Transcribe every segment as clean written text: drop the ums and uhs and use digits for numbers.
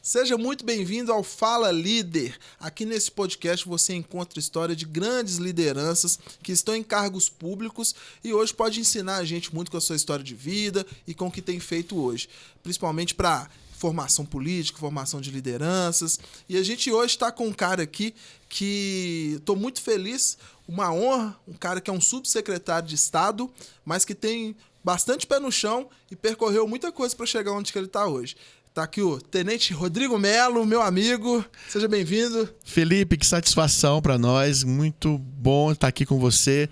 Seja muito bem-vindo ao Fala Líder. Aqui nesse podcast você encontra história de grandes lideranças que estão em cargos públicos e hoje pode ensinar a gente muito com a sua história de vida e com o que tem feito hoje, principalmente para formação política, formação de lideranças. E a gente hoje está com um cara aqui que estou muito feliz, uma honra, um cara que é um subsecretário de Estado, mas que tem bastante pé no chão e percorreu muita coisa para chegar onde que ele está hoje. Tá aqui o Tenente Rodrigo Melo, meu amigo. Seja bem-vindo. Felipe, que satisfação para nós. Muito bom estar aqui com você.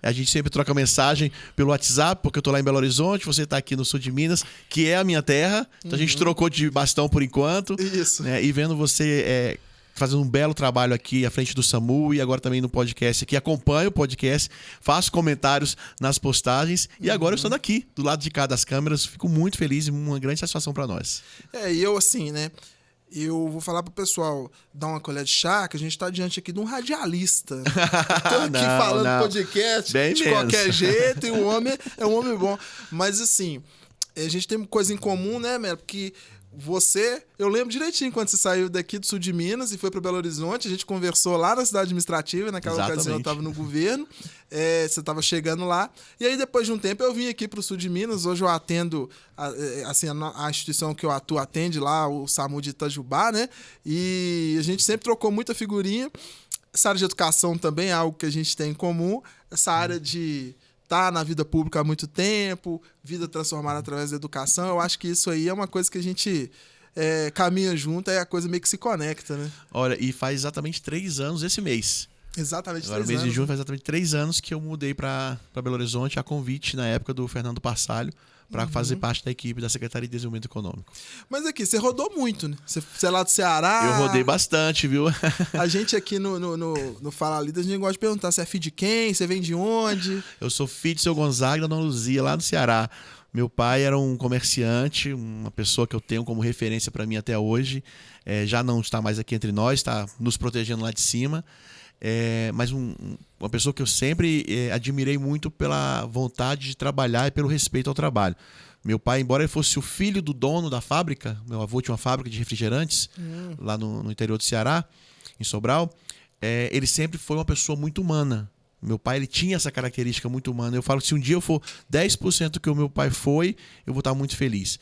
A gente sempre troca mensagem pelo WhatsApp, porque eu tô lá em Belo Horizonte, você tá aqui no sul de Minas, que é a minha terra. Então a gente trocou de bastão por enquanto. Isso. Né? E vendo você fazendo um belo trabalho aqui à frente do SAMU e agora também no podcast aqui. Acompanho o podcast, faço comentários nas postagens e agora eu estou aqui, do lado de cá das câmeras. Fico muito feliz e uma grande satisfação para nós. E eu assim, né? Eu vou falar pro pessoal dar uma colher de chá, que a gente tá diante aqui de um radialista. Tô aqui falando podcast bem de menos. qualquer jeito e o homem é um homem bom. Mas assim, a gente tem coisa em comum, né, Melo? Porque eu lembro direitinho quando você saiu daqui do sul de Minas e foi para Belo Horizonte, a gente conversou lá na cidade administrativa, naquela ocasião eu estava no governo, você estava chegando lá, e aí depois de um tempo eu vim aqui para o sul de Minas, hoje eu atendo, a instituição que eu atuo atende lá, o SAMU de Itajubá, né, e a gente sempre trocou muita figurinha. Essa área de educação também é algo que a gente tem em comum, essa área de tá na vida pública há muito tempo, vida transformada através da educação. Eu acho que isso aí é uma coisa que a gente caminha junto, a coisa meio que se conecta, né? Olha, e faz exatamente 3 anos esse mês. Exatamente 3 Agora, anos. no mês de junho faz exatamente 3 anos que eu mudei para Belo Horizonte, a convite na época do Fernando Passalho, para fazer parte da equipe da Secretaria de Desenvolvimento Econômico. Mas aqui, você rodou muito, né? Você é lá do Ceará. Eu rodei bastante, viu? A gente aqui no Fala Líder, a gente gosta de perguntar, você é filho de quem? Você vem de onde? Eu sou filho de seu Gonzaga, da Dona Luzia, lá no Ceará. Meu pai era um comerciante, uma pessoa que eu tenho como referência para mim até hoje. Já não está mais aqui entre nós, está nos protegendo lá de cima. Mas uma pessoa que eu sempre admirei muito pela vontade de trabalhar e pelo respeito ao trabalho. Meu pai, embora ele fosse o filho do dono da fábrica, meu avô tinha uma fábrica de refrigerantes lá no interior do Ceará, em Sobral, ele sempre foi uma pessoa muito humana. Meu pai ele tinha essa característica muito humana. Eu falo que se um dia eu for 10% do que o meu pai foi, eu vou estar muito feliz.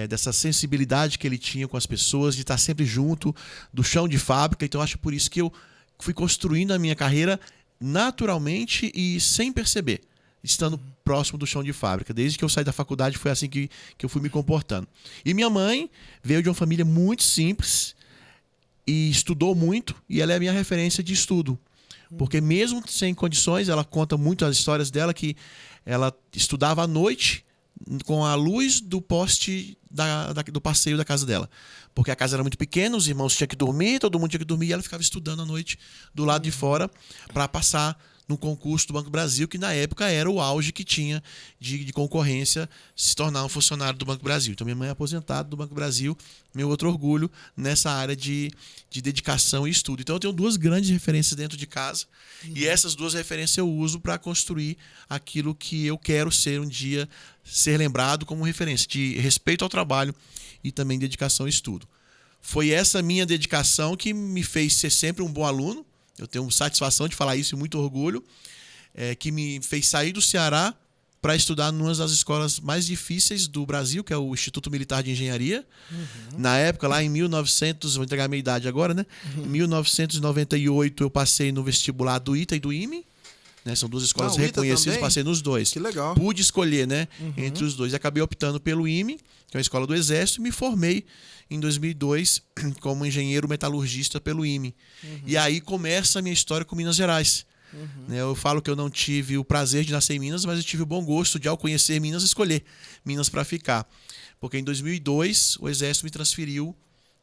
Dessa sensibilidade que ele tinha com as pessoas, de estar sempre junto, do chão de fábrica. Então, eu acho por isso que eu fui construindo a minha carreira naturalmente e sem perceber, estando próximo do chão de fábrica. Desde que eu saí da faculdade foi assim que eu fui me comportando. E minha mãe veio de uma família muito simples e estudou muito, e ela é a minha referência de estudo. Porque mesmo sem condições, ela conta muito as histórias dela, que ela estudava à noite com a luz do poste do passeio da casa dela. Porque a casa era muito pequena, os irmãos tinham que dormir, todo mundo tinha que dormir, e ela ficava estudando à noite do lado de fora para passar no concurso do Banco do Brasil, que na época era o auge que tinha de concorrência, se tornar um funcionário do Banco do Brasil. Então minha mãe é aposentada do Banco do Brasil, meu outro orgulho nessa área de dedicação e estudo. Então eu tenho 2 grandes referências dentro de casa, e essas 2 referências eu uso para construir aquilo que eu quero ser um dia, ser lembrado como referência de respeito ao trabalho e também dedicação e estudo. Foi essa minha dedicação que me fez ser sempre um bom aluno. Eu tenho satisfação de falar isso e muito orgulho, que me fez sair do Ceará para estudar numa das escolas mais difíceis do Brasil, que é o Instituto Militar de Engenharia. Na época, lá em 1900, vou entregar a minha idade agora, né? Em 1998, eu passei no vestibular do ITA e do IME. Né? São 2 escolas reconhecidas, passei nos 2. Que legal. Pude escolher, né, entre os 2. E acabei optando pelo IME, que é uma escola do Exército, e me formei em 2002 como engenheiro metalurgista pelo IME. E aí começa a minha história com Minas Gerais. Eu falo que eu não tive o prazer de nascer em Minas, mas eu tive o bom gosto de, ao conhecer Minas, escolher Minas para ficar. Porque em 2002 o Exército me transferiu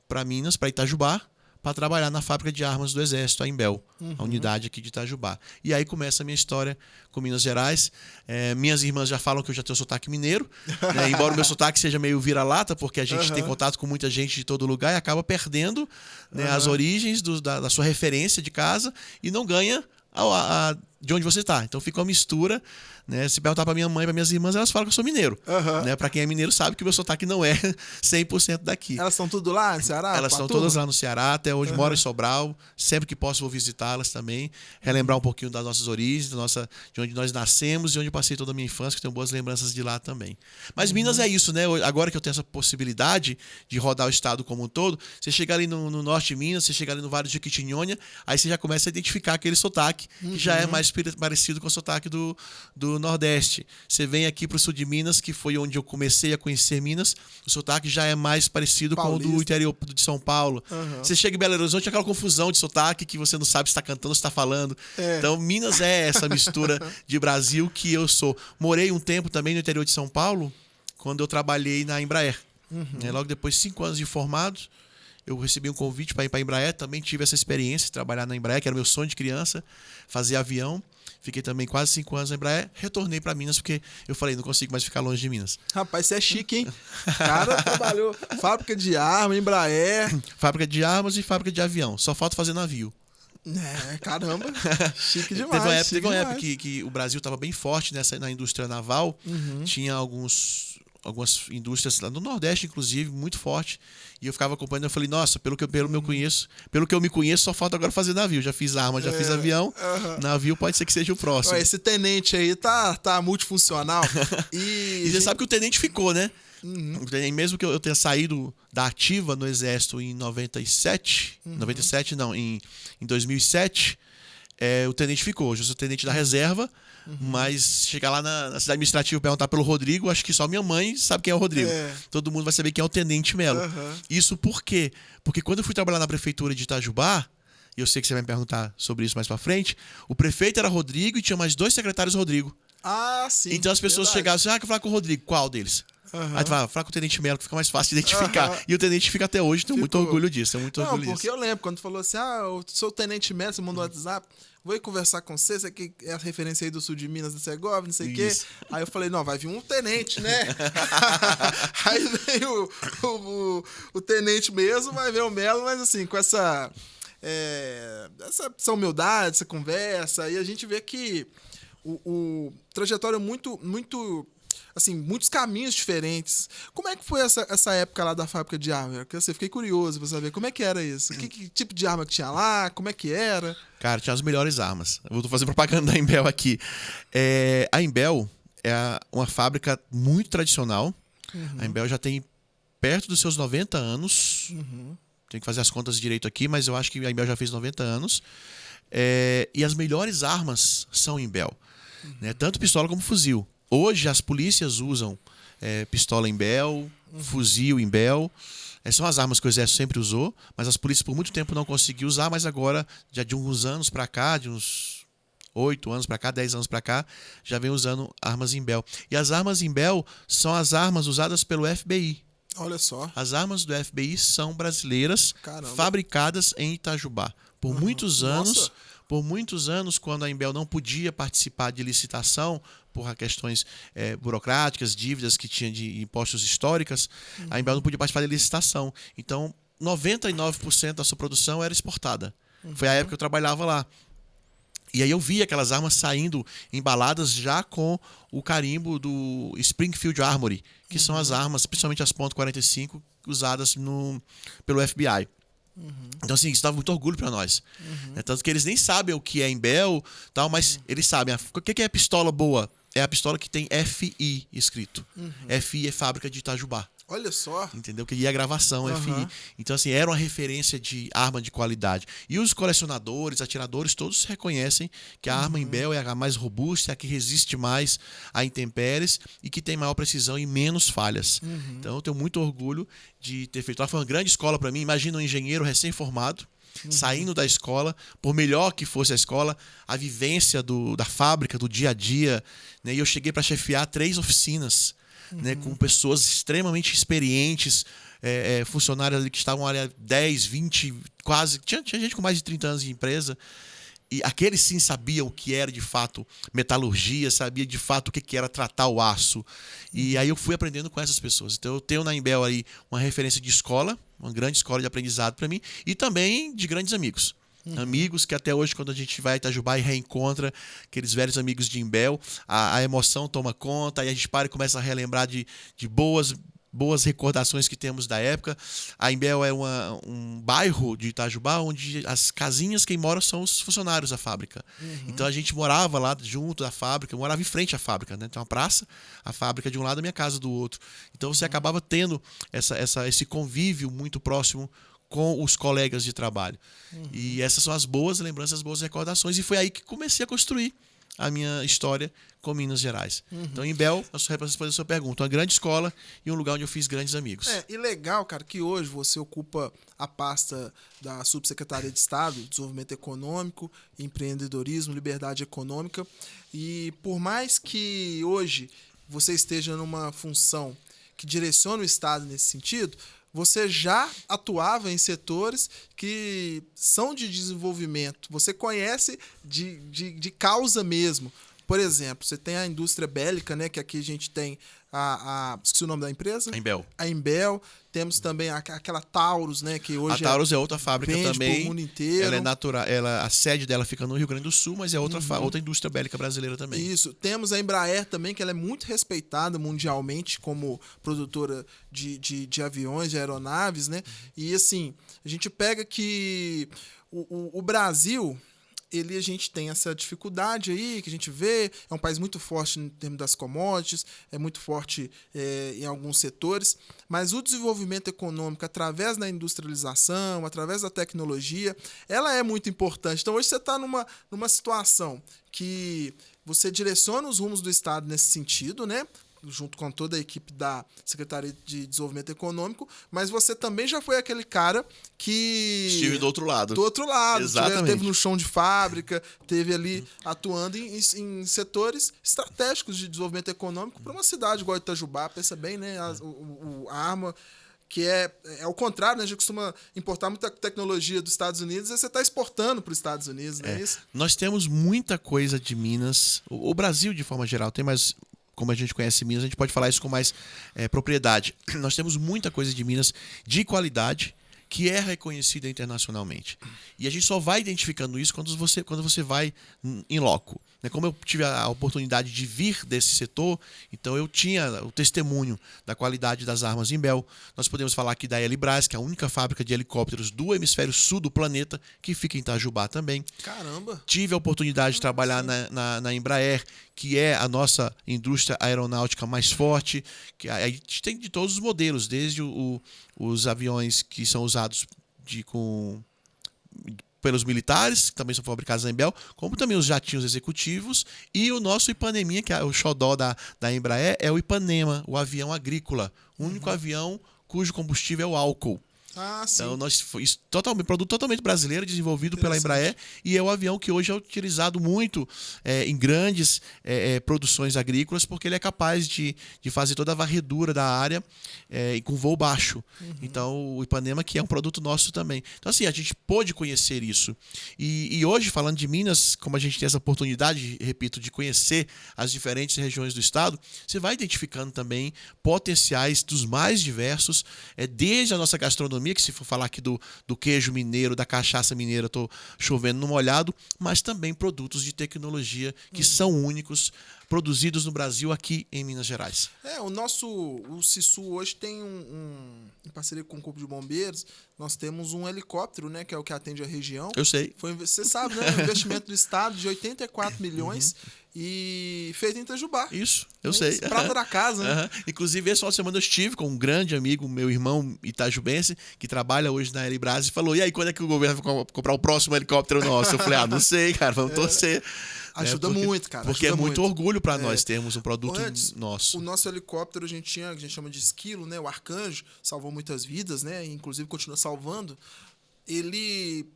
para Minas, para Itajubá, para trabalhar na fábrica de armas do Exército, a Imbel, a unidade aqui de Itajubá. E aí começa a minha história com Minas Gerais. Minhas irmãs já falam que eu já tenho sotaque mineiro, né? Embora o meu sotaque seja meio vira-lata, porque a gente tem contato com muita gente de todo lugar e acaba perdendo, né, as origens da sua referência de casa e não ganha de onde você tá. Então fica uma mistura, né? Se perguntar pra minha mãe e pra minhas irmãs, elas falam que eu sou mineiro. Né? Pra quem é mineiro sabe que o meu sotaque não é 100% daqui. Elas estão tudo lá no Ceará? Elas estão todas lá no Ceará, até hoje moram em Sobral. Sempre que posso vou visitá-las também, relembrar um pouquinho das nossas origens, de onde nós nascemos e onde eu passei toda a minha infância, que tenho boas lembranças de lá também. Mas Minas é isso, né? Agora que eu tenho essa possibilidade de rodar o estado como um todo, você chega ali no norte de Minas, você chega ali no Vale de Jequitinhonha, aí você já começa a identificar aquele sotaque, que já é mais parecido com o sotaque do Nordeste. Você vem aqui pro sul de Minas, que foi onde eu comecei a conhecer Minas, o sotaque já é mais parecido com o do interior de São Paulo. Você chega em Belo Horizonte, aquela confusão de sotaque que você não sabe se está cantando ou se está falando. Então, Minas é essa mistura de Brasil que eu sou. Morei um tempo também no interior de São Paulo, quando eu trabalhei na Embraer. Logo depois de 5 anos de formado, eu recebi um convite para ir para a Embraer. Também tive essa experiência de trabalhar na Embraer, que era meu sonho de criança, fazer avião. Fiquei também quase 5 anos na Embraer. Retornei para Minas porque eu falei, não consigo mais ficar longe de Minas. Rapaz, você é chique, hein? O cara trabalhou fábrica de arma, Embraer. Fábrica de armas e fábrica de avião. Só falta fazer navio. Caramba. Chique demais. Teve uma época que o Brasil estava bem forte na indústria naval. Tinha algumas indústrias lá no Nordeste, inclusive, muito forte. E eu ficava acompanhando, eu falei, nossa, pelo que eu me conheço, só falta agora fazer navio. Já fiz arma, já fiz avião. Navio pode ser que seja o próximo. Esse tenente aí tá multifuncional. E você sabe que o tenente ficou, né? Mesmo que eu tenha saído da ativa no Exército em 97, em 2007, o tenente ficou. Hoje eu sou tenente da reserva. Mas chegar lá na cidade administrativa e perguntar pelo Rodrigo, acho que só minha mãe sabe quem é o Rodrigo. Todo mundo vai saber quem é o Tenente Melo. Isso por quê? Porque quando eu fui trabalhar na prefeitura de Itajubá, e eu sei que você vai me perguntar sobre isso mais pra frente, o prefeito era Rodrigo e tinha mais 2 secretários Rodrigo. Sim. Então as pessoas chegavam assim, quer falar com o Rodrigo, qual deles? Aí tu fala, fala com o Tenente Melo, que fica mais fácil de identificar. E o Tenente fica até hoje, tenho muito orgulho disso. Porque eu lembro, quando tu falou assim, eu sou o Tenente Melo, você mandou no WhatsApp, vou ir conversar com você que é a referência aí do sul de Minas, da Segovia, não sei o quê. Aí eu falei, não, vai vir um tenente, né? Aí veio o tenente mesmo, vai ver o Melo, mas assim, com essa humildade, essa conversa, e a gente vê que o trajetório é muito assim, muitos caminhos diferentes. Como é que foi essa época lá da fábrica de arma? Porque eu fiquei curioso pra saber como é que era isso. Que tipo de arma que tinha lá? Como é que era? Cara, tinha as melhores armas. Eu vou fazer propaganda da Imbel aqui. A Imbel é uma fábrica muito tradicional. A Imbel já tem perto dos seus 90 anos. Tem que fazer as contas direito aqui, mas eu acho que a Imbel já fez 90 anos. E as melhores armas são Imbel. Né? Tanto pistola como fuzil. Hoje as polícias usam pistola Imbel, fuzil Imbel. São as armas que o Exército sempre usou, mas as polícias por muito tempo não conseguiam usar, mas agora, já de uns anos para cá, de uns 8 anos para cá, 10 anos para cá, já vem usando armas Imbel. E as armas Imbel são as armas usadas pelo FBI. Olha só. As armas do FBI são brasileiras, Caramba. Fabricadas em Itajubá. Por muitos anos, quando a Imbel não podia participar de licitação por questões burocráticas, dívidas que tinha de impostos históricas, a Imbel não podia participar de licitação. Então, 99% da sua produção era exportada. Foi a época que eu trabalhava lá. E aí eu vi aquelas armas saindo embaladas já com o carimbo do Springfield Armory, que são as armas, principalmente as .45, usadas pelo FBI. Então, assim, isso dava muito orgulho para nós. Tanto que eles nem sabem o que é Imbel, tal, mas eles sabem. O que é pistola boa? É a pistola que tem FI escrito. FI é fábrica de Itajubá. Olha só. Entendeu? Que ia a gravação, FI. Então, assim, era uma referência de arma de qualidade. E os colecionadores, atiradores, todos reconhecem que a arma Imbel é a mais robusta, é a que resiste mais a intempéries e que tem maior precisão e menos falhas. Então, eu tenho muito orgulho de ter feito. Ela foi uma grande escola para mim. Imagina um engenheiro recém-formado, saindo da escola, por melhor que fosse a escola, a vivência da fábrica, do dia a dia. Né? E eu cheguei para chefiar 3 oficinas, né, com pessoas extremamente experientes, funcionários ali que estavam ali há 10, 20, quase... Tinha gente com mais de 30 anos de empresa. E aqueles sim sabiam o que era de fato metalurgia, sabia de fato o que era tratar o aço. E aí eu fui aprendendo com essas pessoas. Então eu tenho na Imbel aí uma referência de escola, uma grande escola de aprendizado para mim, e também de grandes amigos. Amigos que até hoje, quando a gente vai a Itajubá e reencontra aqueles velhos amigos de Imbel, a emoção toma conta, aí a gente para e começa a relembrar de boas recordações que temos da época. A Imbel é um bairro de Itajubá onde as casinhas quem mora são os funcionários da fábrica. Então a gente morava lá junto da fábrica, eu morava em frente à fábrica, né? Tem uma praça, a fábrica de um lado, a minha casa do outro. Então você acabava tendo esse convívio muito próximo com os colegas de trabalho. E essas são as boas lembranças, as boas recordações. E foi aí que comecei a construir a minha história com Minas Gerais. Então, Imbel, para responder a sua pergunta, uma grande escola e um lugar onde eu fiz grandes amigos. E legal, cara, que hoje você ocupa a pasta da Subsecretaria de Estado, Desenvolvimento Econômico, Empreendedorismo, Liberdade Econômica. E por mais que hoje você esteja numa função que direciona o Estado nesse sentido, você já atuava em setores que são de desenvolvimento. Você conhece de causa mesmo. Por exemplo, você tem a indústria bélica, né? Que aqui a gente tem esqueci o nome da empresa? A Imbel. A Imbel. Temos também aquela Taurus, né? Que hoje a Taurus é outra fábrica também. Pro mundo inteiro. Ela é natural. A sede dela fica no Rio Grande do Sul, mas é outra indústria bélica brasileira também. Isso. Temos a Embraer também, que ela é muito respeitada mundialmente como produtora de aviões, de aeronaves, né? E assim, a gente pega que o Brasil, a gente tem essa dificuldade aí, que a gente vê, é um país muito forte em termos das commodities, é muito forte em alguns setores, mas o desenvolvimento econômico através da industrialização, através da tecnologia, ela é muito importante. Então hoje você está numa situação que você direciona os rumos do Estado nesse sentido, né? Junto com toda a equipe da Secretaria de Desenvolvimento Econômico, mas você também já foi aquele cara que... Estive do outro lado. Do outro lado. Exatamente. Teve no chão de fábrica, teve ali atuando em setores estratégicos de desenvolvimento econômico para uma cidade igual Itajubá. Pensa bem, né? A arma, que é ao contrário, né? A gente costuma importar muita tecnologia dos Estados Unidos e você está exportando para os Estados Unidos, não é isso? Nós temos muita coisa de Minas. O Brasil, de forma geral, tem mais... Como a gente conhece Minas, a gente pode falar isso com mais propriedade. Nós temos muita coisa de Minas de qualidade que é reconhecida internacionalmente. E a gente só vai identificando isso quando você vai em loco. Como eu tive a oportunidade de vir desse setor, então eu tinha o testemunho da qualidade das armas Imbel. Nós podemos falar aqui da Helibras, que é a única fábrica de helicópteros do hemisfério sul do planeta, que fica em Itajubá também. Caramba! Tive a oportunidade de trabalhar na Embraer, que é a nossa indústria aeronáutica mais forte. Que a gente tem de todos os modelos, desde os aviões que são usados pelos militares, que também são fabricados na Imbel, como também os jatinhos executivos, e o nosso Ipaneminha, que é o xodó da Embraer, é o Ipanema, o avião agrícola, o único avião cujo combustível é o álcool. Sim. Então, produto totalmente brasileiro, desenvolvido pela Embraer, e é o avião que hoje é utilizado muito em grandes produções agrícolas, porque ele é capaz de fazer toda a varredura da área com voo baixo. Então, o Ipanema, que é um produto nosso também. Então, assim, a gente pôde conhecer isso. E hoje, falando de Minas, como a gente tem essa oportunidade, repito, de conhecer as diferentes regiões do estado, você vai identificando também potenciais dos mais diversos, desde a nossa gastronomia, que se for falar aqui do queijo mineiro, da cachaça mineira, estou chovendo no molhado, mas também produtos de tecnologia que são únicos, produzidos no Brasil, aqui em Minas Gerais. O Sisu hoje tem em parceria com o Corpo de Bombeiros, nós temos um helicóptero, né, que é o que atende a região. Eu sei. Você sabe, né? Um investimento do Estado de 84 milhões e feito em Itajubá. Isso, eu sei. Prata da casa, né? Inclusive, essa semana eu estive com um grande amigo, meu irmão itajubense, que trabalha hoje na Helibras, e falou, e aí, quando é que o governo vai comprar o próximo helicóptero nosso? Eu falei, não sei, cara, vamos torcer. Ajuda muito, cara. Porque ajuda é muito orgulho para nós termos um produto Antes, nosso. O nosso helicóptero, a gente chama de esquilo, né? O Arcanjo, salvou muitas vidas, né? Inclusive continua salvando. Ele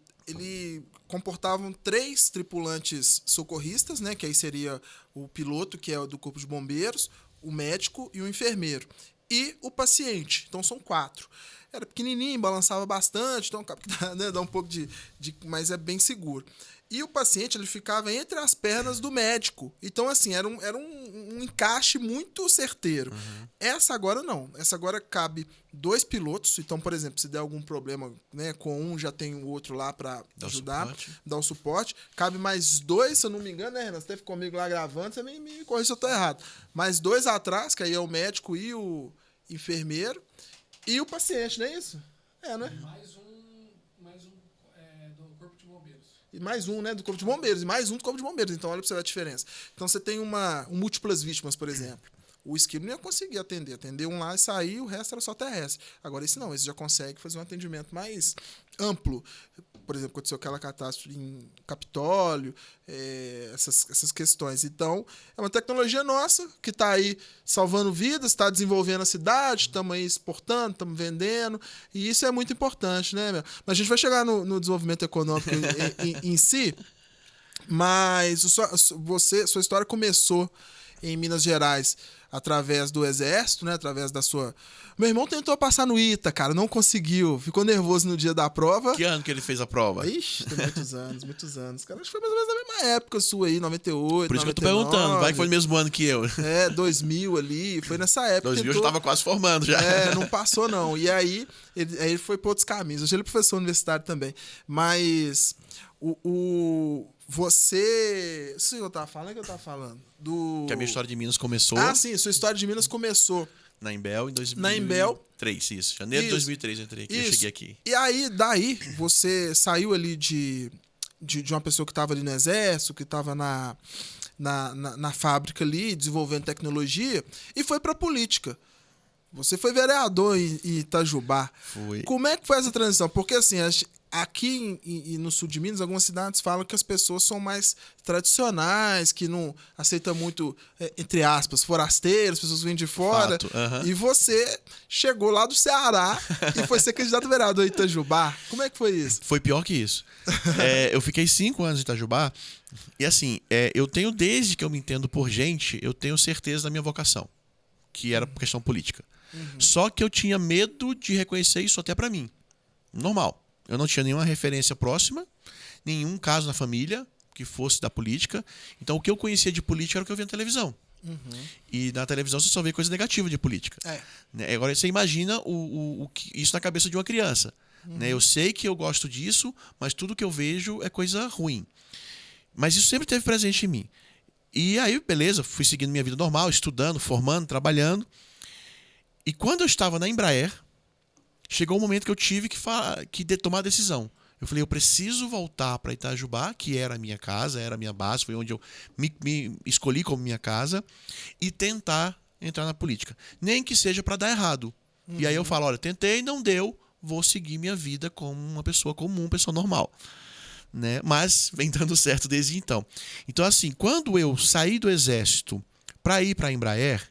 comportavam 3 tripulantes socorristas, né? Que aí seria o piloto, que é do Corpo de Bombeiros, o médico e o enfermeiro. E o paciente. Então são 4. era pequenininho, balançava bastante, então né, dá um pouco mas é bem seguro. E o paciente, ele ficava entre as pernas do médico. Então, assim, era um encaixe muito certeiro. Essa agora não. Essa agora cabe 2 pilotos. Então, por exemplo, se der algum problema, né, com um, já tem o outro lá para ajudar, dar o suporte. Cabe mais 2, se eu não me engano, né, Renan? Você esteve comigo lá gravando, você me corrija se eu tô errado. Mais 2 atrás, que aí é o médico e o enfermeiro. E o paciente, não é isso? É, né? Mais um do Corpo de Bombeiros. E mais um, né, do Corpo de Bombeiros. E mais um do Corpo de Bombeiros. Então, olha pra você ver a diferença. Então, você tem múltiplas vítimas, por exemplo. O esquilo não ia conseguir atender. Atender um lá e sair, o resto era só terrestre. Agora, esse não. Esse já consegue fazer um atendimento mais amplo. Por exemplo, aconteceu aquela catástrofe em Capitólio, essas questões. Então, é uma tecnologia nossa que está aí salvando vidas, está desenvolvendo a cidade, estamos aí exportando, estamos vendendo, e isso é muito importante, né, meu? Mas a gente vai chegar no desenvolvimento econômico em si, mas sua história começou em Minas Gerais através do Exército, né? Através da sua... Meu irmão tentou passar no ITA, cara, não conseguiu. Ficou nervoso no dia da prova. Que ano que ele fez a prova? Ixi, tem muitos anos. Cara, acho que foi mais ou menos na mesma época sua aí, 98, Por isso 99. que eu tô perguntando, vai que foi no mesmo ano que eu. 2000 ali, foi nessa época. 2000 eu já tava quase formando já. Não passou não. E aí, ele foi por outros caminhos. Hoje ele é professor universitário também. Mas, você... O que eu tava falando? O que eu tava falando? Que a minha história de Minas começou... Ah, sim, sua história de Minas começou... Na Embel, em 2003. Na Embel. Isso. Janeiro de 2003 eu entrei aqui, eu cheguei aqui. E aí, daí, você saiu ali de uma pessoa que estava ali no Exército, que estava na fábrica ali, desenvolvendo tecnologia, e foi pra política. Você foi vereador em Itajubá. Fui. Como é que foi essa transição? Porque, assim, aqui no sul de Minas, algumas cidades falam que as pessoas são mais tradicionais, que não aceitam muito, entre aspas, forasteiros, pessoas que vêm de fora. Fato, E você chegou lá do Ceará e foi ser candidato a vereador em Itajubá. Como é que foi isso? Foi pior que isso. Eu fiquei 5 anos em Itajubá e, assim, eu tenho, desde que eu me entendo por gente, eu tenho certeza da minha vocação, que era por questão política. Só que eu tinha medo de reconhecer isso até pra mim. Normal. Eu não tinha nenhuma referência próxima, nenhum caso na família que fosse da política. Então, o que eu conhecia de política era o que eu via na televisão. E na televisão você só vê coisa negativa de política. Agora, você imagina isso na cabeça de uma criança. Né? Eu sei que eu gosto disso, mas tudo que eu vejo é coisa ruim. Mas isso sempre esteve presente em mim. E aí, beleza, fui seguindo minha vida normal, estudando, formando, trabalhando. E quando eu estava na Embraer, chegou um momento que eu tive que tomar a decisão. Eu falei, eu preciso voltar para Itajubá, que era a minha casa, era a minha base, foi onde eu me escolhi como minha casa, e tentar entrar na política. Nem que seja para dar errado. E aí eu falo, olha, tentei, não deu, vou seguir minha vida como uma pessoa comum, uma pessoa normal. Né? Mas vem dando certo desde então. Então, assim, quando eu saí do Exército para ir para a Embraer,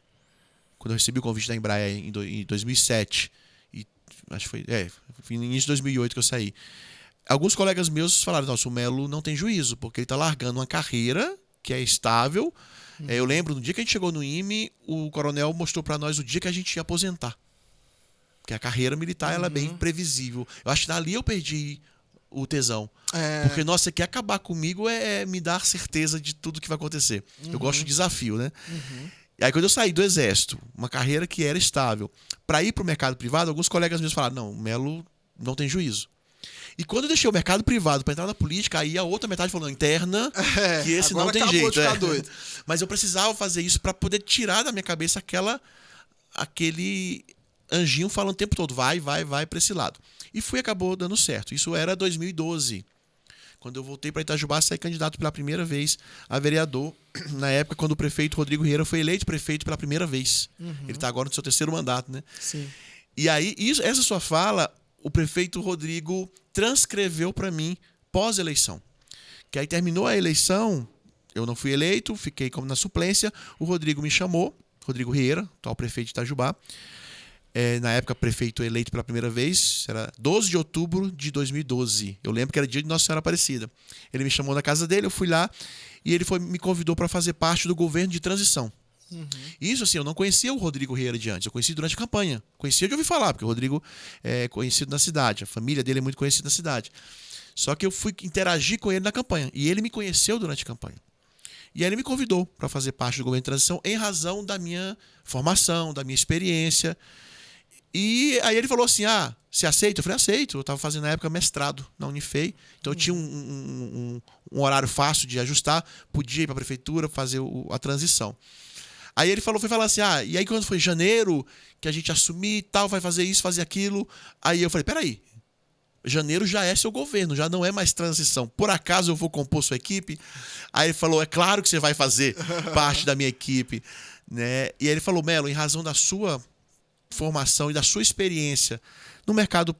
quando eu recebi o convite da Embraer em 2007, acho que foi no início de 2008 que eu saí, alguns colegas meus falaram, nossa, o Melo não tem juízo, porque ele está largando uma carreira que é estável. Eu lembro, no dia que a gente chegou no IME, o coronel mostrou para nós o dia que a gente ia aposentar. Porque a carreira militar ela é bem previsível. Eu acho que dali eu perdi o tesão. Porque, nossa, você quer acabar comigo me dar certeza de tudo que vai acontecer. Eu gosto de desafio, né? E aí, quando eu saí do Exército, uma carreira que era estável, para ir para o mercado privado, alguns colegas meus falaram, não, o Melo não tem juízo. E quando eu deixei o mercado privado para entrar na política, aí a outra metade falou, interna, que esse não tem jeito. De ficar doido. Mas eu precisava fazer isso para poder tirar da minha cabeça aquele anjinho falando o tempo todo, vai para esse lado. E acabou dando certo. Isso era 2012. Quando eu voltei para Itajubá, saí candidato pela primeira vez a vereador, na época quando o prefeito Rodrigo Rieira foi eleito prefeito pela primeira vez. Ele está agora no seu 3º mandato, né? Sim. E aí, essa sua fala, o prefeito Rodrigo transcreveu para mim pós-eleição. Que aí terminou a eleição, eu não fui eleito, fiquei como na suplência, o Rodrigo me chamou, Rodrigo Rieira, atual prefeito de Itajubá, na época prefeito eleito pela primeira vez, era 12 de outubro de 2012. Eu lembro que era dia de Nossa Senhora Aparecida. Ele me chamou na casa dele, eu fui lá e ele me convidou para fazer parte do governo de transição. Isso, assim, eu não conhecia o Rodrigo Rieira de antes, eu conheci durante a campanha. Conhecia de ouvir falar, porque o Rodrigo é conhecido na cidade, a família dele é muito conhecida na cidade. Só que eu fui interagir com ele na campanha, e ele me conheceu durante a campanha. E aí ele me convidou para fazer parte do governo de transição em razão da minha formação, da minha experiência. E aí ele falou assim, você aceita? Eu falei, aceito. Eu estava fazendo na época mestrado na Unifei, então eu tinha um horário fácil de ajustar, podia ir para a prefeitura fazer a transição. Aí ele foi falar assim, e aí quando foi janeiro, que a gente assumir e tal, vai fazer isso, fazer aquilo. Aí eu falei, peraí, janeiro já é seu governo, já não é mais transição. Por acaso eu vou compor sua equipe? Aí ele falou, é claro que você vai fazer parte da minha equipe. Né? E aí ele falou, Melo, em razão da sua formação e da sua experiência no mercado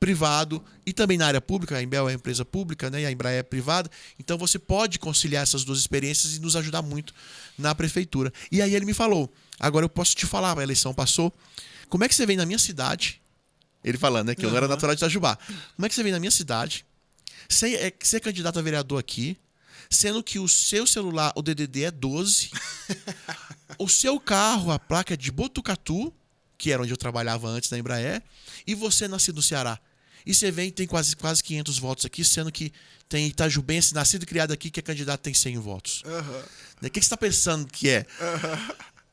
privado e também na área pública, a Embel é uma empresa pública, né, e a Embraer é privada, então você pode conciliar essas duas experiências e nos ajudar muito na prefeitura. E aí ele me falou, agora eu posso te falar, a eleição passou, como é que você vem na minha cidade, ele falando, né, que eu não era natural de Itajubá, como é que você vem na minha cidade, ser candidato a vereador aqui, sendo que o seu celular, o DDD é 12, o seu carro, a placa é de Botucatu, que era onde eu trabalhava antes na Embraer, e você é nascido no Ceará. E você vem e tem quase 500 votos aqui, sendo que tem itajubense, nascido e criado aqui, que é candidato tem 100 votos. O que você está pensando que é?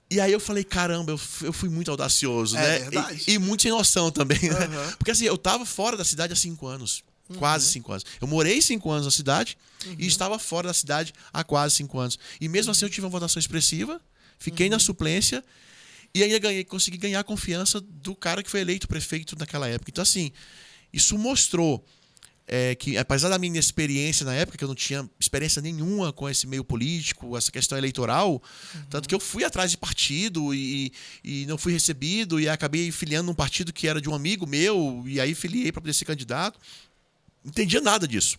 E aí eu falei, caramba, eu fui muito audacioso, né? Verdade. E muito sem noção também, né? Porque assim, eu estava fora da cidade há 5 anos. Quase 5 anos. Eu morei 5 anos na cidade e estava fora da cidade há quase 5 anos. E mesmo assim eu tive uma votação expressiva, fiquei na suplência e ainda consegui ganhar a confiança do cara que foi eleito prefeito naquela época. Então, assim, isso mostrou que, apesar da minha inexperiência na época, que eu não tinha experiência nenhuma com esse meio político, essa questão eleitoral, tanto que eu fui atrás de partido e não fui recebido e acabei filiando num partido que era de um amigo meu e aí filiei para poder ser candidato. Não entendia nada disso.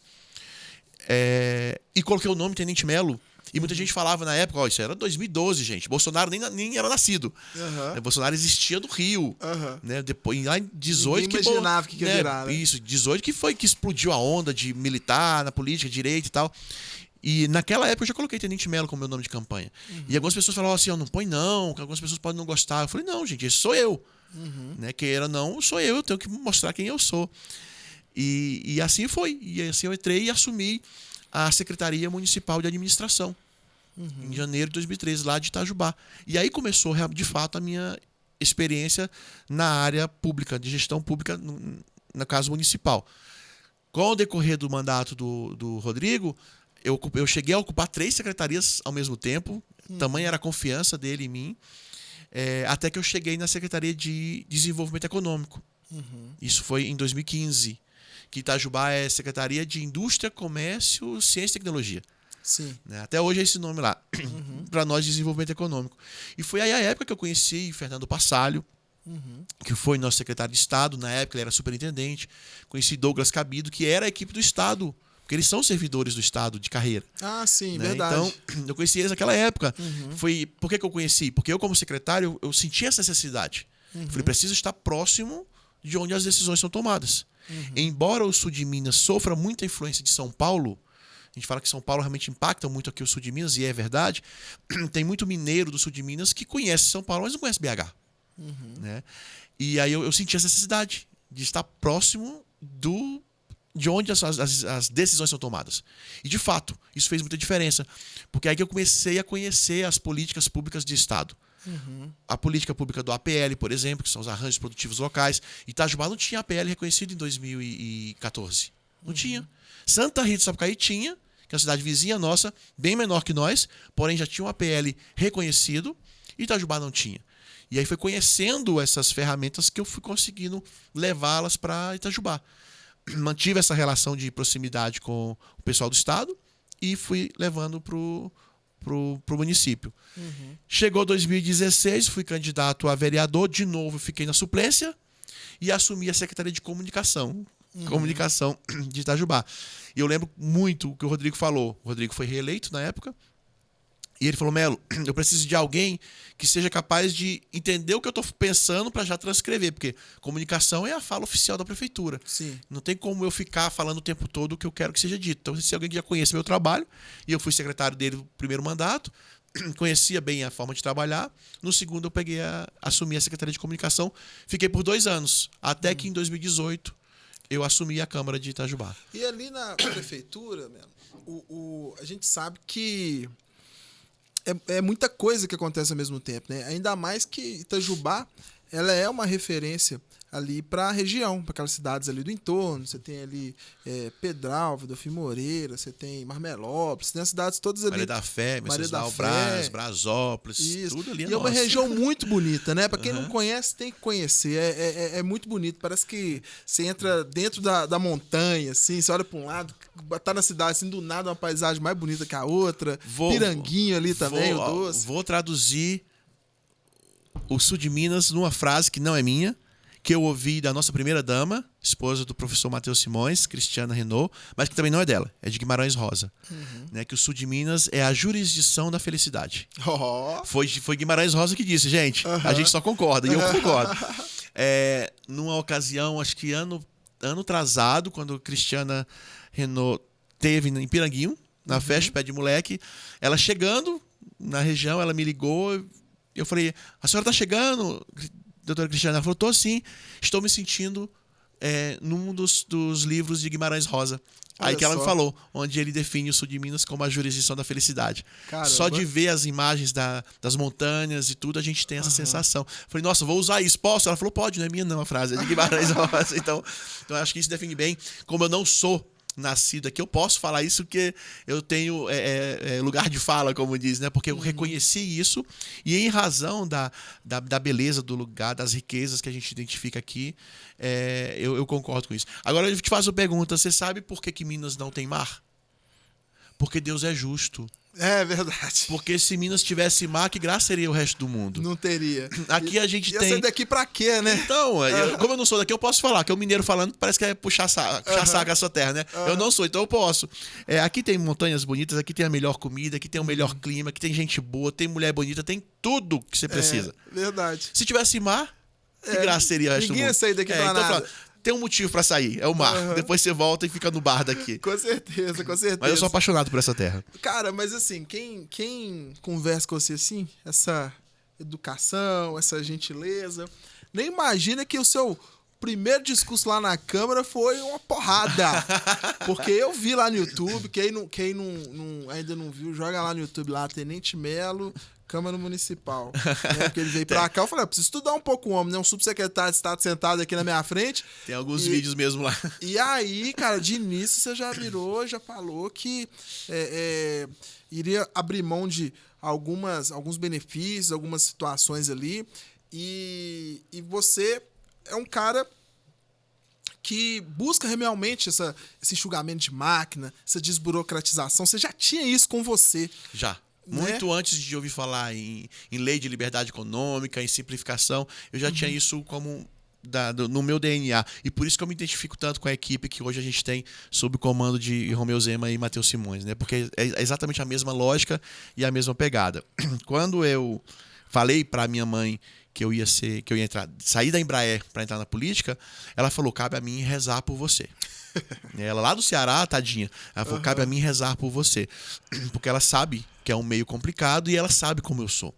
E coloquei o nome Tenente Melo. E muita gente falava na época, isso era 2012, gente. Bolsonaro nem era nascido. Bolsonaro existia no Rio. Né? Depois, lá em 18... Ninguém imaginava que ia virar, né? Isso, 18 que foi que explodiu a onda de militar na política, direita e tal. E naquela época eu já coloquei Tenente Melo como meu nome de campanha. E algumas pessoas falavam assim, não põe não, que algumas pessoas podem não gostar. Eu falei, não, gente, esse sou eu. Né? Queira não, sou eu tenho que mostrar quem eu sou. E assim foi. E assim eu entrei e assumi a Secretaria Municipal de Administração em janeiro de 2013, lá de Itajubá. E aí começou, de fato, a minha experiência na área pública, de gestão pública, no caso municipal. Com o decorrer do mandato do Rodrigo, eu cheguei a ocupar 3 secretarias ao mesmo tempo. Tamanha era a confiança dele em mim. Até que eu cheguei na Secretaria de Desenvolvimento Econômico. Isso foi em 2015. Que Itajubá é Secretaria de Indústria, Comércio, Ciência e Tecnologia. Sim. Né? Até hoje é esse nome lá. Para nós, Desenvolvimento Econômico. E foi aí a época que eu conheci Fernando Passalho, que foi nosso secretário de Estado. Na época ele era superintendente. Conheci Douglas Cabido, que era a equipe do Estado. Porque eles são servidores do Estado de carreira. Ah, sim, né? verdade. Então, eu conheci eles naquela época. Por que eu conheci? Porque eu, como secretário, eu senti essa necessidade. Falei, preciso estar próximo de onde as decisões são tomadas. Embora o sul de Minas sofra muita influência de São Paulo, a gente fala que São Paulo realmente impacta muito aqui o sul de Minas, e é verdade, tem muito mineiro do sul de Minas que conhece São Paulo, mas não conhece BH. Né? E aí eu senti essa necessidade de estar próximo de onde as decisões são tomadas. E, de fato, isso fez muita diferença, porque aí que eu comecei a conhecer as políticas públicas de Estado. A política pública do APL, por exemplo, que são os arranjos produtivos locais. Itajubá não tinha APL reconhecido em 2014. Não tinha. Santa Rita do Sapucaí tinha, que é uma cidade vizinha nossa, bem menor que nós, porém já tinha um APL reconhecido, e Itajubá não tinha. E aí foi conhecendo essas ferramentas que eu fui conseguindo levá-las para Itajubá. Mantive essa relação de proximidade com o pessoal do Estado e fui levando pro município. Chegou 2016, fui candidato a vereador, de novo fiquei na suplência e assumi a Secretaria de Comunicação de Itajubá. E eu lembro muito o que o Rodrigo falou. O Rodrigo foi reeleito na época e ele falou, Melo, eu preciso de alguém que seja capaz de entender o que eu estou pensando para já transcrever, porque comunicação é a fala oficial da prefeitura. Sim. Não tem como eu ficar falando o tempo todo o que eu quero que seja dito. Então, se alguém que já conhece meu trabalho, e eu fui secretário dele no primeiro mandato, conhecia bem a forma de trabalhar. No segundo, eu assumi a Secretaria de Comunicação. Fiquei por 2 anos, até que em 2018 eu assumi a Câmara de Itajubá. E ali na prefeitura, a gente sabe que é muita coisa que acontece ao mesmo tempo, né? Ainda mais que Itajubá, ela é uma referência ali para a região, para aquelas cidades ali do entorno. Você tem ali Pedralva, Delfim Moreira, você tem Marmelópolis, tem as cidades todas ali. Maria da Fé, Maria da Fé, Brás, Brasópolis, isso. tudo ali é E é uma nosso. região muito bonita, né? Para quem não conhece, tem que conhecer. É muito bonito. Parece que você entra dentro da montanha, assim, você olha para um lado, tá na cidade, assim, do nada uma paisagem mais bonita que a outra. Piranguinho ali também, o doce. Vou traduzir o sul de Minas numa frase que não é minha, que eu ouvi da nossa primeira-dama, esposa do professor Matheus Simões, Cristiana Renault, mas que também não é dela, é de Guimarães Rosa. Né, que o sul de Minas é a jurisdição da felicidade. Foi Guimarães Rosa que disse, gente. A gente só concorda, e eu concordo. Numa ocasião, acho que ano atrasado, quando Cristiana Renault teve em Piranguinho, na festa Pé de Moleque, ela chegando na região, ela me ligou, eu falei, a senhora está chegando, doutora Cristiana? Ela falou, tô sim, estou me sentindo num dos livros de Guimarães Rosa. Aí que ela me falou, onde ele define o sul de Minas como a jurisdição da felicidade. Caramba. Só de ver as imagens das montanhas e tudo, a gente tem essa sensação. Falei, nossa, vou usar isso, posso? Ela falou, pode, não é minha não a frase, é de Guimarães Rosa. Então, acho que isso define bem. Como eu não sou nascido aqui, eu posso falar isso porque eu tenho lugar de fala, como diz, né? Porque eu reconheci isso e em razão da beleza do lugar, das riquezas que a gente identifica aqui, eu concordo com isso. Agora eu te faço uma pergunta, você sabe por que Minas não tem mar? Porque Deus é justo. É verdade. Porque se Minas tivesse mar, que graça seria o resto do mundo? Não teria. Aqui a gente ia tem... sair daqui pra quê, né? Então, como eu não sou daqui, eu posso falar. Que é o mineiro falando, parece que é puxar saco a sua terra, né? Eu não sou, então eu posso. Aqui tem montanhas bonitas, aqui tem a melhor comida, aqui tem o melhor clima, aqui tem gente boa, tem mulher bonita, tem tudo que você precisa. Verdade. Se tivesse mar, que graça seria o resto do mundo? Ninguém ia sair daqui pra nada. Falando, tem um motivo pra sair, é o mar. Depois você volta e fica no bar daqui. Com certeza, com certeza. Mas eu sou apaixonado por essa terra. Cara, mas assim, quem conversa com você assim, essa educação, essa gentileza, nem imagina que o seu primeiro discurso lá na Câmara foi uma porrada. Porque eu vi lá no YouTube, quem ainda não viu, joga lá no YouTube, lá, Tenente Melo, Câmara Municipal. Porque ele veio pra cá, eu falei, preciso estudar um pouco o homem, né? Um subsecretário de Estado sentado aqui na minha frente. Tem alguns vídeos mesmo lá. E aí, cara, de início você já já falou que iria abrir mão de alguns benefícios, algumas situações ali. E você é um cara que busca realmente esse enxugamento de máquina, essa desburocratização. Você já tinha isso com você. Já. Né? Muito antes de ouvir falar em lei de liberdade econômica, em simplificação, eu já tinha isso como no meu DNA. E por isso que eu me identifico tanto com a equipe que hoje a gente tem sob o comando de Romeu Zema e Matheus Simões, né? Porque é exatamente a mesma lógica e a mesma pegada. Quando eu falei para minha mãe que eu ia sair da Embraer para entrar na política, ela falou, cabe a mim rezar por você. Ela lá do Ceará, tadinha, ela falou, cabe a mim rezar por você. Porque ela sabe que é um meio complicado e ela sabe como eu sou.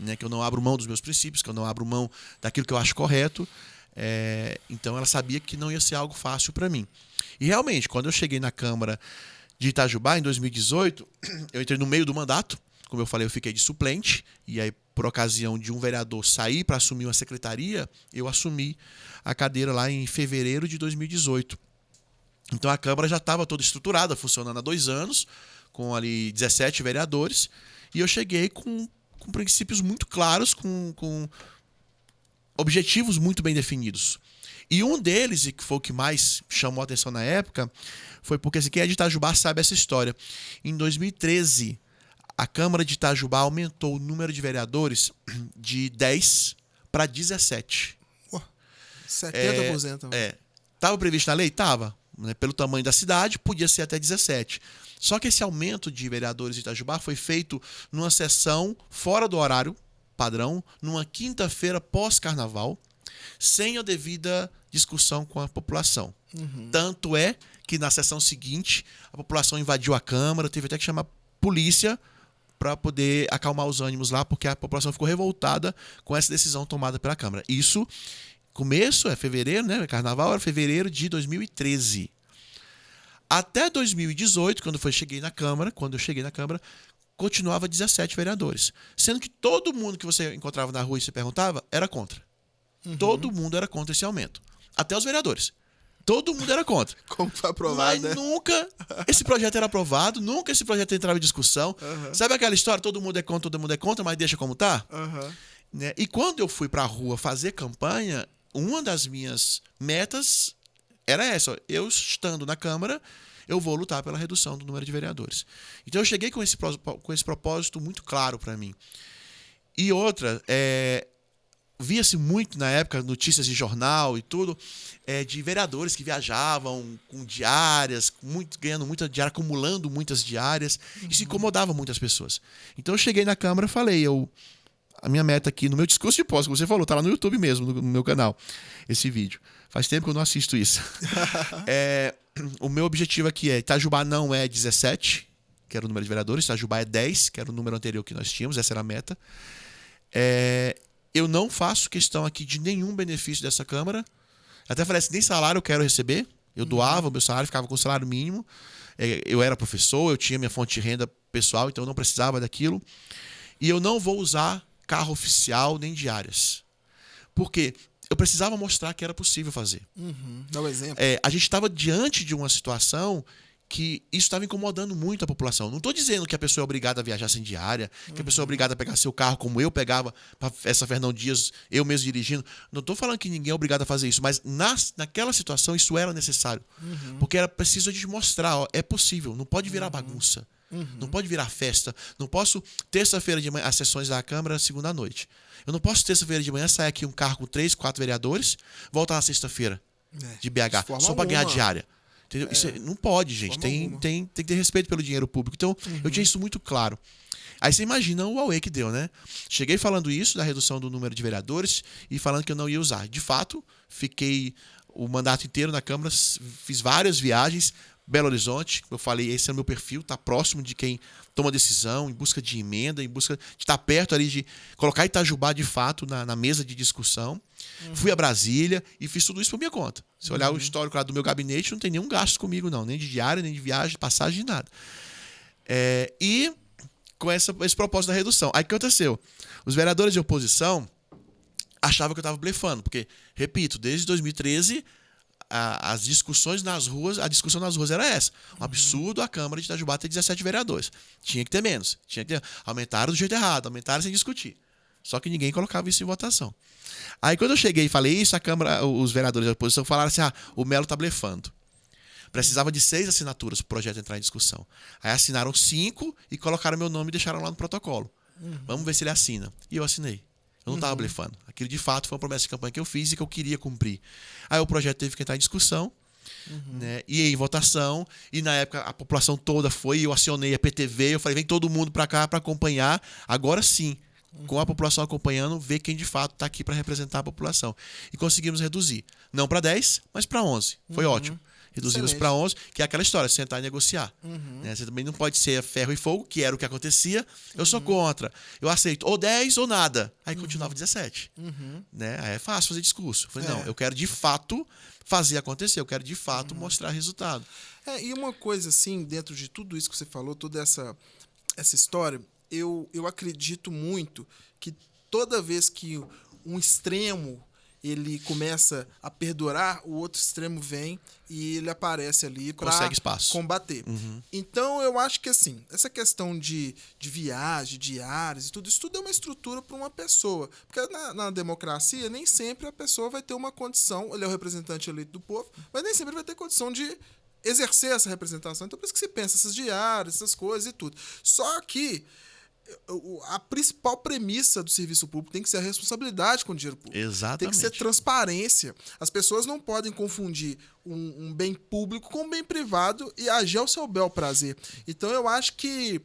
Né? Que eu não abro mão dos meus princípios, que eu não abro mão daquilo que eu acho correto. Então ela sabia que não ia ser algo fácil para mim. E realmente, quando eu cheguei na Câmara de Itajubá, em 2018, eu entrei no meio do mandato. Como eu falei, eu fiquei de suplente. E aí, por ocasião de um vereador sair para assumir uma secretaria, eu assumi a cadeira lá em fevereiro de 2018. Então a Câmara já estava toda estruturada, funcionando há 2 anos, com ali 17 vereadores. E eu cheguei com princípios muito claros, com objetivos muito bem definidos. E um deles, e que foi o que mais chamou a atenção na época, foi porque quem é de Itajubá sabe essa história. Em 2013, a Câmara de Itajubá aumentou o número de vereadores de 10 para 17. 70%. Estava previsto na lei? Estava. Né? Pelo tamanho da cidade, podia ser até 17. Só que esse aumento de vereadores de Itajubá foi feito numa sessão fora do horário padrão, numa quinta-feira pós-carnaval, sem a devida discussão com a população. Tanto é que na sessão seguinte, a população invadiu a Câmara, teve até que chamar polícia para poder acalmar os ânimos lá, porque a população ficou revoltada com essa decisão tomada pela Câmara. Isso, começo, é fevereiro, né? Carnaval era fevereiro de 2013. Até 2018, quando eu cheguei na Câmara, continuava 17 vereadores. Sendo que todo mundo que você encontrava na rua e se perguntava era contra. Todo mundo era contra esse aumento. Até os vereadores. Todo mundo era contra. Como foi aprovado, Mas né? nunca esse projeto era aprovado, nunca esse projeto entrava em discussão. Sabe aquela história, todo mundo é contra, mas deixa como tá? Né? E quando eu fui pra rua fazer campanha, uma das minhas metas era essa. Ó, eu estando na Câmara, eu vou lutar pela redução do número de vereadores. Então eu cheguei com esse propósito muito claro para mim. E outra, via-se muito na época, notícias de jornal e tudo, de vereadores que viajavam com diárias, ganhando muita diária, acumulando muitas diárias. Isso incomodava muitas pessoas. Então eu cheguei na Câmara e falei, a minha meta aqui, no meu discurso de posse, como você falou, tá lá no YouTube mesmo, no meu canal, esse vídeo. Faz tempo que eu não assisto isso. O meu objetivo aqui Itajubá não é 17, que era o número de vereadores, Itajubá é 10, que era o número anterior que nós tínhamos, essa era a meta. Eu não faço questão aqui de nenhum benefício dessa Câmara. Até falei assim, nem salário eu quero receber. Eu doava o meu salário, ficava com o salário mínimo. Eu era professor, eu tinha minha fonte de renda pessoal, então eu não precisava daquilo. E eu não vou usar carro oficial nem diárias. Por quê? Eu precisava mostrar que era possível fazer. Dá um exemplo. A gente estava diante de uma situação que isso estava incomodando muito a população. Não estou dizendo que a pessoa é obrigada a viajar sem diária, que a pessoa é obrigada a pegar seu carro como eu pegava para essa Fernão Dias, eu mesmo dirigindo. Não estou falando que ninguém é obrigado a fazer isso, mas naquela situação isso era necessário. Porque era preciso a gente mostrar, é possível, não pode virar bagunça. Não pode virar festa. Não posso, terça-feira de manhã, as sessões da Câmara, segunda à noite. Eu não posso, terça-feira de manhã, sair aqui um carro com 3, 4 vereadores, voltar na sexta-feira de BH, só para ganhar diária. Entendeu? Isso não pode, gente. Tem que ter respeito pelo dinheiro público. Então, eu tinha isso muito claro. Aí você imagina o auê que deu, né? Cheguei falando isso, da redução do número de vereadores, e falando que eu não ia usar. De fato, fiquei o mandato inteiro na Câmara, fiz várias viagens. Belo Horizonte, eu falei, esse é o meu perfil, tá próximo de quem toma decisão, em busca de emenda, em busca de estar perto ali, de colocar Itajubá de fato na mesa de discussão. Fui a Brasília e fiz tudo isso por minha conta. Se olhar o histórico lá do meu gabinete, não tem nenhum gasto comigo, não, nem de diária, nem de viagem, passagem, nada. E com esse propósito da redução. Aí o que aconteceu? Os vereadores de oposição achavam que eu estava blefando, porque, repito, desde 2013... as discussões nas ruas, a discussão nas ruas era essa. Um absurdo a Câmara de Itajubá ter 17 vereadores. Tinha que ter menos. Aumentaram do jeito errado, aumentaram sem discutir. Só que ninguém colocava isso em votação. Aí quando eu cheguei e falei isso, a Câmara, os vereadores da oposição falaram assim, o Melo tá blefando. Precisava de 6 assinaturas para o projeto entrar em discussão. Aí assinaram 5 e colocaram meu nome e deixaram lá no protocolo. Vamos ver se ele assina. E eu assinei. Eu não estava blefando. Aquilo, de fato, foi uma promessa de campanha que eu fiz e que eu queria cumprir. Aí o projeto teve que entrar em discussão, né, e em votação. E na época a população toda foi, eu acionei a PTV, eu falei, vem todo mundo para cá para acompanhar. Agora sim, com a população acompanhando, ver quem de fato está aqui para representar a população. E conseguimos reduzir. Não para 10, mas para 11. Foi ótimo. Reduzimos para 11, que é aquela história, sentar e negociar. Né? Você também não pode ser ferro e fogo, que era o que acontecia. Eu sou contra. Eu aceito ou 10 ou nada. Aí continuava 17. Né? Aí é fácil fazer discurso. Eu falei, não, eu quero de fato fazer acontecer. Eu quero de fato mostrar resultado. E uma coisa assim, dentro de tudo isso que você falou, toda essa história, eu acredito muito que toda vez que um extremo ele começa a perdurar, o outro extremo vem e ele aparece ali para combater. Então, eu acho que assim, essa questão de viagem, diárias e tudo, isso tudo é uma estrutura para uma pessoa. Porque na democracia, nem sempre a pessoa vai ter uma condição, ele é o representante eleito do povo, mas nem sempre vai ter condição de exercer essa representação. Então, por isso que se pensa essas diárias, essas coisas e tudo. Só que a principal premissa do serviço público tem que ser a responsabilidade com o dinheiro público. Exatamente. Tem que ser transparência. As pessoas não podem confundir um bem público com um bem privado e agir ao seu bel prazer. Então eu acho que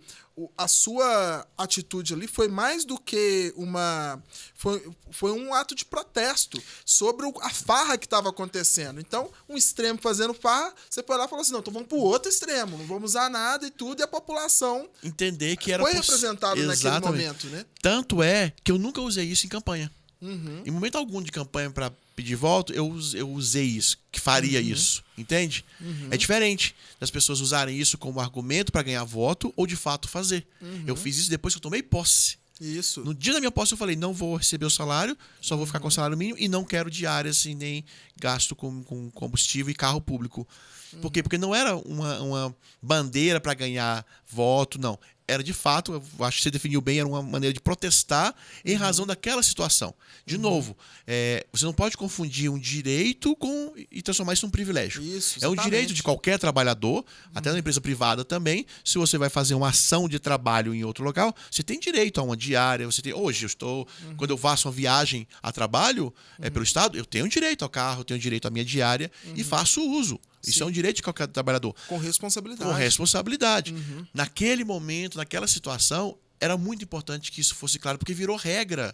a sua atitude ali foi mais do que foi um ato de protesto sobre a farra que estava acontecendo. Então, um extremo fazendo farra, você foi lá e falou assim, não, então vamos pro outro extremo, não vamos usar nada e tudo, e a população entender que era foi representada naquele momento, né? Tanto é que eu nunca usei isso em campanha. Em momento algum de campanha para pedir voto, eu usei isso, que faria isso, entende? É diferente das pessoas usarem isso como argumento para ganhar voto ou de fato fazer. Eu fiz isso depois que eu tomei posse. Isso. No dia da minha posse eu falei, não vou receber o salário, só vou ficar com o salário mínimo e não quero diárias e nem gasto com combustível e carro público. Por quê? Porque não era uma bandeira para ganhar voto, não. Era de fato, eu acho que você definiu bem, era uma maneira de protestar em razão daquela situação. De novo, você não pode confundir um direito e transformar isso num privilégio. Isso, é um direito de qualquer trabalhador, até na empresa privada também. Se você vai fazer uma ação de trabalho em outro local, você tem direito a uma diária. Hoje, quando eu faço uma viagem a trabalho pelo Estado, eu tenho direito ao carro, eu tenho direito à minha diária e faço uso. Isso é um direito de qualquer trabalhador. Com responsabilidade. Com responsabilidade. Naquele momento, naquela situação, era muito importante que isso fosse claro, porque virou regra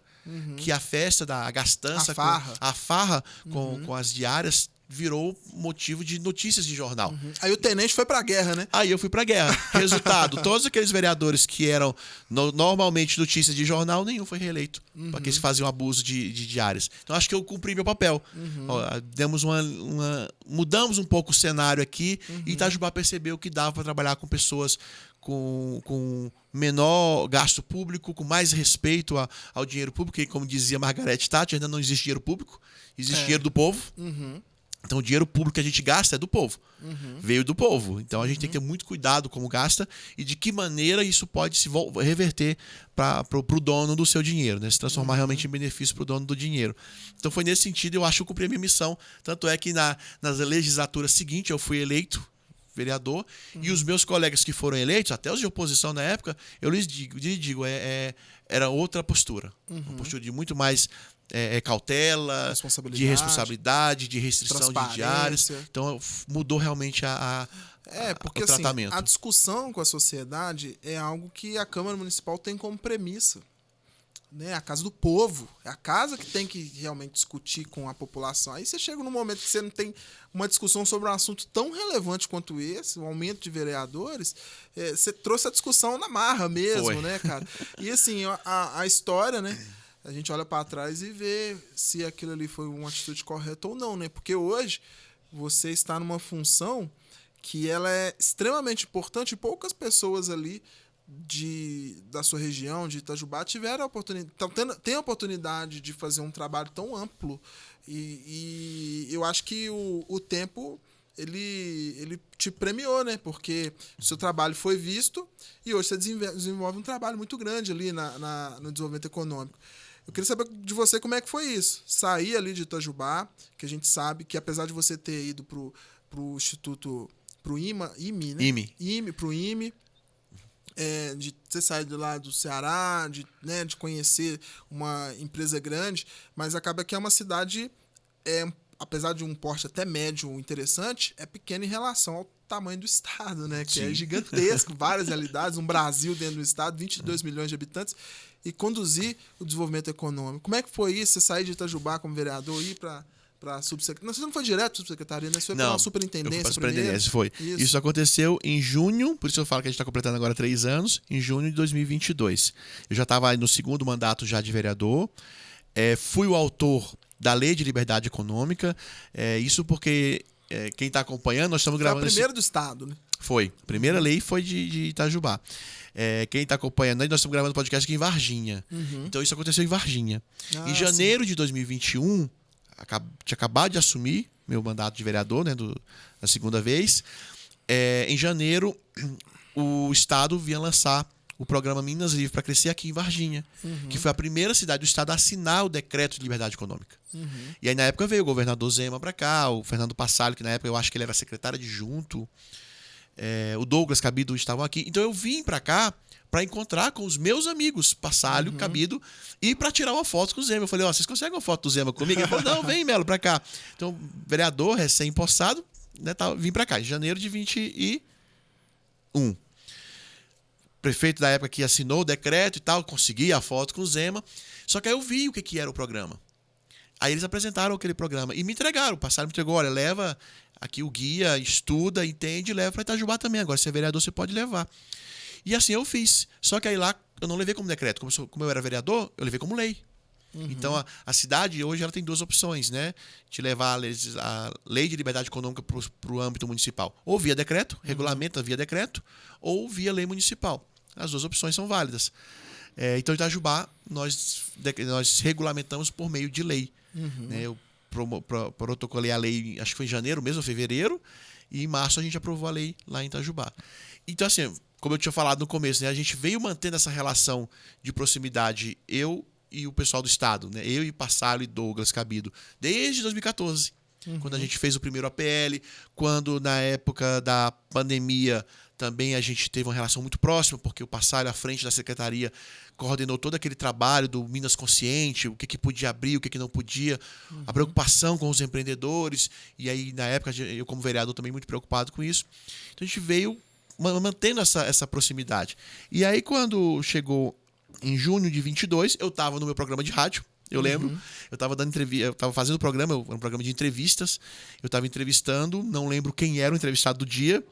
que a festa a gastança, a farra com as diárias virou motivo de notícias de jornal. Aí o tenente foi pra guerra, né? Aí eu fui pra guerra. Resultado, todos aqueles vereadores que eram normalmente notícias de jornal, nenhum foi reeleito. Porque eles faziam abuso de diárias. Então acho que eu cumpri meu papel. Ó, mudamos um pouco o cenário aqui e Itajubá percebeu que dava para trabalhar com pessoas com menor gasto público, com mais respeito ao dinheiro público, e como dizia Margaret Thatcher, ainda não existe dinheiro público, existe dinheiro do povo. Então o dinheiro público que a gente gasta é do povo. Veio do povo. Então a gente tem que ter muito cuidado como gasta e de que maneira isso pode se reverter para o dono do seu dinheiro, né? Se transformar realmente em benefício para o dono do dinheiro. Então foi nesse sentido, eu acho que eu cumpri a minha missão. Tanto é que na legislatura seguinte eu fui eleito vereador e os meus colegas que foram eleitos, até os de oposição na época, eu lhes digo, era outra postura. Uma postura de muito mais cautela, de responsabilidade, de restrição de diárias. Então mudou realmente porque o tratamento. Assim, a discussão com a sociedade é algo que a Câmara Municipal tem como premissa. Né? A casa do povo. É a casa que tem que realmente discutir com a população. Aí você chega num momento que você não tem uma discussão sobre um assunto tão relevante quanto esse, o aumento de vereadores, você trouxe a discussão na marra mesmo, né, cara? E assim, a história, né? A gente olha para trás e vê se aquilo ali foi uma atitude correta ou não, né? Porque hoje você está numa função que ela é extremamente importante e poucas pessoas ali da sua região, de Itajubá, tiveram a oportunidade, tem a oportunidade de fazer um trabalho tão amplo e eu acho que o tempo ele te premiou, né? Porque o seu trabalho foi visto e hoje você desenvolve um trabalho muito grande ali no desenvolvimento econômico. Eu queria saber de você como é que foi isso. Sair ali de Itajubá, que a gente sabe que apesar de você ter ido pro Instituto, pro IME, né? Pro IME, de ter saído lá do Ceará, de conhecer uma empresa grande, mas acaba que é uma cidade, apesar de um porte até médio interessante, é pequena em relação ao tamanho do estado, né? Que é gigantesco, várias realidades, um Brasil dentro do estado, 22 milhões de habitantes, e conduzir o desenvolvimento econômico. Como é que foi isso? Você sair de Itajubá como vereador e ir para subsecretaria? Você não foi direto para subsecretaria, né? Você foi para uma superintendência primeiro? Foi. Isso aconteceu em junho, por isso eu falo que a gente está completando agora 3 anos, em junho de 2022. Eu já estava no segundo mandato já de vereador, fui o autor da Lei de Liberdade Econômica, isso porque quem está acompanhando, nós estamos gravando... Foi a primeira do estado, né? Foi. A primeira lei foi de Itajubá. Quem está acompanhando, nós estamos gravando podcast aqui em Varginha. Então isso aconteceu em Varginha. Em janeiro de 2021, tinha acabado de assumir meu mandato de vereador, né, da segunda vez. Em janeiro, o Estado vinha lançar o programa Minas Livre para crescer aqui em Varginha, que foi a primeira cidade do Estado a assinar o decreto de liberdade econômica. E aí, na época, veio o governador Zema para cá, o Fernando Passalio, que na época eu acho que ele era secretário adjunto, o Douglas Cabido estavam aqui. Então eu vim para cá para encontrar com os meus amigos, Passalio, Cabido, e para tirar uma foto com o Zema. Eu falei, vocês conseguem uma foto do Zema comigo? Ele falou, não, vem, Melo, para cá. Então, vereador recém-possado, né, vim para cá, em janeiro de 21. Prefeito da época que assinou o decreto e tal, consegui a foto com o Zema. Só que aí eu vi o que era o programa. Aí eles apresentaram aquele programa e me entregaram. O passaram, me entregou, olha, leva aqui o guia, estuda, entende, leva para Itajubá também. Agora, se é vereador, você pode levar. E assim eu fiz. Só que aí lá eu não levei como decreto. Como eu era vereador, eu levei como lei. Então a cidade hoje ela tem duas opções, né? De levar a lei de liberdade econômica para o âmbito municipal. Ou via decreto, regulamenta via decreto, ou via lei municipal. As duas opções são válidas. Então, em Itajubá, nós regulamentamos por meio de lei. Né? Eu protocolei a lei, acho que foi em janeiro mesmo, ou fevereiro, e em março a gente aprovou a lei lá em Itajubá. Então, assim, como eu tinha falado no começo, né? A gente veio mantendo essa relação de proximidade, eu e o pessoal do Estado, né? Eu e Passaro e Douglas Cabido, desde 2014, quando a gente fez o primeiro APL, quando na época da pandemia também a gente teve uma relação muito próxima, porque o Passaro, à frente da secretaria, coordenou todo aquele trabalho do Minas Consciente, o que podia abrir, o que não podia, a preocupação com os empreendedores, e aí na época eu como vereador também muito preocupado com isso. Então a gente veio mantendo essa proximidade. E aí quando chegou em junho de 22, eu estava no meu programa de rádio, eu lembro, eu estava dando entrevista, eu estava fazendo programa, era um programa de entrevistas, eu estava entrevistando, não lembro quem era o entrevistado do dia,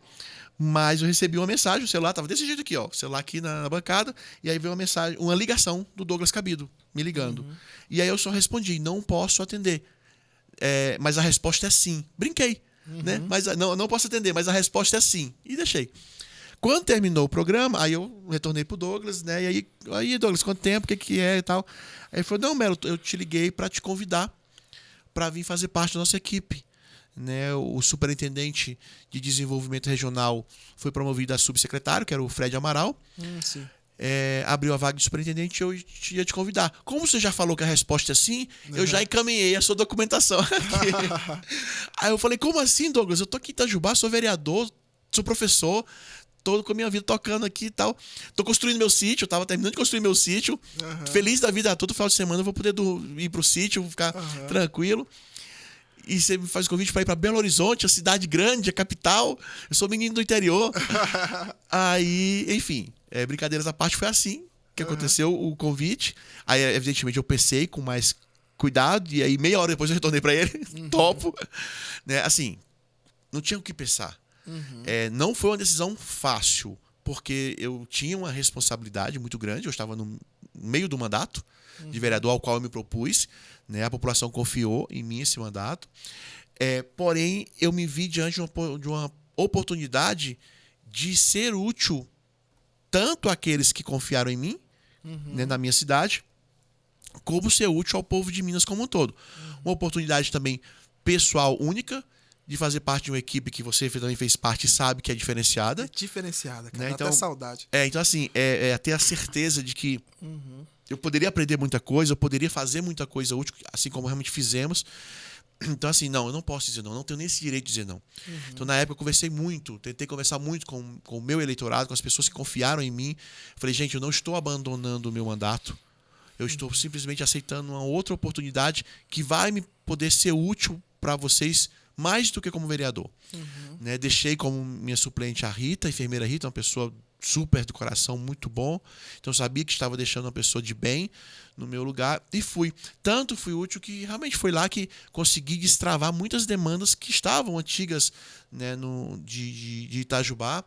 mas eu recebi uma mensagem, o celular estava desse jeito aqui, ó, o celular aqui na bancada, e aí veio uma mensagem, uma ligação do Douglas Cabido, me ligando. E aí eu só respondi, não posso atender, mas a resposta é sim. Brinquei, né? Mas não posso atender, mas a resposta é sim. E deixei. Quando terminou o programa, aí eu retornei pro Douglas, né? E aí Douglas, quanto tempo, o que é e tal? Aí ele falou, não, Melo, eu te liguei para te convidar para vir fazer parte da nossa equipe. Né? O superintendente de desenvolvimento regional foi promovido a subsecretário, que era o Fred Amaral. Sim. Abriu a vaga de superintendente e eu ia te convidar. Como você já falou que a resposta é sim, eu já encaminhei a sua documentação aqui. Aí eu falei, como assim, Douglas? Eu tô aqui em Itajubá, sou vereador, sou professor, tô com a minha vida tocando aqui e tal. Tô construindo meu sítio, eu tava terminando de construir meu sítio. Feliz da vida, todo final de semana eu vou poder ir pro sítio, vou ficar tranquilo. E você me faz convite para ir para Belo Horizonte, a cidade grande, a capital. Eu sou menino do interior. Aí, enfim, brincadeiras à parte, foi assim que aconteceu o convite. Aí, evidentemente, eu pensei com mais cuidado. E aí, meia hora depois, eu retornei para ele. Topo. Né? Assim, não tinha o que pensar. Não foi uma decisão fácil, porque eu tinha uma responsabilidade muito grande. Eu estava no meio do mandato de vereador ao qual eu me propus. Né? A população confiou em mim esse mandato. Porém, eu me vi diante de uma oportunidade de ser útil tanto àqueles que confiaram em mim, né, na minha cidade, como ser útil ao povo de Minas como um todo. Uma oportunidade também pessoal única, de fazer parte de uma equipe que você também fez parte e sabe que é diferenciada. É diferenciada, cara. Né? Dá Então, até saudade. Então, assim, ter a certeza de que eu poderia aprender muita coisa, eu poderia fazer muita coisa útil, assim como realmente fizemos. Então, assim, não, eu não posso dizer não tenho nem esse direito de dizer não. Então, na época, eu conversei muito, tentei conversar muito com o meu eleitorado, com as pessoas que confiaram em mim. Falei, gente, eu não estou abandonando o meu mandato, eu estou simplesmente aceitando uma outra oportunidade que vai me poder ser útil para vocês mais do que como vereador. Né? Deixei como minha suplente a Rita, a enfermeira Rita, uma pessoa super do coração, muito bom. Então eu sabia que estava deixando uma pessoa de bem no meu lugar e fui. Tanto fui útil que realmente foi lá que consegui destravar muitas demandas que estavam antigas, né, de Itajubá,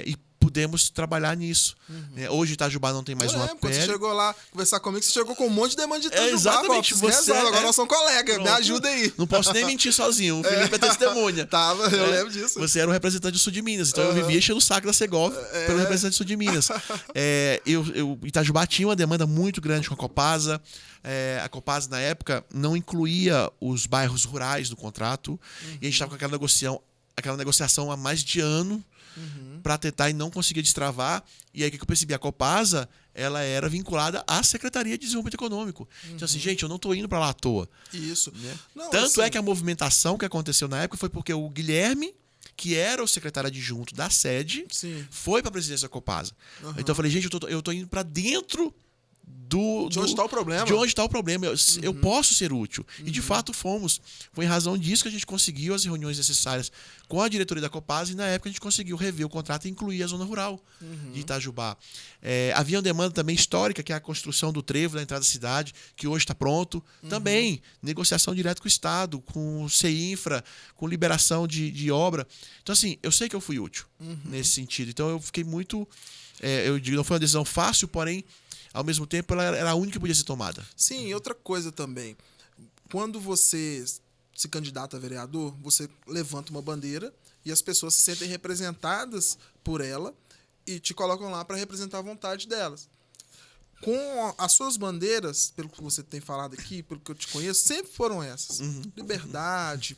e pudemos trabalhar nisso. Né? Hoje Itajubá não tem mais uma Quando você chegou lá conversar comigo, você chegou com um monte de demanda de Itajubá. Exatamente. Agora nós somos colegas, me ajuda aí. Não posso nem mentir sozinho, o Felipe é testemunha. Eu lembro disso. Você era o representante do Sul de Minas, então eu vivia enchendo o saco da Segov pelo representante do Sul de Minas. Itajubá tinha uma demanda muito grande com a Copasa. A Copasa, na época, não incluía os bairros rurais no contrato. E a gente estava com aquela negociação há mais de ano para tentar e não conseguia destravar. E aí o que eu percebi? A Copasa, ela era vinculada à Secretaria de Desenvolvimento Econômico. Então, assim, gente, eu não estou indo para lá à toa. Isso. Né? Não, Tanto assim, que a movimentação que aconteceu na época foi porque o Guilherme, que era o secretário adjunto da sede, sim. foi para a presidência da Copasa. Então eu falei, gente, eu tô indo para dentro De onde está o problema. De onde está o problema. Eu posso ser útil. E de fato fomos. Foi em razão disso que a gente conseguiu as reuniões necessárias com a diretoria da Copasa e na época a gente conseguiu rever o contrato e incluir a zona rural de Itajubá. Havia uma demanda também histórica, que é a construção do trevo da entrada da cidade, que hoje está pronto. Também negociação direta com o Estado, com o CEINFRA, com liberação de obra. Então, assim, eu sei que eu fui útil nesse sentido. Então, eu fiquei muito... eu digo, não foi uma decisão fácil, porém, ao mesmo tempo, ela era a única que podia ser tomada. Sim, e outra coisa também. Quando você se candidata a vereador, você levanta uma bandeira e as pessoas se sentem representadas por ela e te colocam lá para representar a vontade delas. Com as suas bandeiras, pelo que você tem falado aqui, pelo que eu te conheço, sempre foram essas. Liberdade,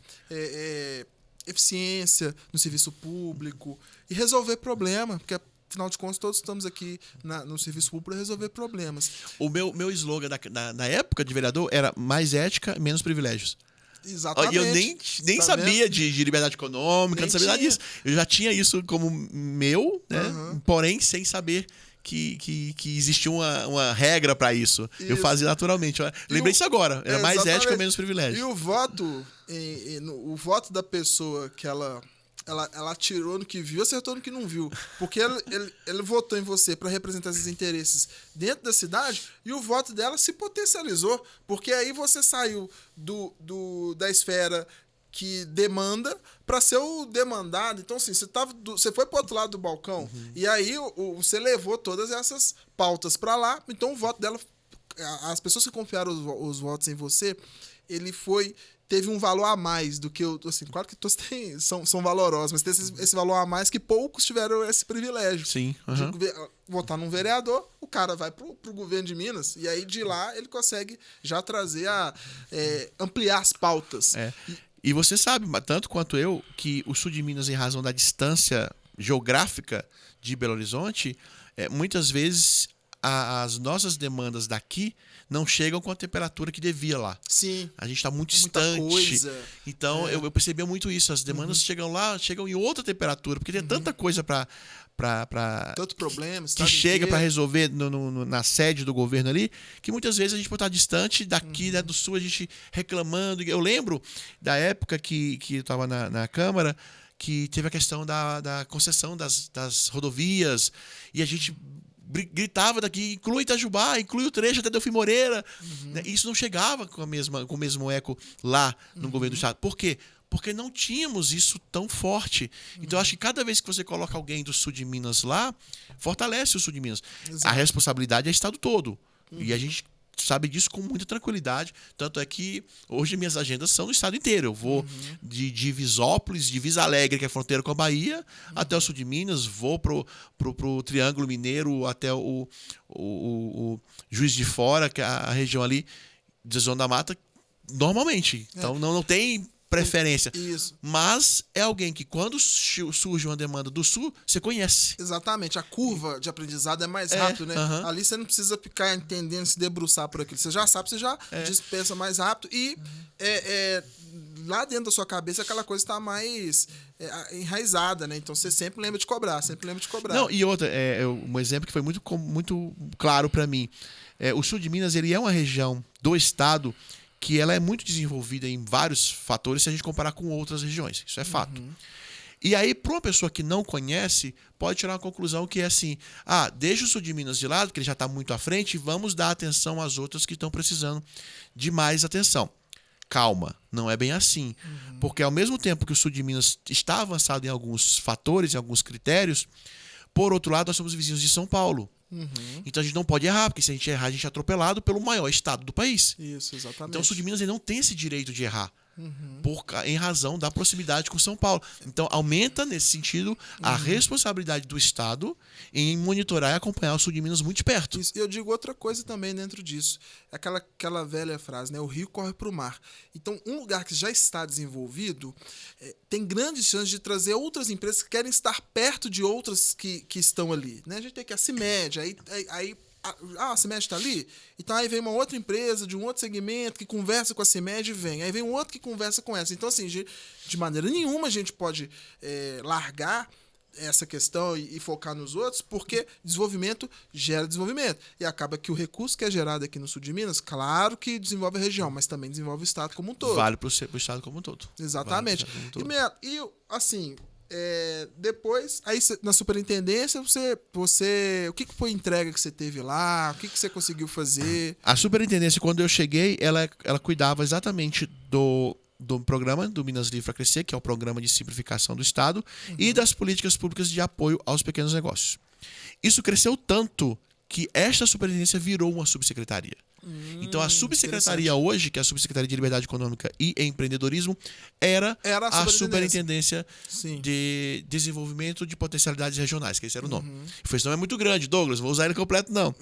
eficiência no serviço público e resolver problema, porque afinal de contas, todos estamos aqui no serviço público para resolver problemas. O meu slogan na época de vereador era mais ética, menos privilégios. Exatamente. E eu nem sabia de liberdade econômica, Nem não sabia nada tinha. disso. Eu já tinha isso como meu, né? Porém, sem saber que existia uma regra para isso. Eu fazia naturalmente. Lembrei disso agora. Era mais ética, menos privilégio. E o voto, o voto da pessoa que ela atirou no que viu, acertou no que não viu. Porque ele votou em você para representar esses interesses dentro da cidade e o voto dela se potencializou. Porque aí você saiu da esfera que demanda para ser o demandado. Então, assim, você foi para o outro lado do balcão e aí você levou todas essas pautas para lá. Então, o voto dela... As pessoas que confiaram os votos em você, teve um valor a mais do que assim, claro que todos são valorosos, mas tem esse valor a mais que poucos tiveram esse privilégio. Sim. De votar num vereador, o cara vai pro governo de Minas e aí de lá ele consegue já trazer ampliar as pautas. E você sabe, tanto quanto eu, que o sul de Minas, em razão da distância geográfica de Belo Horizonte, muitas vezes as nossas demandas daqui não chegam com a temperatura que devia lá. Sim. A gente está muito Muita distante. coisa. Então, eu percebia muito isso. As demandas chegam lá, chegam em outra temperatura, porque tem tanta coisa para tanto problema, que chega para resolver na sede do governo ali, que muitas vezes a gente pode estar distante daqui, né, do sul, a gente reclamando. Eu lembro da época que eu estava na Câmara, que teve a questão da concessão das rodovias, e a gente gritava daqui, inclui Itajubá, inclui o trecho até Delfim Moreira. Né? Isso não chegava com o mesmo eco lá no governo do estado. Por quê? Porque não tínhamos isso tão forte. Então, eu acho que cada vez que você coloca alguém do sul de Minas lá, fortalece o sul de Minas. Exato. A responsabilidade é o estado todo. E a gente sabe disso com muita tranquilidade. Tanto é que hoje minhas agendas são no estado inteiro. Eu vou de Divisópolis, de Divisa Alegre, que é a fronteira com a Bahia, até o sul de Minas, vou pro Triângulo Mineiro, até o Juiz de Fora, que é a região ali da Zona da Mata, normalmente. Então não tem preferência. Isso. Mas é alguém que, quando surge uma demanda do sul, você conhece. Exatamente. A curva de aprendizado é mais rápido, né? Ali você não precisa ficar entendendo, se debruçar por aquilo. Você já sabe, você já dispensa mais rápido e lá dentro da sua cabeça aquela coisa está mais enraizada, né? Então você sempre lembra de cobrar, Não, e outra, um exemplo que foi muito claro para mim. O sul de Minas, ele é uma região do estado que ela é muito desenvolvida em vários fatores se a gente comparar com outras regiões. Isso é fato. E aí, para uma pessoa que não conhece, pode tirar uma conclusão que é assim, deixa o sul de Minas de lado, porque ele já está muito à frente, e vamos dar atenção às outras que estão precisando de mais atenção. Calma, não é bem assim. Porque ao mesmo tempo que o sul de Minas está avançado em alguns fatores, em alguns critérios, por outro lado, nós somos vizinhos de São Paulo. Então a gente não pode errar, porque se a gente errar, a gente é atropelado pelo maior estado do país. Isso, exatamente. Então o sul de Minas ele não tem esse direito de errar. Em razão da proximidade com São Paulo. Então, aumenta, nesse sentido, a responsabilidade do Estado em monitorar e acompanhar o sul de Minas muito de perto. Isso. Eu digo outra coisa também dentro disso. É aquela velha frase, né? O rio corre para o mar. Então, um lugar que já está desenvolvido tem grandes chances de trazer outras empresas que querem estar perto de outras que estão ali. Né? A gente tem que a CIMED, aí a CIMED está ali? Então aí vem uma outra empresa de um outro segmento que conversa com a CIMED e vem. Aí vem um outro que conversa com essa. Então, assim, de maneira nenhuma a gente pode largar essa questão e focar nos outros, porque desenvolvimento gera desenvolvimento. E acaba que o recurso que é gerado aqui no sul de Minas, claro que desenvolve a região, mas também desenvolve o estado como um todo. Vale para o estado como um todo. Exatamente. Vale pro estado como um todo. E assim, depois, aí na superintendência, o que foi a entrega que você teve lá? O que você conseguiu fazer? A superintendência, quando eu cheguei, ela cuidava exatamente do programa do Minas Livre para Crescer, que é o programa de simplificação do Estado, e das políticas públicas de apoio aos pequenos negócios. Isso cresceu tanto que esta superintendência virou uma subsecretaria. Então, a subsecretaria hoje, que é a Subsecretaria de Liberdade Econômica e Empreendedorismo, era a Superintendência de Desenvolvimento de Potencialidades Regionais, que esse era o nome. Esse nome é muito grande, Douglas, vou usar ele completo, não.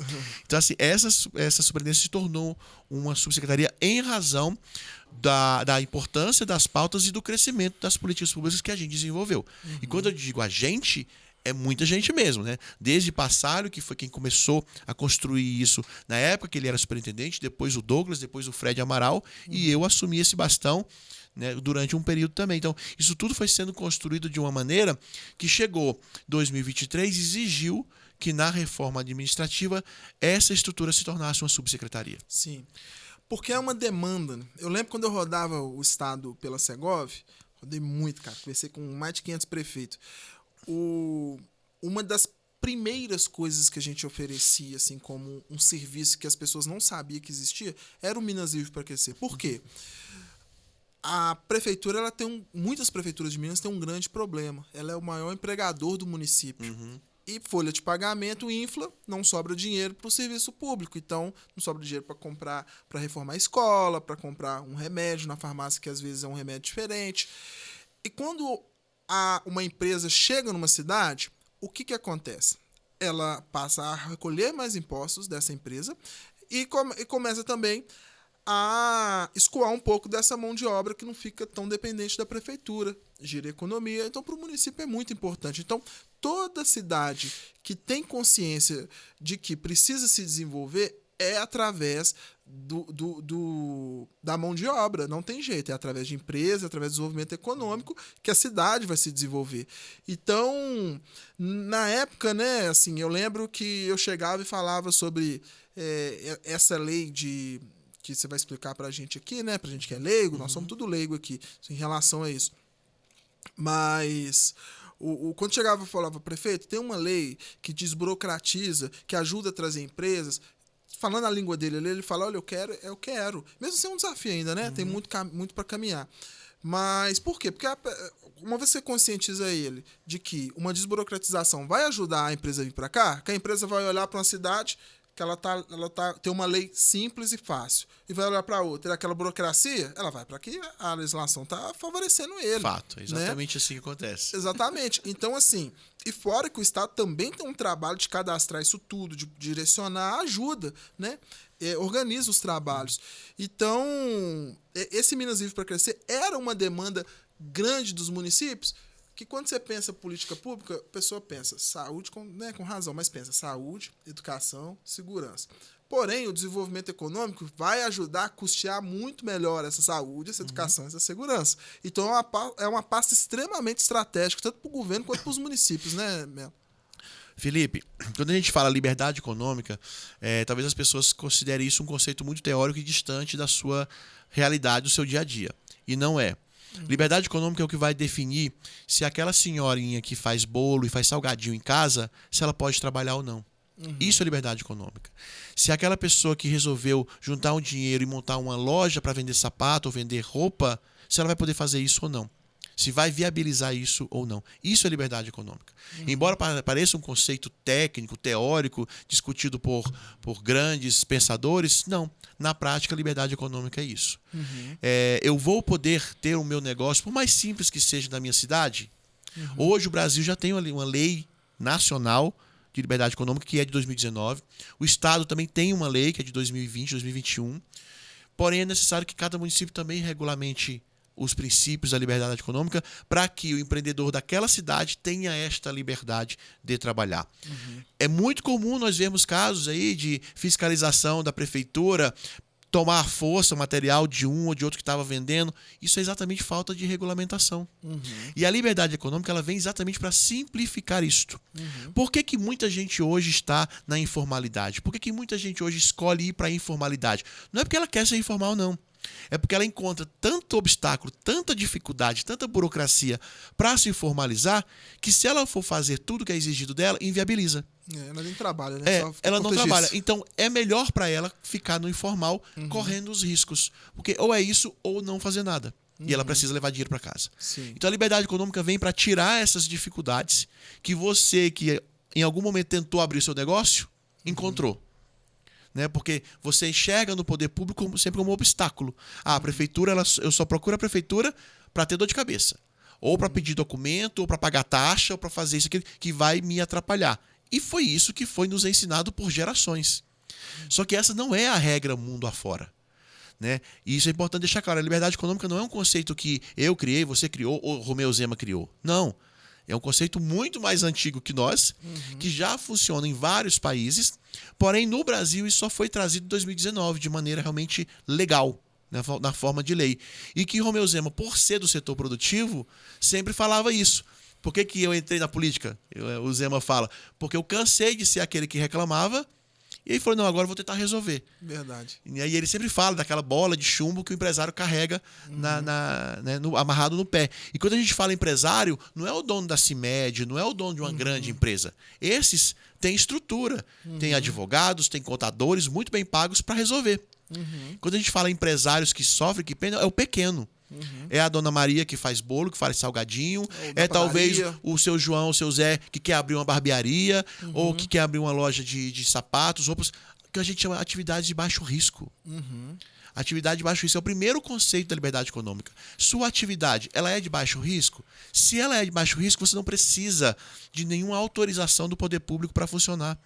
Então, assim, essa superintendência se tornou uma subsecretaria em razão da importância das pautas e do crescimento das políticas públicas que a gente desenvolveu. E quando eu digo a gente, é muita gente mesmo, né? Desde Passalho, que foi quem começou a construir isso na época que ele era superintendente, depois o Douglas, depois o Fred Amaral, e eu assumi esse bastão, né, durante um período também. Então, isso tudo foi sendo construído de uma maneira que chegou 2023 e exigiu que na reforma administrativa essa estrutura se tornasse uma subsecretaria. Sim. Porque é uma demanda. Eu lembro quando eu rodava o estado pela Segov, rodei muito, cara, conversei com mais de 500 prefeitos. Uma das primeiras coisas que a gente oferecia, assim, como um serviço que as pessoas não sabiam que existia, era o Minas Livre para Crescer. Por quê? A prefeitura, muitas prefeituras de Minas têm um grande problema. Ela é o maior empregador do município. E folha de pagamento infla, não sobra dinheiro para o serviço público. Então, não sobra dinheiro para comprar, para reformar a escola, para comprar um remédio na farmácia, que às vezes é um remédio diferente. E quando uma empresa chega numa cidade, o que acontece? Ela passa a recolher mais impostos dessa empresa e começa também a escoar um pouco dessa mão de obra que não fica tão dependente da prefeitura, gira a economia. Então, para o município é muito importante. Então, toda cidade que tem consciência de que precisa se desenvolver é através da mão de obra, não tem jeito, é através de empresa, através do desenvolvimento econômico que a cidade vai se desenvolver. Então, na época, né, assim, eu lembro que eu chegava e falava sobre essa lei que você vai explicar pra gente aqui, né, pra gente que é leigo, nós somos tudo leigo aqui em relação a isso. Mas quando chegava e falava, prefeito, tem uma lei que desburocratiza, que ajuda a trazer empresas. Falando a língua dele ali, ele fala, olha, eu quero. Mesmo assim é um desafio ainda, né? Tem muito para caminhar. Mas por quê? Porque uma vez que você conscientiza ele de que uma desburocratização vai ajudar a empresa a vir para cá, que a empresa vai olhar para uma cidade que ela tem uma lei simples e fácil, e vai olhar para outra, aquela burocracia, ela vai para que a legislação está favorecendo ele. Fato, exatamente, né? Assim que acontece. Exatamente. Então, assim, e fora que o Estado também tem um trabalho de cadastrar isso tudo, de direcionar, ajuda, né? Organiza os trabalhos. Então, esse Minas Livre para Crescer era uma demanda grande dos municípios, que quando você pensa política pública, a pessoa pensa saúde, com razão, mas pensa saúde, educação, segurança. Porém, o desenvolvimento econômico vai ajudar a custear muito melhor essa saúde, essa educação, essa segurança. Então, é uma pasta extremamente estratégica, tanto para o governo quanto para os municípios, né, Melo? Felipe, quando a gente fala liberdade econômica, talvez as pessoas considerem isso um conceito muito teórico e distante da sua realidade, do seu dia a dia. E não é. Liberdade econômica é o que vai definir se aquela senhorinha que faz bolo e faz salgadinho em casa, se ela pode trabalhar ou não. Isso é liberdade econômica. Se aquela pessoa que resolveu juntar um dinheiro e montar uma loja para vender sapato ou vender roupa, se ela vai poder fazer isso ou não. Se vai viabilizar isso ou não. Isso é liberdade econômica. Embora pareça um conceito técnico, teórico, discutido por grandes pensadores, não. Na prática, a liberdade econômica é isso. Eu vou poder ter o meu negócio, por mais simples que seja na minha cidade. Hoje o Brasil já tem uma lei nacional de liberdade econômica, que é de 2019. O Estado também tem uma lei, que é de 2020, 2021. Porém, é necessário que cada município também regulamente os princípios da liberdade econômica para que o empreendedor daquela cidade tenha esta liberdade de trabalhar. É muito comum nós vermos casos aí de fiscalização da prefeitura tomar força material de um ou de outro que estava vendendo. Isso é exatamente falta de regulamentação. E a liberdade econômica ela vem exatamente para simplificar isto. Por que que muita gente hoje está na informalidade? Por que que muita gente hoje escolhe ir para a informalidade? Não é porque ela quer ser informal, não. É porque ela encontra tanto obstáculo, tanta dificuldade, tanta burocracia para se formalizar, que se ela for fazer tudo que é exigido dela, inviabiliza. Ela nem trabalha, né? Só Ela não conta trabalha. disso. Então, é melhor para ela ficar no informal, correndo os riscos. Porque ou é isso, ou não fazer nada. E ela precisa levar dinheiro para casa. Sim. Então, a liberdade econômica vem para tirar essas dificuldades que você, que em algum momento tentou abrir o seu negócio, encontrou. Né? Porque você enxerga no poder público sempre como um obstáculo. A prefeitura, eu só procuro a prefeitura para ter dor de cabeça. Ou para pedir documento, ou para pagar taxa, ou para fazer isso aqui que vai me atrapalhar. E foi isso que foi nos ensinado por gerações. Só que essa não é a regra mundo afora. Né? E isso é importante deixar claro. A liberdade econômica não é um conceito que eu criei, você criou, ou Romeu Zema criou. Não. É um conceito muito mais antigo que nós, que já funciona em vários países. Porém, no Brasil, isso só foi trazido em 2019 de maneira realmente legal, na forma de lei. E que Romeu Zema, por ser do setor produtivo, sempre falava isso. Por que que eu entrei na política? O Zema fala, porque eu cansei de ser aquele que reclamava, e aí falou, não, agora eu vou tentar resolver. Verdade. E aí ele sempre fala daquela bola de chumbo que o empresário carrega amarrado no pé. E quando a gente fala empresário, não é o dono da CIMED, não é o dono de uma grande empresa. Esses têm estrutura, têm advogados, têm contadores muito bem pagos para resolver. Quando a gente fala empresários que sofrem, que pendem, é o pequeno. É a dona Maria que faz bolo, que faz salgadinho. É talvez o seu João, o seu Zé, que quer abrir uma barbearia, ou que quer abrir uma loja de sapatos, roupas, que a gente chama de atividade de baixo risco. Atividade de baixo risco é o primeiro conceito da liberdade econômica. Sua atividade, ela é de baixo risco? Se ela é de baixo risco, você não precisa de nenhuma autorização do poder público para funcionar.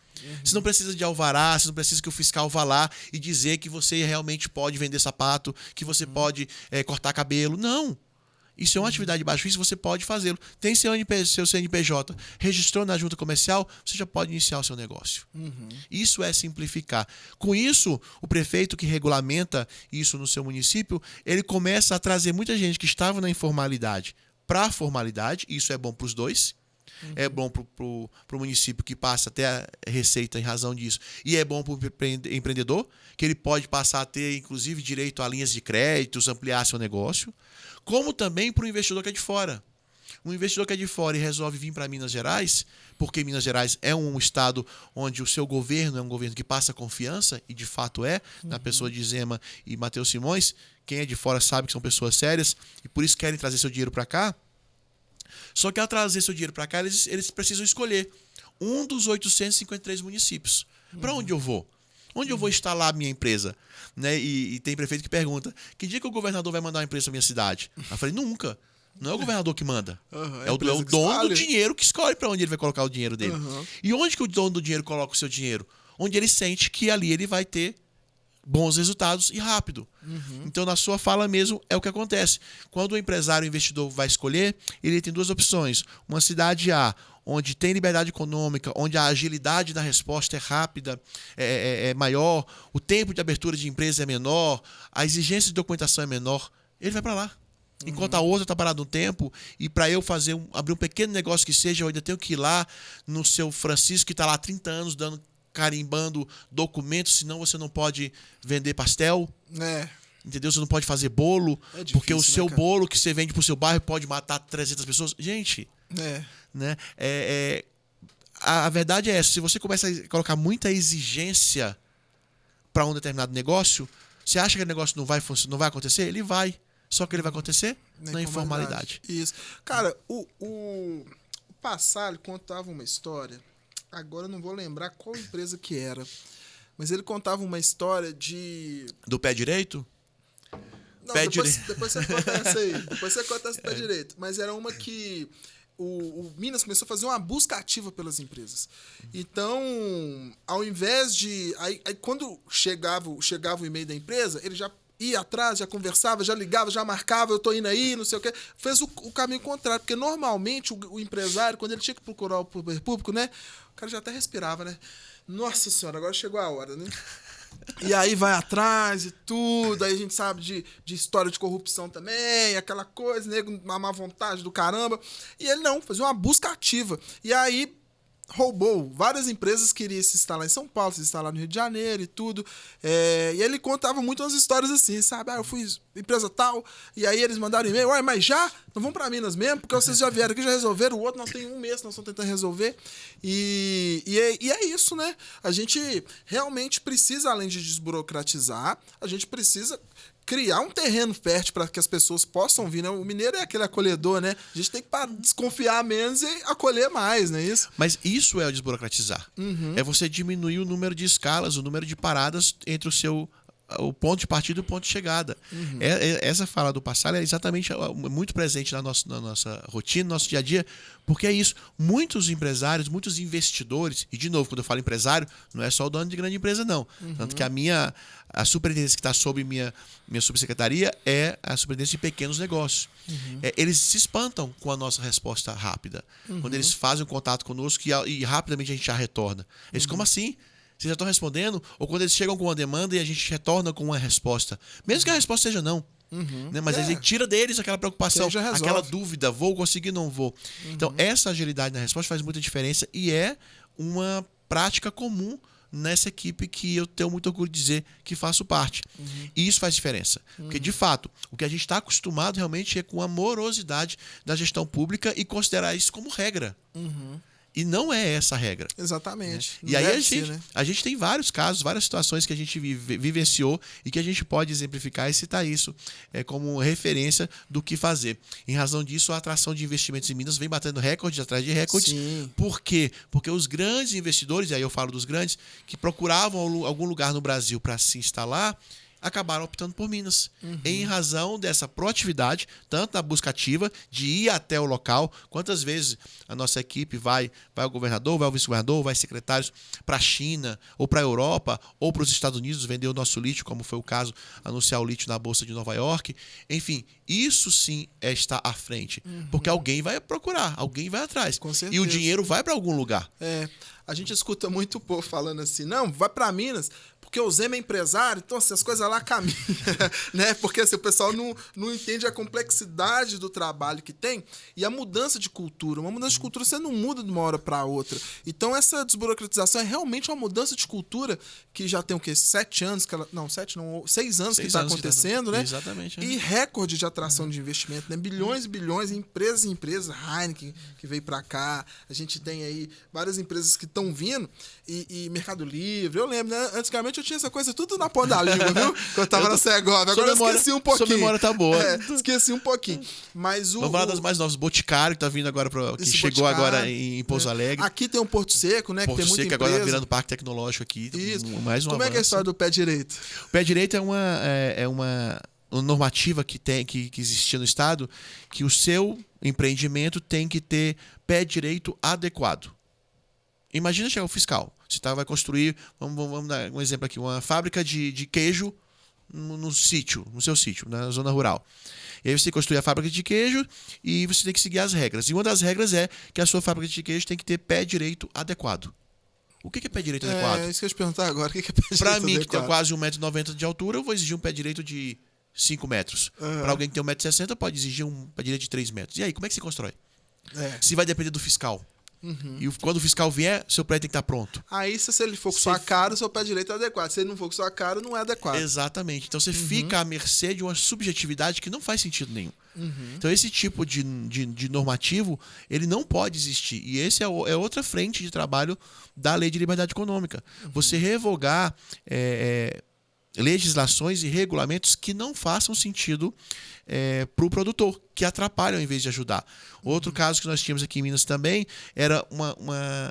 Você não precisa de alvará, você não precisa que o fiscal vá lá e dizer que você realmente pode vender sapato, que você pode cortar cabelo. Não. Isso é uma atividade de baixo risco, você pode fazê-lo. Tem seu CNPJ, registrou na junta comercial, você já pode iniciar o seu negócio. Isso é simplificar. Com isso, o prefeito que regulamenta isso no seu município, ele começa a trazer muita gente que estava na informalidade para a formalidade, isso é bom para os dois. É bom para o município que passa até a receita em razão disso. E é bom para o empreendedor, que ele pode passar a ter, inclusive, direito a linhas de créditos, ampliar seu negócio. Como também para o investidor que é de fora. Um investidor que é de fora e resolve vir para Minas Gerais, porque Minas Gerais é um estado onde o seu governo é um governo que passa confiança, e de fato é, na pessoa de Zema e Matheus Simões. Quem é de fora sabe que são pessoas sérias e por isso querem trazer seu dinheiro para cá. Só que ao trazer seu dinheiro para cá, eles precisam escolher um dos 853 municípios. Para onde eu vou? Onde eu vou instalar a minha empresa? Né? E tem prefeito que pergunta, que dia que o governador vai mandar uma empresa para minha cidade? Eu falei, nunca. Não é o governador que manda. É o dono do dinheiro que escolhe para onde ele vai colocar o dinheiro dele. E onde que o dono do dinheiro coloca o seu dinheiro? Onde ele sente que ali ele vai ter bons resultados e rápido. Então, na sua fala mesmo, é o que acontece. Quando o empresário, o investidor vai escolher, ele tem duas opções. Uma cidade A, onde tem liberdade econômica, onde a agilidade da resposta é rápida, é maior, o tempo de abertura de empresa é menor, a exigência de documentação é menor, ele vai para lá. Enquanto a outra está parada um tempo, e para eu abrir um pequeno negócio que seja, eu ainda tenho que ir lá no seu Francisco, que está lá há 30 anos carimbando documentos, senão você não pode vender pastel. Entendeu? Você não pode fazer bolo, difícil, porque o seu bolo que você vende pro seu bairro pode matar 300 pessoas. Gente, né? A verdade é essa. Se você começa a colocar muita exigência para um determinado negócio, você acha que o negócio não vai acontecer? Ele vai. Só que ele vai acontecer na informalidade. Isso. Cara, o Passalho contava uma história. Agora eu não vou lembrar qual empresa que era. Mas ele contava uma história de... Do pé direito? Não, depois você conta essa aí. Depois você conta essa do pé direito. Mas era uma que o Minas começou a fazer uma busca ativa pelas empresas. Então, ao invés de... Aí quando chegava o e-mail da empresa, ele já ia atrás, já conversava, já ligava, já marcava, eu tô indo aí, não sei o quê. Fez o caminho contrário. Porque normalmente o empresário, quando ele tinha que procurar o poder público, né? O cara já até respirava, né? Nossa senhora, agora chegou a hora, né? E aí vai atrás e tudo, aí a gente sabe de história de corrupção também, aquela coisa, nego, uma má vontade do caramba. E ele não, fazia uma busca ativa. E aí roubou várias empresas, queriam se instalar em São Paulo, se instalar no Rio de Janeiro e tudo. E ele contava muito umas histórias assim, sabe? Eu fui empresa tal, e aí eles mandaram e-mail, ué, mas já? Não vão pra Minas mesmo? Porque vocês já vieram aqui, já resolveram, o outro nós tem um mês, nós estamos tentando resolver. E é isso, né? A gente realmente precisa, além de desburocratizar, a gente precisa criar um terreno fértil para que as pessoas possam vir, né? O mineiro é aquele acolhedor, né? A gente tem que desconfiar menos e acolher mais, não é isso? Mas isso é o desburocratizar. É você diminuir o número de escalas, o número de paradas entre o ponto de partida e o ponto de chegada. Essa fala do Passarelli é exatamente muito presente na nossa rotina, no nosso dia a dia, porque é isso. Muitos empresários, muitos investidores, e de novo, quando eu falo empresário, não é só o dono de grande empresa, não. Tanto que a superintendência que está sob minha subsecretaria é a superintendência de pequenos negócios. Eles se espantam com a nossa resposta rápida. Quando eles fazem um contato conosco e rapidamente a gente já retorna. Eles, como assim? Vocês já estão respondendo? Ou quando eles chegam com uma demanda e a gente retorna com uma resposta. Mesmo que a resposta seja não. Né? Mas a gente tira deles aquela preocupação, aquela dúvida, vou conseguir, não vou. Então, essa agilidade na resposta faz muita diferença e é uma prática comum nessa equipe que eu tenho muito orgulho de dizer que faço parte. E isso faz diferença. Porque, de fato, o que a gente está acostumado realmente é com a morosidade da gestão pública e considerar isso como regra. E não é essa a regra. Exatamente. Né? E aí a gente tem vários casos, várias situações que a gente vivenciou e que a gente pode exemplificar e citar isso como referência do que fazer. Em razão disso, a atração de investimentos em Minas vem batendo recorde atrás de recordes. Sim. Por quê? Porque os grandes investidores, e aí eu falo dos grandes, que procuravam algum lugar no Brasil para se instalar, acabaram optando por Minas, em razão dessa proatividade, tanto na busca ativa, de ir até o local. Quantas vezes a nossa equipe vai ao governador, vai ao vice-governador, vai secretários para a China, ou para a Europa, ou para os Estados Unidos, vender o nosso lítio, como foi o caso, anunciar o lítio na Bolsa de Nova York. Enfim, isso sim é estar à frente, porque alguém vai procurar, alguém vai atrás. Com certeza. E o dinheiro vai para algum lugar. A gente escuta muito o povo falando assim, não, vai para Minas, porque o Zema é empresário, então assim, as coisas lá caminham, né? Porque assim, o pessoal não entende a complexidade do trabalho que tem e a mudança de cultura. Uma mudança de cultura você não muda de uma hora para outra. Então essa desburocratização é realmente uma mudança de cultura que já tem o quê? 6 anos que está acontecendo, né? Exatamente. E recorde de atração de investimento, né? Bilhões e bilhões em empresas, Heineken que veio para cá, a gente tem aí várias empresas que estão vindo e Mercado Livre, eu lembro, né? Antigamente eu tinha essa coisa tudo na ponta da língua, viu? Quando eu tava na Segova. Agora eu esqueci um pouquinho. Sua memória tá boa. Esqueci um pouquinho. Mas vamos falar das mais novas. Boticário, que tá vindo agora, que chegou agora em Pouso Alegre. Aqui tem um Porto Seco, né? Porto que tem muita Seco empresa. Agora virando parque tecnológico aqui. Isso. Mais Como é que é a história do pé direito? O pé direito é uma normativa que existia no Estado, que o seu empreendimento tem que ter pé direito adequado. Imagina chegar o fiscal. Você vai construir, vamos dar um exemplo aqui, uma fábrica de queijo no seu sítio, na zona rural. E aí você construir a fábrica de queijo e você tem que seguir as regras. E uma das regras é que a sua fábrica de queijo tem que ter pé direito adequado. O que é pé direito adequado? Isso que eu ia te perguntar agora. O que é pé direito adequado? Para mim, adequado? que tem quase 1,90 m de altura, eu vou exigir um pé direito de 5 metros. Para alguém que tem 1,60 m, pode exigir um pé direito de 3 metros. E aí, como é que se constrói? Se vai depender do fiscal. E quando o fiscal vier, seu prédio tem que estar pronto. Aí, se ele for com sua cara, o seu pé direito é adequado. Se ele não for com sua cara, não é adequado. Exatamente. Então, você fica à mercê de uma subjetividade que não faz sentido nenhum. Então, esse tipo de normativo, ele não pode existir. E esse é outra frente de trabalho da Lei de Liberdade Econômica. Você revogar legislações e regulamentos que não façam sentido para o produtor, que atrapalham em vez de ajudar. Outro caso que nós tínhamos aqui em Minas também era uma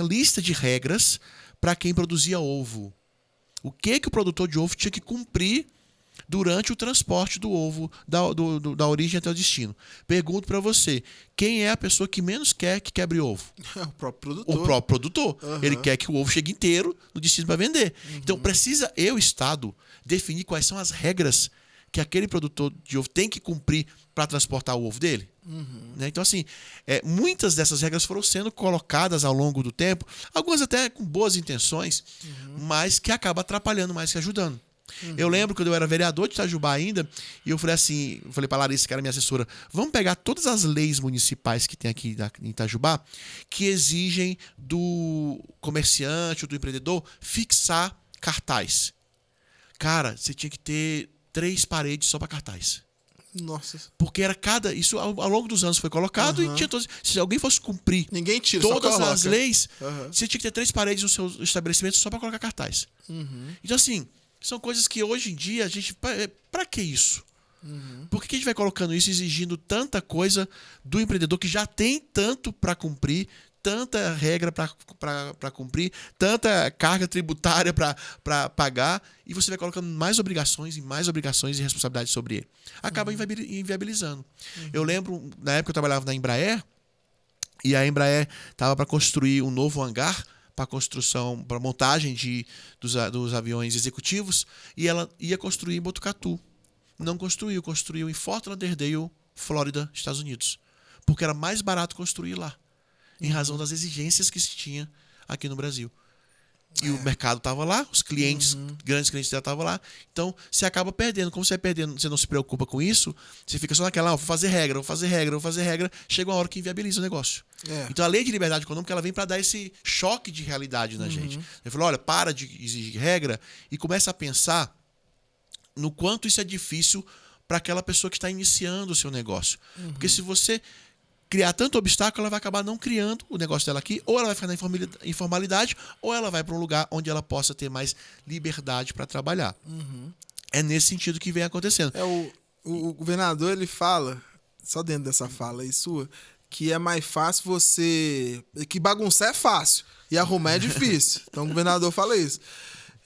lista de regras para quem produzia ovo. O que o produtor de ovo tinha que cumprir durante o transporte do ovo da origem até o destino. Pergunto para você, quem é a pessoa que menos quer que quebre ovo? O próprio produtor. O próprio produtor. Ele quer que o ovo chegue inteiro no destino para vender. Então, precisa Estado, definir quais são as regras que aquele produtor de ovo tem que cumprir para transportar o ovo dele? Né? Então, assim, muitas dessas regras foram sendo colocadas ao longo do tempo, algumas até com boas intenções, mas que acaba atrapalhando mais que ajudando. Eu lembro quando eu era vereador de Itajubá ainda, e eu falei para a Larissa, que era minha assessora, vamos pegar todas as leis municipais que tem aqui em Itajubá, que exigem do comerciante ou do empreendedor fixar cartaz. Cara, você tinha que ter 3 paredes só para cartaz. Nossa. Porque era isso ao longo dos anos foi colocado e tinha todos. Se alguém fosse cumprir Ninguém tira, todas só as leis, Uhum. você tinha que ter 3 paredes no seu estabelecimento só para colocar cartaz. Então, assim, são coisas que hoje em dia a gente. Pra que isso? Por que a gente vai colocando isso, exigindo tanta coisa do empreendedor que já tem tanto para cumprir, tanta regra para cumprir, tanta carga tributária para pagar, e você vai colocando mais obrigações e responsabilidades sobre ele. Acaba inviabilizando. Eu lembro, na época eu trabalhava na Embraer, e a Embraer estava para construir um novo hangar para montagem dos aviões executivos, e ela ia construir em Botucatu. Não construiu em Fort Lauderdale, Flórida, Estados Unidos. Porque era mais barato construir lá, em razão das exigências que se tinha aqui no Brasil. E o mercado estava lá, os clientes, grandes clientes dela estavam lá. Então, você acaba perdendo. Como você vai perdendo, você não se preocupa com isso, você fica só naquela, vou fazer regra. Chega uma hora que inviabiliza o negócio. Então, a lei de liberdade econômica ela vem para dar esse choque de realidade na gente. Ele falou, olha, para de exigir regra e começa a pensar no quanto isso é difícil para aquela pessoa que está iniciando o seu negócio. Porque se você criar tanto obstáculo, ela vai acabar não criando o negócio dela aqui, ou ela vai ficar na informalidade, ou ela vai para um lugar onde ela possa ter mais liberdade para trabalhar. É nesse sentido que vem acontecendo. O governador, ele fala, só dentro dessa fala aí sua, que é mais fácil que bagunçar é fácil, e arrumar é difícil. Então o governador fala isso.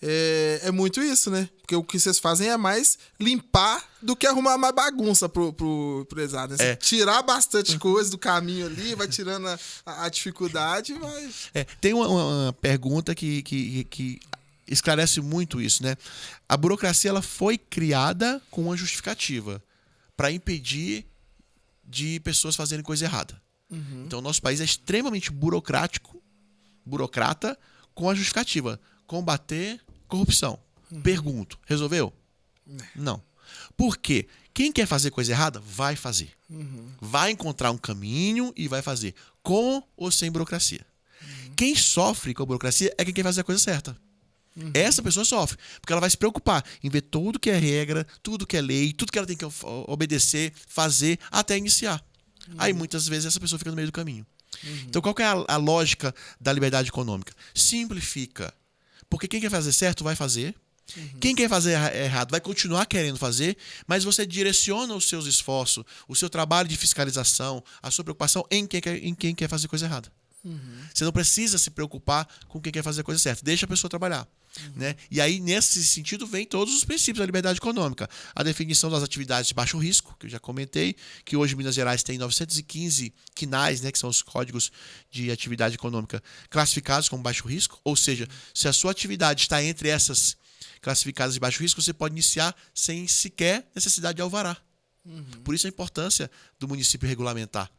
É muito isso, né? Porque o que vocês fazem é mais limpar do que arrumar mais bagunça pro empresário. Né? Tirar bastante coisa do caminho ali, vai tirando a dificuldade e vai... Tem uma pergunta que esclarece muito isso, né? A burocracia ela foi criada com uma justificativa para impedir de pessoas fazerem coisa errada. Então, o nosso país é extremamente burocrata, com a justificativa: combater corrupção. Pergunto, resolveu? Não. Por quê? Quem quer fazer coisa errada, vai fazer. Vai encontrar um caminho e vai fazer, com ou sem burocracia. Quem sofre com a burocracia é quem quer fazer a coisa certa. Essa pessoa sofre, porque ela vai se preocupar em ver tudo que é regra, tudo que é lei, tudo que ela tem que obedecer, fazer, até iniciar. Aí, muitas vezes, essa pessoa fica no meio do caminho. Então, qual que é a lógica da liberdade econômica? Simplifica. Porque quem quer fazer certo vai fazer. Quem quer fazer errado vai continuar querendo fazer, mas você direciona os seus esforços, o seu trabalho de fiscalização, a sua preocupação em quem quer fazer coisa errada. Você não precisa se preocupar com quem quer fazer a coisa certa. Deixa a pessoa trabalhar. Né? E aí, nesse sentido, vem todos os princípios da liberdade econômica. A definição das atividades de baixo risco, que eu já comentei, que hoje Minas Gerais tem 915 CNAEs, né, que são os códigos de atividade econômica classificados como baixo risco. Ou seja, se a sua atividade está entre essas classificadas de baixo risco, você pode iniciar sem sequer necessidade de alvará. Por isso a importância do município regulamentar.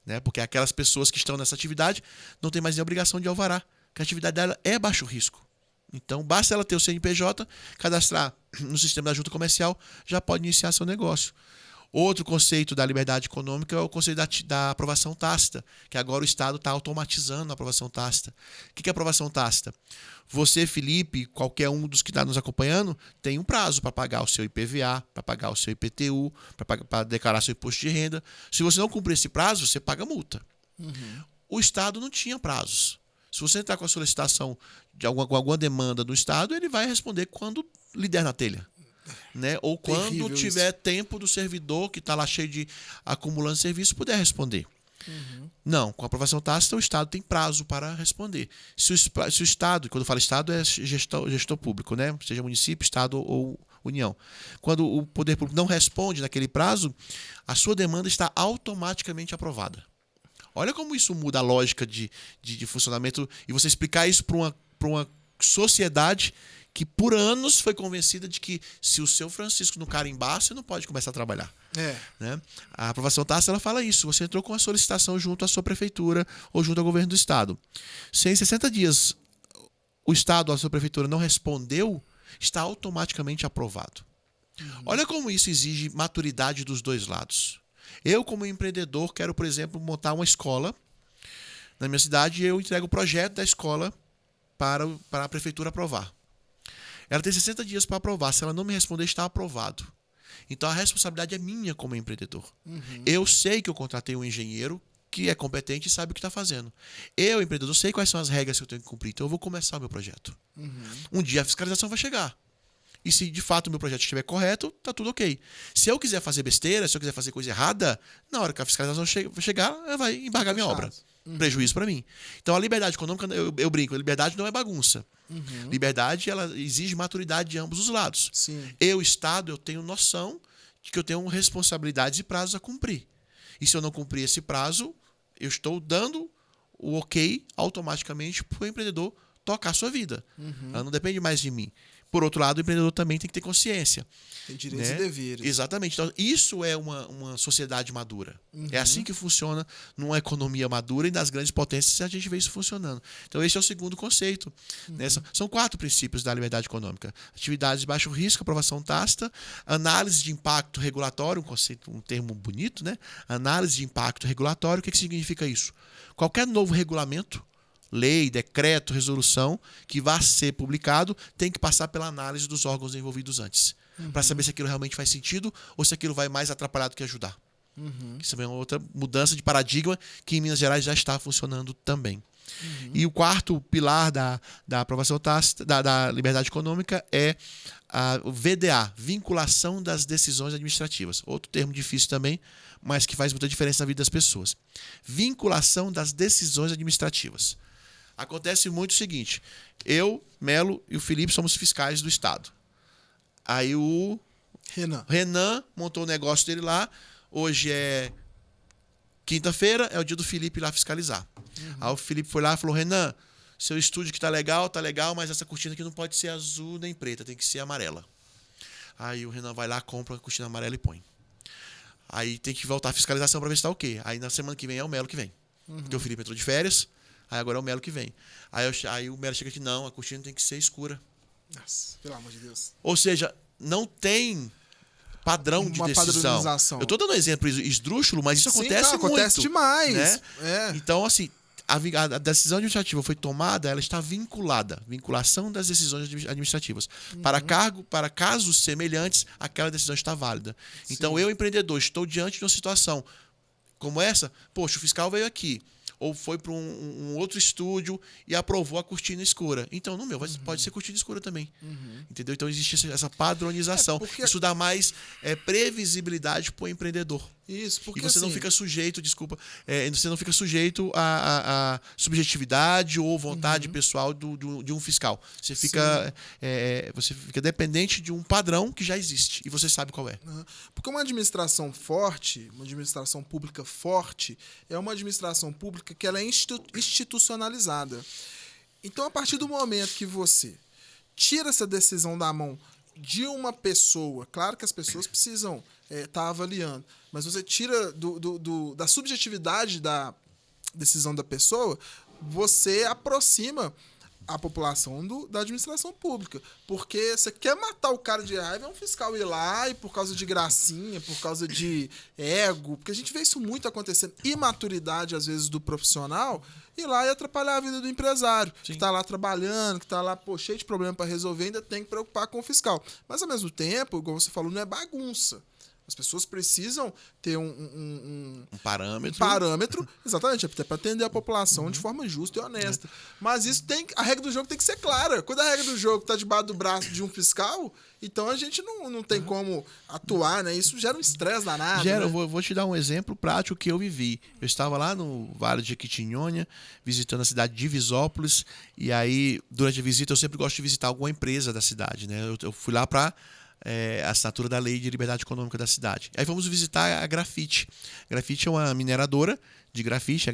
Né? Porque aquelas pessoas que estão nessa atividade não têm mais nem obrigação de alvará, porque a atividade dela é baixo risco. Então, basta ela ter o CNPJ, cadastrar no sistema da junta comercial, já pode iniciar seu negócio. Outro conceito da liberdade econômica é o conceito da aprovação tácita, que agora o Estado está automatizando a aprovação tácita. O que é aprovação tácita? Você, Felipe, qualquer um dos que está nos acompanhando, tem um prazo para pagar o seu IPVA, para pagar o seu IPTU, para declarar seu imposto de renda. Se você não cumprir esse prazo, você paga multa. O Estado não tinha prazos. Se você entrar com a solicitação de alguma demanda do Estado, ele vai responder quando lhe der na telha. Né? Ou quando Terrível tiver isso. tempo do servidor que está lá cheio de acumulando serviço, puder responder. Não, com a aprovação tácita, o Estado tem prazo para responder. Se o Estado, quando eu falo Estado, é gestor público, né? Seja município, Estado ou União. Quando o poder público não responde naquele prazo, a sua demanda está automaticamente aprovada. Olha como isso muda a lógica de funcionamento, e você explicar isso para uma sociedade que por anos foi convencida de que se o seu Francisco não carimbar, você não pode começar a trabalhar. Né? A aprovação tácita ela fala isso. Você entrou com a solicitação junto à sua prefeitura ou junto ao governo do estado. Se em 60 dias o estado ou a sua prefeitura não respondeu, está automaticamente aprovado. Olha como isso exige maturidade dos dois lados. Eu, como empreendedor, quero, por exemplo, montar uma escola na minha cidade e eu entrego o projeto da escola para a prefeitura aprovar. Ela tem 60 dias para aprovar. Se ela não me responder, está aprovado. Então a responsabilidade é minha como empreendedor. Eu sei que eu contratei um engenheiro que é competente e sabe o que está fazendo. Eu, empreendedor, sei quais são as regras que eu tenho que cumprir. Então eu vou começar o meu projeto. Um dia a fiscalização vai chegar. E se de fato o meu projeto estiver correto, tá tudo ok. Se eu quiser fazer besteira, se eu quiser fazer coisa errada, na hora que a fiscalização chegar, ela vai embargar minha obra. Prejuízo para mim. Então a liberdade econômica, eu brinco, a liberdade não é bagunça. Liberdade, ela exige maturidade de ambos os lados. Sim. Eu, Estado, eu tenho noção de que eu tenho responsabilidades e prazos a cumprir. E se eu não cumprir esse prazo, eu estou dando o ok automaticamente para o empreendedor tocar a sua vida. Ela não depende mais de mim. Por outro lado, o empreendedor também tem que ter consciência. Tem direitos né? e deveres. Exatamente. Então, isso é uma sociedade madura. É assim que funciona numa economia madura e nas grandes potências a gente vê isso funcionando. Então, esse é o segundo conceito. Né? São 4 princípios da liberdade econômica. Atividades de baixo risco, aprovação tácita, análise de impacto regulatório, um termo bonito, né? Análise de impacto regulatório. O que significa isso? Qualquer novo regulamento, lei, decreto, resolução que vá ser publicado tem que passar pela análise dos órgãos envolvidos antes. Para saber se aquilo realmente faz sentido ou se aquilo vai mais atrapalhar do que ajudar. Isso é uma outra mudança de paradigma que em Minas Gerais já está funcionando também. E o quarto pilar da aprovação tácita, da liberdade econômica é o VDA, vinculação das decisões administrativas. Outro termo difícil também, mas que faz muita diferença na vida das pessoas. Vinculação das decisões administrativas. Acontece muito o seguinte, eu, Melo e o Felipe somos fiscais do Estado. Aí o Renan montou o negócio dele lá, hoje é quinta-feira, é o dia do Felipe ir lá fiscalizar. Aí o Felipe foi lá e falou, Renan, seu estúdio que tá legal, mas essa cortina aqui não pode ser azul nem preta, tem que ser amarela. Aí o Renan vai lá, compra a cortina amarela e põe. Aí tem que voltar a fiscalização para ver se tá ok. Aí na semana que vem é o Melo que vem. Porque o Felipe entrou de férias, aí agora é o Melo que vem. Aí o Melo chega aqui, não, a cortina tem que ser escura. Nossa, pelo amor de Deus. Ou seja, não tem padrão de decisão. Eu tô dando um exemplo esdrúxulo, mas isso acontece muito. Acontece demais. Né? Então, assim, a decisão administrativa foi tomada, ela está vinculada. Vinculação das decisões administrativas. Para casos semelhantes, aquela decisão está válida. Então, eu, empreendedor, estou diante de uma situação como essa, poxa, o fiscal veio aqui. Ou foi para um outro estúdio e aprovou a cortina escura. Então, no meu, pode ser cortina escura também. Entendeu? Então, existe essa padronização. Isso dá mais previsibilidade para o empreendedor. Isso, porque e você assim, não fica sujeito, você não fica sujeito à subjetividade ou vontade pessoal de um fiscal. Você fica dependente de um padrão que já existe e você sabe qual é. Porque uma administração forte, uma administração pública forte, é uma administração pública que ela é institucionalizada. Então, a partir do momento que você tira essa decisão da mão de uma pessoa, claro que as pessoas precisam estar avaliando, mas você tira da subjetividade da decisão da pessoa, você aproxima a população da administração pública. Porque você quer matar o cara de raiva, é um fiscal ir lá e por causa de gracinha, por causa de ego, porque a gente vê isso muito acontecendo, imaturidade, às vezes, do profissional, ir lá e atrapalhar a vida do empresário, que está lá trabalhando, que está lá, cheio de problema para resolver, ainda tem que preocupar com o fiscal. Mas, ao mesmo tempo, igual você falou, não é bagunça. As pessoas precisam ter um parâmetro, exatamente, até para atender a população de forma justa e honesta. Mas a regra do jogo tem que ser clara. Quando a regra do jogo está debaixo do braço de um fiscal, então a gente não tem como atuar, né? Isso gera um estresse danado. Né? Eu vou te dar um exemplo prático que eu vivi. Eu estava lá no Vale de Jequitinhonha, visitando a cidade de Divisópolis, e aí, durante a visita, eu sempre gosto de visitar alguma empresa da cidade, né? Eu fui lá para a assinatura da Lei de Liberdade Econômica da cidade. Aí fomos visitar a Grafite. A Grafite é uma mineradora de grafite,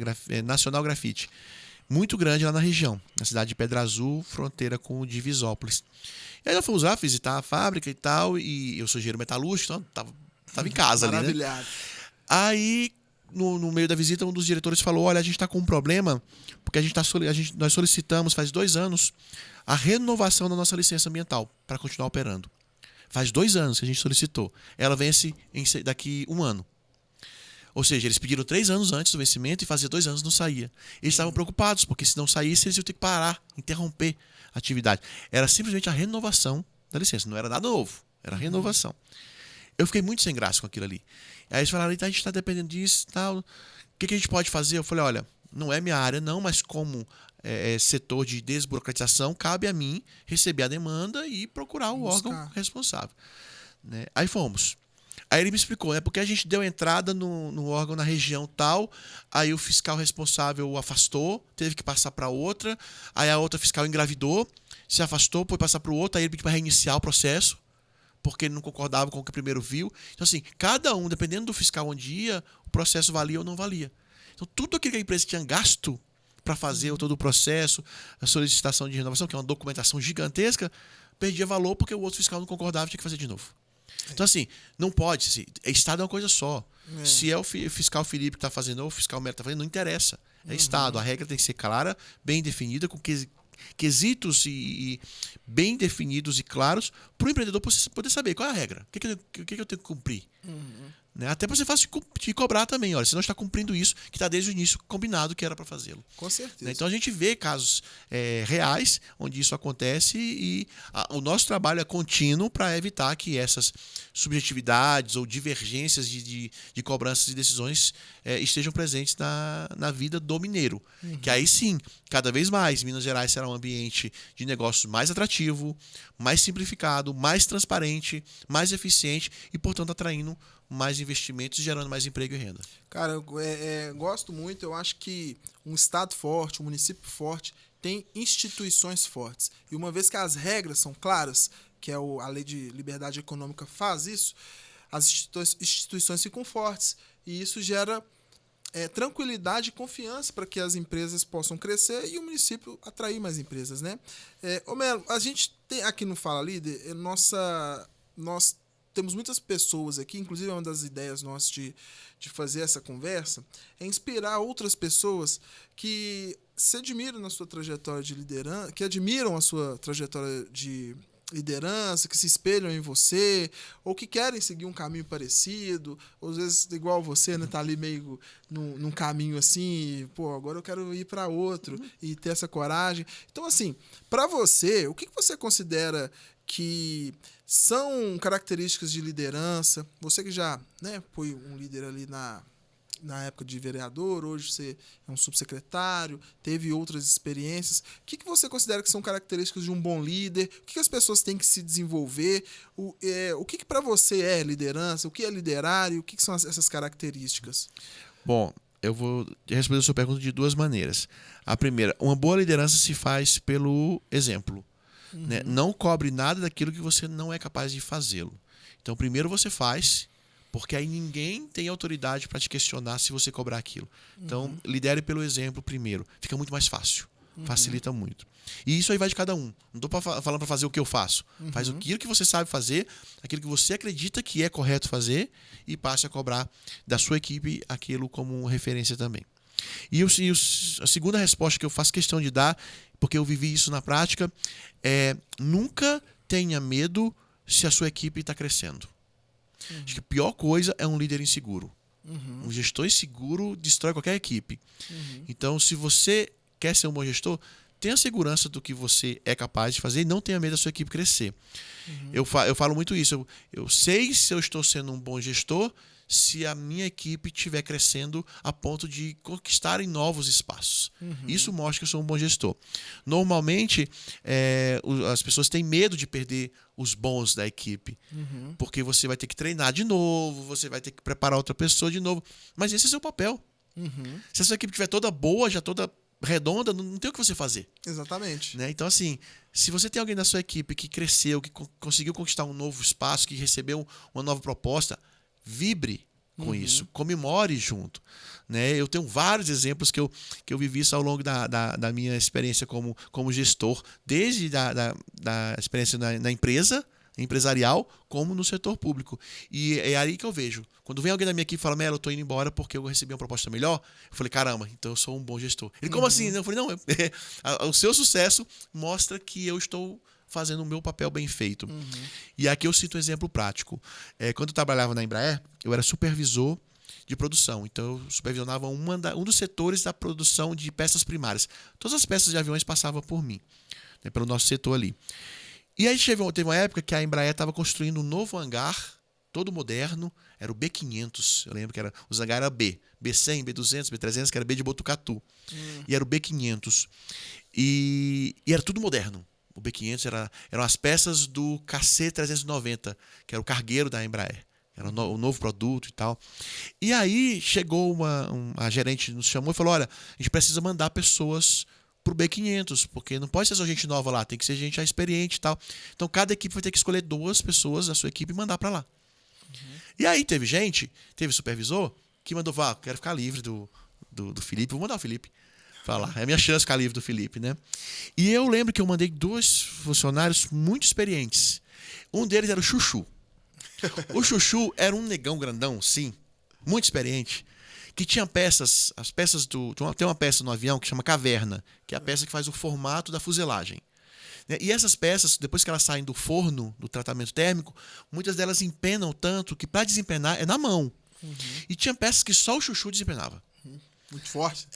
Nacional Grafite. muito grande lá na região, na cidade de Pedra Azul, fronteira com Divisópolis. E aí eu fui visitar a fábrica e tal, e eu sou engenheiro metalúrgico, então tava em casa ali, né? Maravilhado. Aí, no meio da visita, um dos diretores falou, olha, a gente está com um problema, porque nós solicitamos faz 2 anos a renovação da nossa licença ambiental para continuar operando. Faz 2 anos que a gente solicitou. Ela vence daqui 1 ano. Ou seja, eles pediram 3 anos antes do vencimento e fazia 2 anos não saía. Eles estavam preocupados, porque se não saísse, eles iam ter que parar, interromper a atividade. Era simplesmente a renovação da licença, não era nada novo, era a renovação. Eu fiquei muito sem graça com aquilo ali. Aí eles falaram, a gente está dependendo disso e tal. O que a gente pode fazer? Eu falei, olha, não é minha área não, mas como setor de desburocratização, cabe a mim receber a demanda e procurar o órgão responsável. Né? Aí fomos. Aí ele me explicou, né? Porque a gente deu entrada no órgão na região tal, aí o fiscal responsável afastou, teve que passar para outra, aí a outra fiscal engravidou, se afastou, foi passar para o outro, aí ele pediu para reiniciar o processo, porque ele não concordava com o que o primeiro viu. Então, assim, cada um, dependendo do fiscal onde ia, o processo valia ou não valia. Então, tudo aquilo que a empresa tinha gasto para fazer todo o processo, a solicitação de renovação, que é uma documentação gigantesca, perdia valor porque o outro fiscal não concordava e tinha que fazer de novo. Então, assim, não pode. Assim, Estado é uma coisa só. Se é o fiscal Felipe que está fazendo ou o fiscal Melo que está fazendo, não interessa. É Estado. A regra tem que ser clara, bem definida, com quesitos e bem definidos e claros para o empreendedor poder saber qual é a regra. O que eu tenho que cumprir. Né? Até para ser fácil de cobrar também. Olha, você não está cumprindo isso, que está desde o início combinado que era para fazê-lo. Com certeza. Né? Então a gente vê casos reais onde isso acontece e o nosso trabalho é contínuo para evitar que essas subjetividades ou divergências de cobranças e decisões estejam presentes na vida do mineiro. Que aí sim, cada vez mais, Minas Gerais será um ambiente de negócios mais atrativo, mais simplificado, mais transparente, mais eficiente e, portanto, atraindo mais investimentos e gerando mais emprego e renda. Cara, eu gosto muito. Eu acho que um estado forte, um município forte, tem instituições fortes. E uma vez que as regras são claras, que é a Lei de Liberdade Econômica faz isso, as instituições ficam fortes. E isso gera tranquilidade e confiança para que as empresas possam crescer e o município atrair mais empresas, né? Melo, a gente tem aqui no Fala Líder, nós temos muitas pessoas aqui, inclusive é uma das ideias nossas de fazer essa conversa, é inspirar outras pessoas que se admiram na sua trajetória de liderança, que admiram a sua trajetória de liderança, que se espelham em você, ou que querem seguir um caminho parecido, ou às vezes igual você, né, tá ali meio num caminho assim, e, pô, agora eu quero ir para outro e ter essa coragem. Então, assim, para você, o que você considera que são características de liderança? Você que já, né, foi um líder ali na época de vereador, hoje você é um subsecretário, teve outras experiências. O que você considera que são características de um bom líder? O que as pessoas têm que se desenvolver? O que para você é liderança? O que é liderar e o que são essas características? Bom, eu vou responder a sua pergunta de 2 maneiras. A primeira, uma boa liderança se faz pelo exemplo. Né? Não cobre nada daquilo que você não é capaz de fazê-lo. Então, primeiro você faz, porque aí ninguém tem autoridade para te questionar se você cobrar aquilo. Então, lidere pelo exemplo primeiro. Fica muito mais fácil. Facilita muito. E isso aí vai de cada um. Não estou falando para fazer o que eu faço. Faz aquilo que você sabe fazer, aquilo que você acredita que é correto fazer e passe a cobrar da sua equipe aquilo como referência também. E a segunda resposta que eu faço questão de dar, porque eu vivi isso na prática, é nunca tenha medo se a sua equipe está crescendo. Acho que a pior coisa é um líder inseguro. Um gestor inseguro destrói qualquer equipe. Então, se você quer ser um bom gestor, tenha segurança do que você é capaz de fazer e não tenha medo da sua equipe crescer. Eu falo muito isso. Eu sei se eu estou sendo um bom gestor se a minha equipe estiver crescendo a ponto de conquistarem novos espaços. Isso mostra que eu sou um bom gestor. Normalmente, as pessoas têm medo de perder os bons da equipe, porque você vai ter que treinar de novo, você vai ter que preparar outra pessoa de novo. Mas esse é o seu papel. Se a sua equipe estiver toda boa, já toda redonda, não tem o que você fazer. Exatamente. Né? Então, assim, se você tem alguém na sua equipe que cresceu, que conseguiu conquistar um novo espaço, que recebeu uma nova proposta, vibre, com isso. Comemore junto. Né? Eu tenho vários exemplos que eu vivi isso ao longo da minha experiência como gestor, desde da experiência na empresa, empresarial, como no setor público. E é aí que eu vejo. Quando vem alguém da minha equipe e fala, Melo, eu tô indo embora porque eu recebi uma proposta melhor, eu falei, caramba, então eu sou um bom gestor. Ele, como assim? Eu falei, não, o seu sucesso mostra que eu estou fazendo o meu papel bem feito. E aqui eu cito um exemplo prático. Quando eu trabalhava na Embraer, eu era supervisor de produção. Então, eu supervisionava um dos setores da produção de peças primárias. Todas as peças de aviões passavam por mim, né, pelo nosso setor ali. E aí teve uma época que a Embraer estava construindo um novo hangar, todo moderno, era o B500. Eu lembro que os hangares eram B100, B200, B300, que era B de Botucatu. E era o B500. E era tudo moderno. O B500 eram as peças do KC390, que era o cargueiro da Embraer. Era um novo produto e tal. E aí chegou a gerente, nos chamou e falou, olha, a gente precisa mandar pessoas pro B500, porque não pode ser só gente nova lá, tem que ser gente já experiente e tal. Então cada equipe vai ter que escolher 2 pessoas da sua equipe e mandar para lá. E aí teve supervisor que mandou, quero ficar livre do Felipe, vou mandar o Felipe pra lá. É a minha chance de ficar livre do Felipe, né? E eu lembro que eu mandei 2 funcionários muito experientes. Um deles era o Chuchu. O Chuchu era um negão grandão, sim, muito experiente, que tinha peças, tem uma peça no avião que chama caverna, que é a peça que faz o formato da fuselagem. E essas peças, depois que elas saem do forno, do tratamento térmico, muitas delas empenam tanto que para desempenar é na mão. E tinha peças que só o Chuchu desempenava. Muito forte?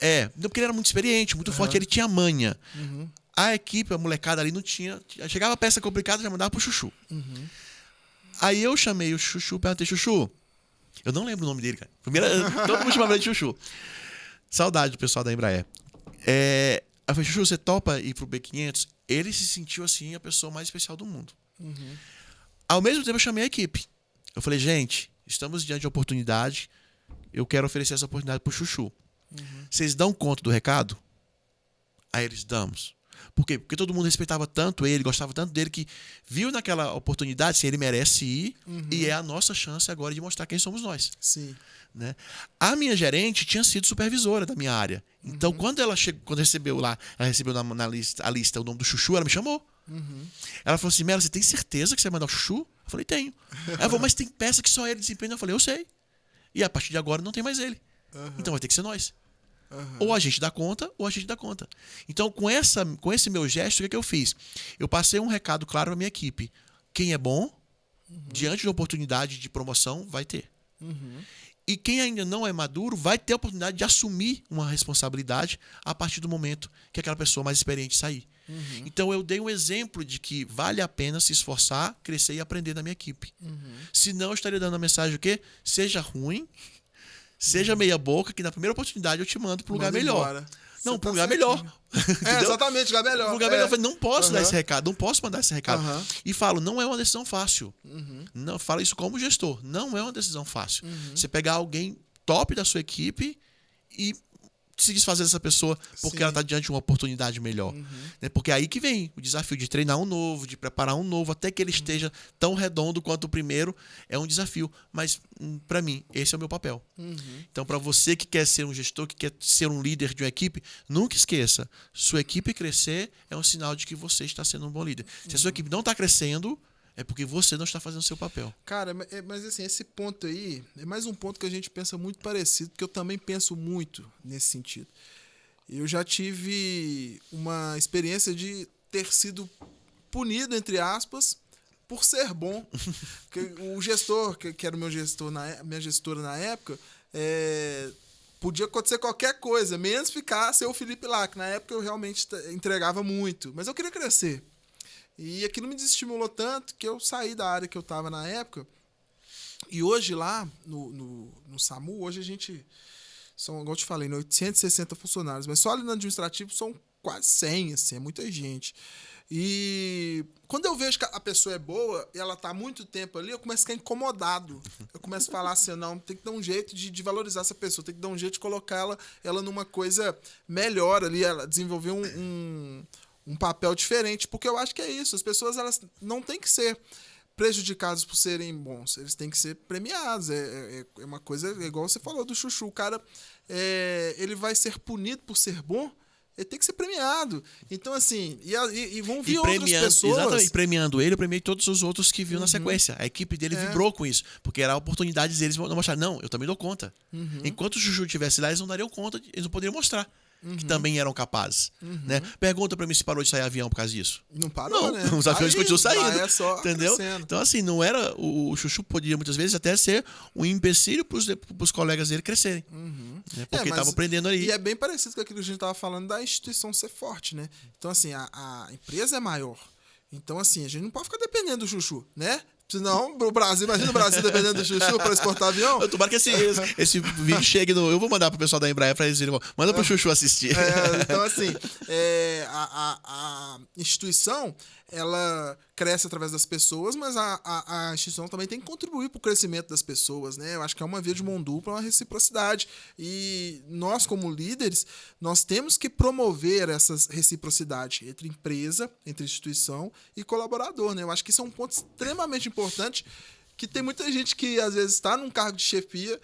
Porque ele era muito experiente, muito forte, ele tinha manha. A equipe, a molecada ali não tinha. Chegava a peça complicada, já mandava pro Chuchu. Aí eu chamei o Chuchu, perguntei, Chuchu, eu não lembro o nome dele, cara. Todo mundo chamava ele de Chuchu. Saudade do pessoal da Embraer. Eu falei, Chuchu, você topa ir pro B500? Ele se sentiu assim a pessoa mais especial do mundo. Ao mesmo tempo eu chamei a equipe. Eu falei, gente, estamos diante de oportunidade, eu quero oferecer essa oportunidade pro Chuchu. Vocês dão conta do recado? Aí eles damos. Por quê? Porque todo mundo respeitava tanto ele, gostava tanto dele, que viu naquela oportunidade, se ele merece ir, e é a nossa chance agora de mostrar quem somos nós. Sim. Né? A minha gerente tinha sido supervisora da minha área. Então, quando ela recebeu lá, ela recebeu na lista o nome do Chuchu, ela me chamou. Ela falou assim, Melo, você tem certeza que você vai mandar o Chuchu? Eu falei, tenho. Ela falou, mas tem peça que só ele desempenha. Eu falei, eu sei. E a partir de agora não tem mais ele. Então vai ter que ser nós. Ou a gente dá conta, ou a gente dá conta. Então, com esse meu gesto, o que eu fiz? Eu passei um recado claro à minha equipe. Quem é bom, diante de oportunidade de promoção, vai ter. E quem ainda não é maduro vai ter a oportunidade de assumir uma responsabilidade a partir do momento que aquela pessoa mais experiente sair. Então, eu dei um exemplo de que vale a pena se esforçar, crescer e aprender na minha equipe. Senão, eu estaria dando a mensagem o quê? Seja ruim, seja meia boca, que na primeira oportunidade eu te mando para um lugar melhor. Embora. Não, para um lugar melhor. Exatamente, lugar melhor. Um lugar melhor. Eu falei, não posso dar esse recado, não posso mandar esse recado. E falo, não é uma decisão fácil. Não, falo isso como gestor. Não é uma decisão fácil. Você pegar alguém top da sua equipe e se desfazer dessa pessoa porque ela está diante de uma oportunidade melhor. Né? Porque é aí que vem o desafio de treinar um novo, de preparar um novo, até que ele esteja tão redondo quanto o primeiro, é um desafio. Mas, para mim, esse é o meu papel. Então, para você que quer ser um gestor, que quer ser um líder de uma equipe, nunca esqueça, sua equipe crescer é um sinal de que você está sendo um bom líder. Se a sua equipe não está crescendo, é porque você não está fazendo o seu papel. Cara, mas assim, esse ponto aí é mais um ponto que a gente pensa muito parecido, porque eu também penso muito nesse sentido. Eu já tive uma experiência de ter sido punido, entre aspas, por ser bom. O gestor, que era o meu gestor, minha gestora na época, podia acontecer qualquer coisa, menos ser o Felipe lá, que na época eu realmente entregava muito. Mas eu queria crescer. E aquilo me desestimulou tanto que eu saí da área que eu estava na época. E hoje lá, no SAMU, hoje a gente... São, igual eu te falei, 860 funcionários. Mas só ali no administrativo são quase 100, assim, é muita gente. E quando eu vejo que a pessoa é boa e ela está há muito tempo ali, eu começo a ficar incomodado. Eu começo a falar assim, não, tem que dar um jeito de valorizar essa pessoa, tem que dar um jeito de colocar ela numa coisa melhor ali, ela desenvolver um papel diferente, porque eu acho que é isso, as pessoas elas não têm que ser prejudicados por serem bons. Eles têm que ser premiados. É uma coisa, igual você falou do Chuchu. O cara, ele vai ser punido por ser bom, ele tem que ser premiado. Então, assim, e vão vir outras pessoas. Exatamente, e premiando ele, eu premiei todos os outros que viu na sequência. A equipe dele vibrou com isso, porque era a oportunidade deles mostrar, não, eu também dou conta. Enquanto o Chuchu estivesse lá, eles não dariam conta, eles não poderiam mostrar que também eram capazes. Né? Pergunta pra mim se parou de sair avião por causa disso. Não parou, né? Os aviões continuam saindo. É só entendeu? crescendo. Então, assim, não era. O Chuchu podia muitas vezes até ser um empecilho pros colegas dele crescerem. Né? Porque estavam aprendendo ali. E é bem parecido com aquilo que a gente estava falando da instituição ser forte, né? Então, assim, a empresa é maior. Então, assim, a gente não pode ficar dependendo do Chuchu, né? Senão, o Brasil, imagina o Brasil dependendo do Chuchu para exportar avião. Eu tomara que esse vídeo chegue no. Eu vou mandar pro pessoal da Embraer para eles irem. Manda pro Chuchu assistir. Então, assim, a instituição, ela cresce através das pessoas, mas a instituição também tem que contribuir para o crescimento das pessoas, né? Eu acho que é uma via de mão dupla, uma reciprocidade. E nós, como líderes, nós temos que promover essa reciprocidade entre empresa, entre instituição e colaborador, né? Eu acho que isso é um ponto extremamente importante, que tem muita gente que, às vezes, está num cargo de chefia,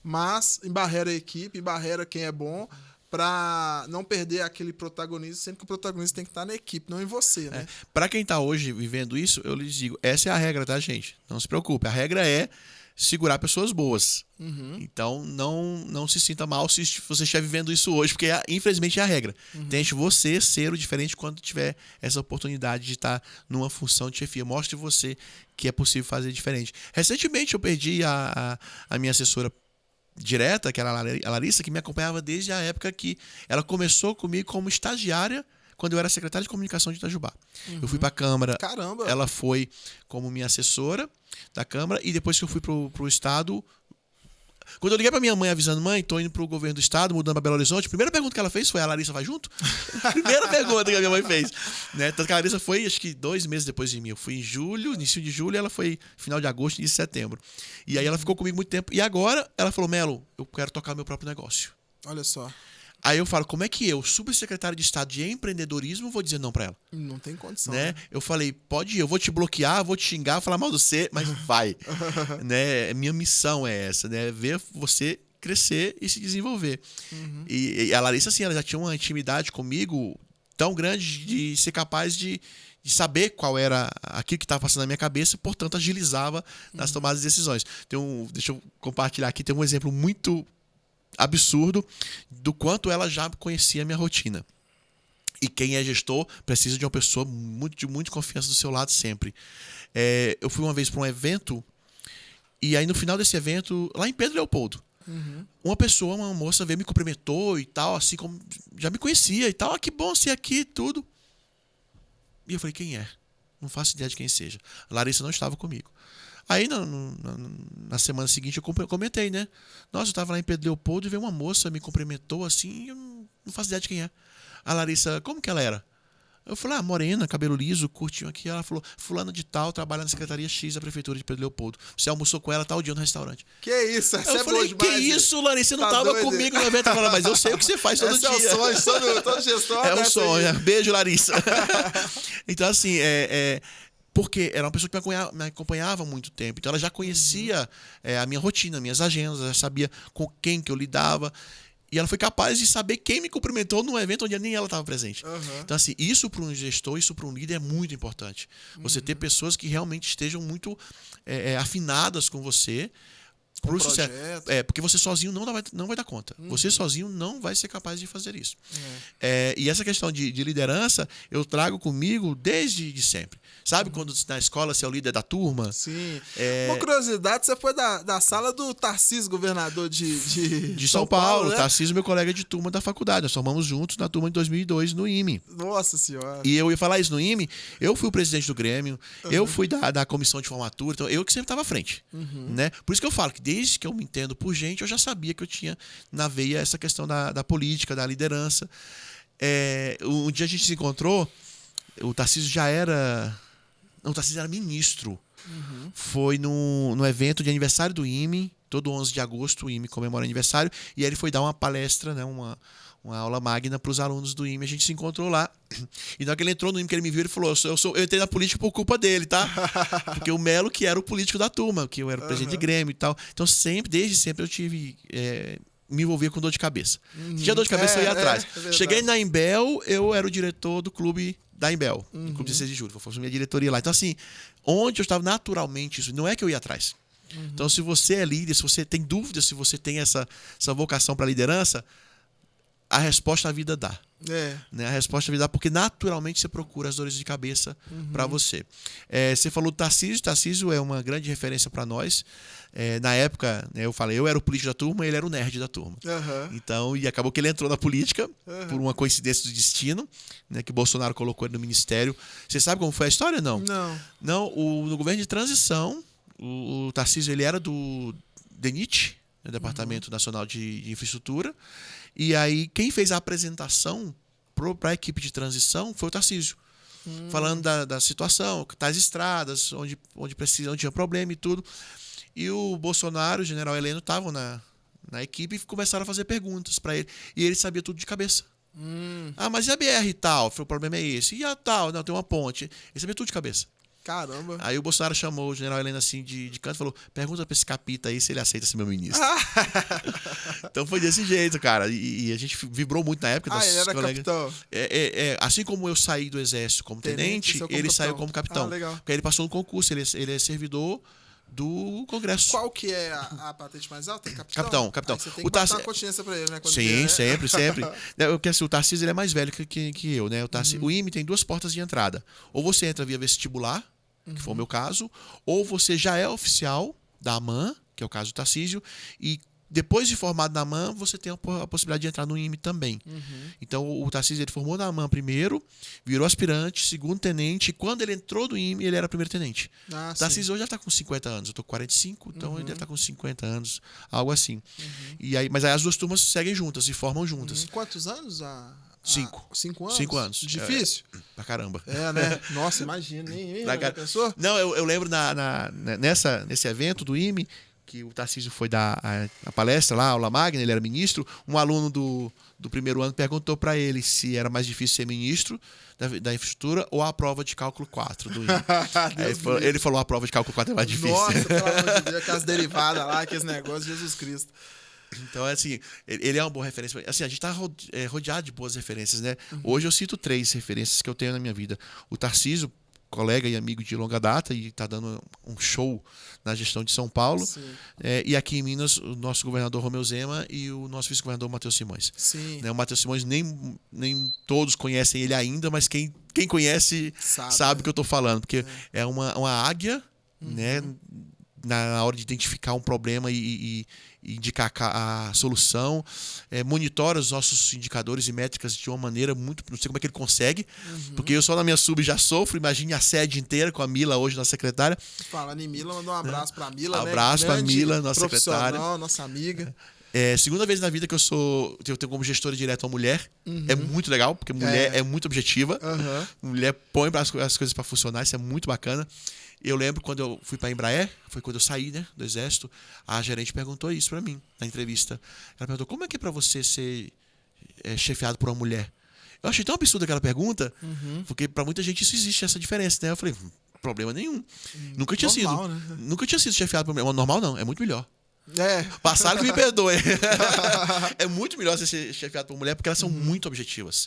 mas embarrera a equipe, embarrera quem é bom, para não perder aquele protagonismo, sempre que o protagonista tem que estar na equipe, não em você, né? Para quem tá hoje vivendo isso, eu lhes digo, essa é a regra, tá, gente? Não se preocupe, a regra é segurar pessoas boas. Então, não se sinta mal se você estiver vivendo isso hoje, porque infelizmente é a regra. Tente você ser o diferente quando tiver essa oportunidade de estar numa função de chefia. Mostre você que é possível fazer diferente. Recentemente eu perdi a minha assessora direta, que era a Larissa, que me acompanhava desde a época que ela começou comigo como estagiária, quando eu era secretário de comunicação de Itajubá. Eu fui para a Câmara. Caramba! Ela foi como minha assessora da Câmara, e depois que eu fui pro Estado... Quando eu liguei pra minha mãe avisando, mãe, tô indo pro governo do Estado, mudando pra Belo Horizonte, a primeira pergunta que ela fez foi, a Larissa vai junto? Primeira pergunta que a minha mãe fez. Né? Tanto que a Larissa foi, acho que 2 meses depois de mim. Eu fui em julho, início de julho, e ela foi final de agosto, início de setembro. E aí ela ficou comigo muito tempo. E agora ela falou, Melo, eu quero tocar meu próprio negócio. Olha só. Aí eu falo, como é que eu, subsecretário de Estado de empreendedorismo, vou dizer não pra ela? Não tem condição. Né? Eu falei, pode ir, eu vou te bloquear, vou te xingar, falar mal de você, mas vai. Né? Minha missão é essa, né? Ver você crescer e se desenvolver. E a Larissa, assim, ela já tinha uma intimidade comigo tão grande de ser capaz de saber qual era aquilo que estava passando na minha cabeça, portanto, agilizava nas tomadas de decisões. Deixa eu compartilhar aqui, tem um exemplo muito absurdo do quanto ela já conhecia a minha rotina. E quem é gestor precisa de uma pessoa de muita confiança do seu lado sempre. Eu fui uma vez para um evento, e aí no final desse evento, lá em Pedro Leopoldo, uma moça veio, me cumprimentou e tal, assim como já me conhecia e tal. Ah, que bom ser aqui e tudo. E eu falei, quem é? Não faço ideia de quem seja. A Larissa não estava comigo. Aí na semana seguinte eu comentei, né? Nossa, eu estava lá em Pedro Leopoldo e veio uma moça, me cumprimentou assim, e eu não faço ideia de quem é. A Larissa, como que ela era? Eu falei, morena, cabelo liso, curtinho aqui. Ela falou, fulana de tal, trabalha na Secretaria X da Prefeitura de Pedro Leopoldo. Você almoçou com ela tal dia no restaurante. Que isso? Essa eu falei, que isso, Larissa? Você não estava comigo no evento. Eu falei, mas eu sei o que você faz todo dia. É o sonho, todo gestor. É um sonho. Beijo, Larissa. Então, assim, porque era uma pessoa que me acompanhava há muito tempo. Então, ela já conhecia a minha rotina, minhas agendas, já sabia com quem que eu lidava. E ela foi capaz de saber quem me cumprimentou num evento onde nem ela estava presente. Então, assim, isso para um gestor, isso para um líder é muito importante. Você ter pessoas que realmente estejam muito afinadas com você. Pro sucesso. Porque você sozinho não vai dar conta. Você sozinho não vai ser capaz de fazer isso. E essa questão de liderança, eu trago comigo desde sempre. Sabe quando na escola você é o líder da turma? Sim. Uma curiosidade, você foi da sala do Tarcísio, governador de São Paulo, né? Tarcísio, meu colega de turma da faculdade. Nós formamos juntos na turma de 2002 no IME. Nossa Senhora. E eu ia falar isso no IME, eu fui o presidente do Grêmio, eu fui da comissão de formatura, então eu que sempre estava à frente. Né? Por isso que eu falo que desde que eu me entendo por gente, eu já sabia que eu tinha na veia essa questão da política, da liderança. Um dia a gente se encontrou, o Tarcísio já era... Não, o Tarcísio era ministro. Foi no evento de aniversário do IME, todo 11 de agosto o IME comemora aniversário, e aí ele foi dar uma palestra, né, uma uma aula magna para os alunos do IME. A gente se encontrou lá. E na hora que ele entrou no IME, que ele me viu, ele falou: eu entrei na política por culpa dele, tá? Porque o Melo que era o político da turma, que eu era o presidente de Grêmio e tal. Então, desde sempre eu tive... me envolvia com dor de cabeça. Se tinha dor de cabeça, eu ia atrás. Cheguei na Imbel, eu era o diretor do clube da Imbel, do Clube 16 de Julho. Eu assumi a diretoria lá. Então, assim, onde eu estava naturalmente, isso não é que eu ia atrás. Então, se você é líder, se você tem dúvidas, se você tem essa vocação para liderança, a resposta a vida dá. Né? A resposta a vida dá porque naturalmente você procura as dores de cabeça para você. Você falou do Tarcísio. Tarcísio é uma grande referência para nós. Na época, né, eu falei, eu era o político da turma, ele era o nerd da turma. Então, e acabou que ele entrou na política por uma coincidência do destino, né, que Bolsonaro colocou ele no ministério. Você sabe como foi a história? Não. No governo de transição, o Tarcísio ele era do DENIT, né, Departamento Nacional de Infraestrutura. E aí, quem fez a apresentação para a equipe de transição foi o Tarcísio. Falando da situação, das estradas, onde tinha problema e tudo. E o Bolsonaro, o general Heleno, estavam na equipe e começaram a fazer perguntas para ele. E ele sabia tudo de cabeça. Mas e a BR e tal? O problema é esse. E a tal? Não, tem uma ponte. Ele sabia tudo de cabeça. Caramba. Aí o Bolsonaro chamou o general Heleno assim de canto e falou: pergunta pra esse capita aí se ele aceita ser meu ministro. Então foi desse jeito, cara. E a gente vibrou muito na época. Ele era colegas. capitão. Assim como eu saí do exército como tenente, ele saiu como capitão. Legal. Porque ele passou no concurso, ele é servidor do Congresso. Qual que é a patente mais alta? Capitão. Capitão. Aí você tem que botar a consciência pra ele, né? Sim, sempre. Porque assim, o Tarcísio ele é mais velho que eu, né? O IME tem 2 portas de entrada. Ou você entra via vestibular, que foi o meu caso, ou você já é oficial da AMAN, que é o caso do Tarcísio, e depois de formado na AMAN, você tem a possibilidade de entrar no IME também. Então, o Tarcísio ele formou na AMAN primeiro, virou aspirante, segundo tenente, e quando ele entrou no IME, ele era primeiro tenente. O Tarcísio hoje já está com 50 anos, eu estou com 45, então ele deve estar com 50 anos, algo assim. Mas aí as 2 turmas seguem juntas, e formam juntas. Quantos anos? 5. 5 anos? 5 anos. Difícil? Pra caramba. Né? Nossa, imagina. Nem pensou? Não, eu lembro nesse evento do IME, que o Tarcísio foi dar a palestra lá, a aula magna, ele era ministro, um aluno do primeiro ano perguntou para ele se era mais difícil ser ministro da infraestrutura ou a prova de cálculo 4 do IME. Ele falou a prova de cálculo 4 é mais difícil. Nossa, pelo amor de Deus, aquelas derivadas lá, aqueles negócios, Jesus Cristo. Então, assim, ele é uma boa referência. Assim, a gente está rodeado de boas referências, né? Hoje eu cito 3 referências que eu tenho na minha vida. O Tarcísio, colega e amigo de longa data, e está dando um show na gestão de São Paulo. E aqui em Minas, o nosso governador Romeu Zema e o nosso vice-governador Matheus Simões. Né? O Matheus Simões, nem todos conhecem ele ainda, mas quem conhece sabe o que eu estou falando. Porque é uma águia, né? Na hora de identificar um problema e indicar a solução, monitora os nossos indicadores e métricas de uma maneira muito... Não sei como é que ele consegue, porque eu só na minha sub já sofro, imagine a sede inteira com a Mila hoje, nossa secretária. Falando em Mila, mandou um abraço pra Mila, né? Abraço pra Mila, nossa secretária. Nossa amiga. Segunda vez na vida que eu tenho como gestora direta uma mulher. É muito legal, porque mulher é muito objetiva. Mulher põe as coisas para funcionar, isso é muito bacana. Eu lembro quando eu fui para a Embraer, foi quando eu saí, né, do Exército, a gerente perguntou isso para mim, na entrevista. Ela perguntou, como é que é para você ser chefiado por uma mulher? Eu achei tão absurda aquela pergunta, porque para muita gente isso existe, essa diferença, né? Eu falei, problema nenhum. Nunca tinha normal, sido. Né? Nunca tinha sido chefiado por uma mulher. Normal não, é muito melhor. Passado que me perdoe. É muito melhor você ser chefiado por mulher porque elas são muito objetivas.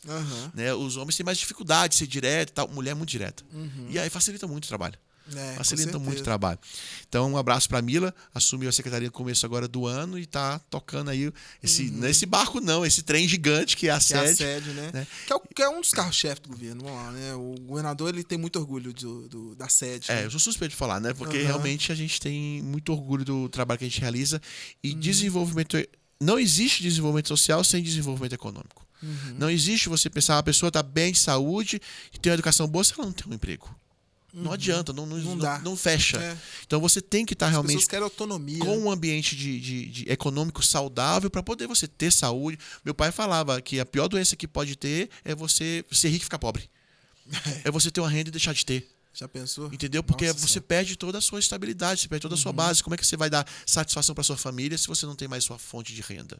Né? Os homens têm mais dificuldade de ser direto e tal. Mulher é muito direta. E aí facilita muito o trabalho. Facilita muito o trabalho. Então, um abraço para Mila, assumiu a secretaria no começo agora do ano e está tocando aí nesse barco não, esse trem gigante que é a sede. Que é a sede, né? Que é um dos carros-chefes do governo, vamos lá, né? O governador ele tem muito orgulho da sede. Né? Eu sou suspeito de falar, né? Porque realmente a gente tem muito orgulho do trabalho que a gente realiza e desenvolvimento... Não existe desenvolvimento social sem desenvolvimento econômico. Não existe você pensar, a pessoa está bem de saúde e tem uma educação boa se ela não tem um emprego. Não adianta, não fecha. Então você tem que estar realmente querem autonomia, com um ambiente de econômico saudável para poder você ter saúde. Meu pai falava que a pior doença que pode ter é você ser rico e ficar pobre. É você ter uma renda e deixar de ter. Já pensou? Entendeu? Porque Nossa você Senhora. perde toda a sua estabilidade, você perde toda a sua base. Como é que você vai dar satisfação para sua família se você não tem mais sua fonte de renda?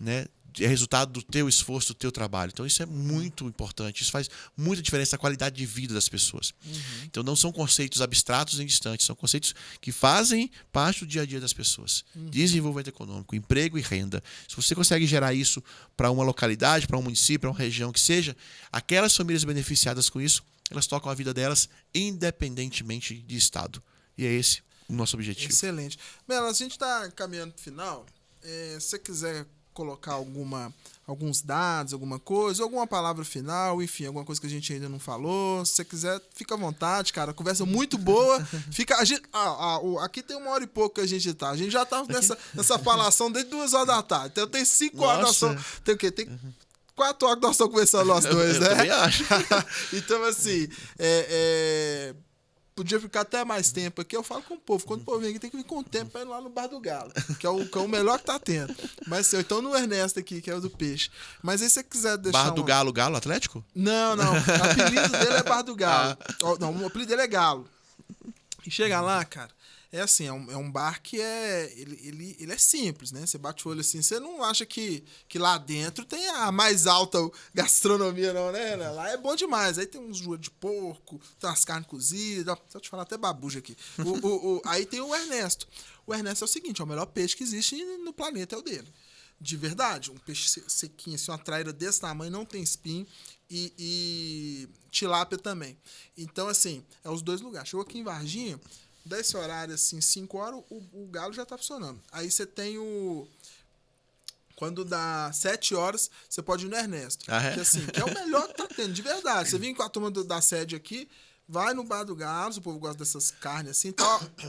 Né? É resultado do teu esforço, do teu trabalho. Então isso é muito importante. Isso faz muita diferença na qualidade de vida das pessoas. Então não são conceitos abstratos nem distantes, são conceitos que fazem parte do dia a dia das pessoas. Desenvolvimento econômico, emprego e renda. Se você consegue gerar isso para uma localidade, para um município, para uma região que seja, aquelas famílias beneficiadas com isso, elas tocam a vida delas independentemente de estado. E é esse o nosso objetivo. Excelente. Mela, a gente está caminhando para o final. Se você quiser colocar alguns dados, alguma coisa, alguma palavra final, enfim, alguma coisa que a gente ainda não falou, se você quiser, fica à vontade, cara. Conversa muito boa. Aqui tem 1 hora e pouco que a gente tá. A gente já tá nessa falação desde 2 horas da tarde. Então tem 5 horas. Tem o quê? Tem 4 horas que nós estamos conversando nós dois, né? Eu também acho. Então, assim, podia ficar até mais tempo aqui. Eu falo com o povo. Quando o povo vem aqui, tem que vir com o tempo pra ir lá no Bar do Galo, que é o melhor que tá tendo. Mas então no Ernesto aqui, que é o do Peixe. Mas aí se você quiser deixar. Bar do Galo, Galo Atlético? Não. O apelido dele é Bar do Galo. Não, o apelido dele é Galo. E chega lá, cara. É assim, é um bar que ele é simples, né? Você bate o olho assim, você não acha que lá dentro tem a mais alta gastronomia, não, né? Lá é bom demais. Aí tem uns joelhos de porco, tem umas carnes cozidas, só te falar até babuja aqui. Aí tem o Ernesto. O Ernesto é o seguinte, é o melhor peixe que existe no planeta, é o dele. De verdade, um peixe sequinho, assim, uma traíra desse tamanho, não tem espinho e tilápia também. Então, assim, é os 2 lugares. Chegou aqui em Varginha, desse horário, assim, 5 horas, o Galo já tá funcionando. Aí você tem quando dá 7 horas, você pode ir no Ernesto. Que é o melhor que tá tendo, de verdade. Você vem com a turma da sede aqui, vai no Bar do Galo, o povo gosta dessas carnes assim,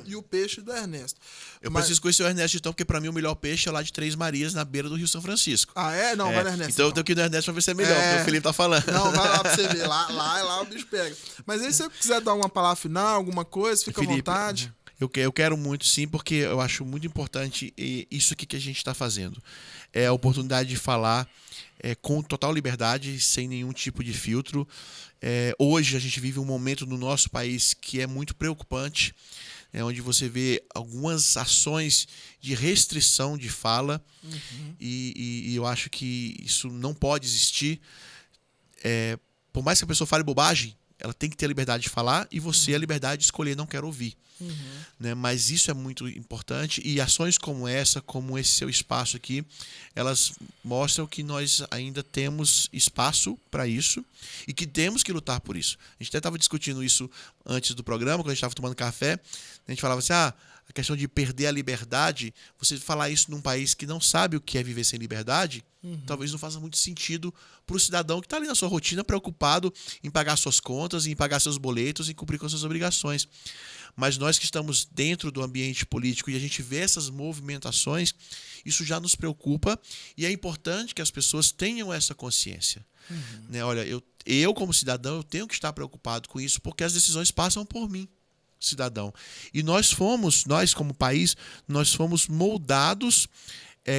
e o peixe do Ernesto. Preciso conhecer o Ernesto, então, porque pra mim o melhor peixe é lá de Três Marias, na beira do Rio São Francisco. Ah, é? Não, vai no Ernesto. Então eu tenho que ir no Ernesto pra ver se é melhor, porque o Felipe tá falando. Não, vai lá pra você ver. Lá o bicho pega. Mas aí, se você quiser dar uma palavra final, alguma coisa, fica Felipe, à vontade. Eu quero muito, sim, porque eu acho muito importante isso aqui que a gente está fazendo. É a oportunidade de falar com total liberdade, sem nenhum tipo de filtro. Hoje a gente vive um momento no nosso país que é muito preocupante, onde você vê algumas ações de restrição de fala, e eu acho que isso não pode existir. Por mais que a pessoa fale bobagem, ela tem que ter a liberdade de falar e você a liberdade de escolher não quero ouvir. Né? Mas isso é muito importante e ações como essa, como esse seu espaço aqui, elas mostram que nós ainda temos espaço para isso e que temos que lutar por isso. A gente até estava discutindo isso antes do programa, quando a gente estava tomando café, a gente falava assim, a questão de perder a liberdade, você falar isso num país que não sabe o que é viver sem liberdade, talvez não faça muito sentido para o cidadão que está ali na sua rotina preocupado em pagar suas contas, em pagar seus boletos, em cumprir com suas obrigações. Mas nós que estamos dentro do ambiente político e a gente vê essas movimentações, isso já nos preocupa e é importante que as pessoas tenham essa consciência. Né? Olha, eu como cidadão, eu tenho que estar preocupado com isso porque as decisões passam por mim, cidadão. E nós como país, nós fomos moldados,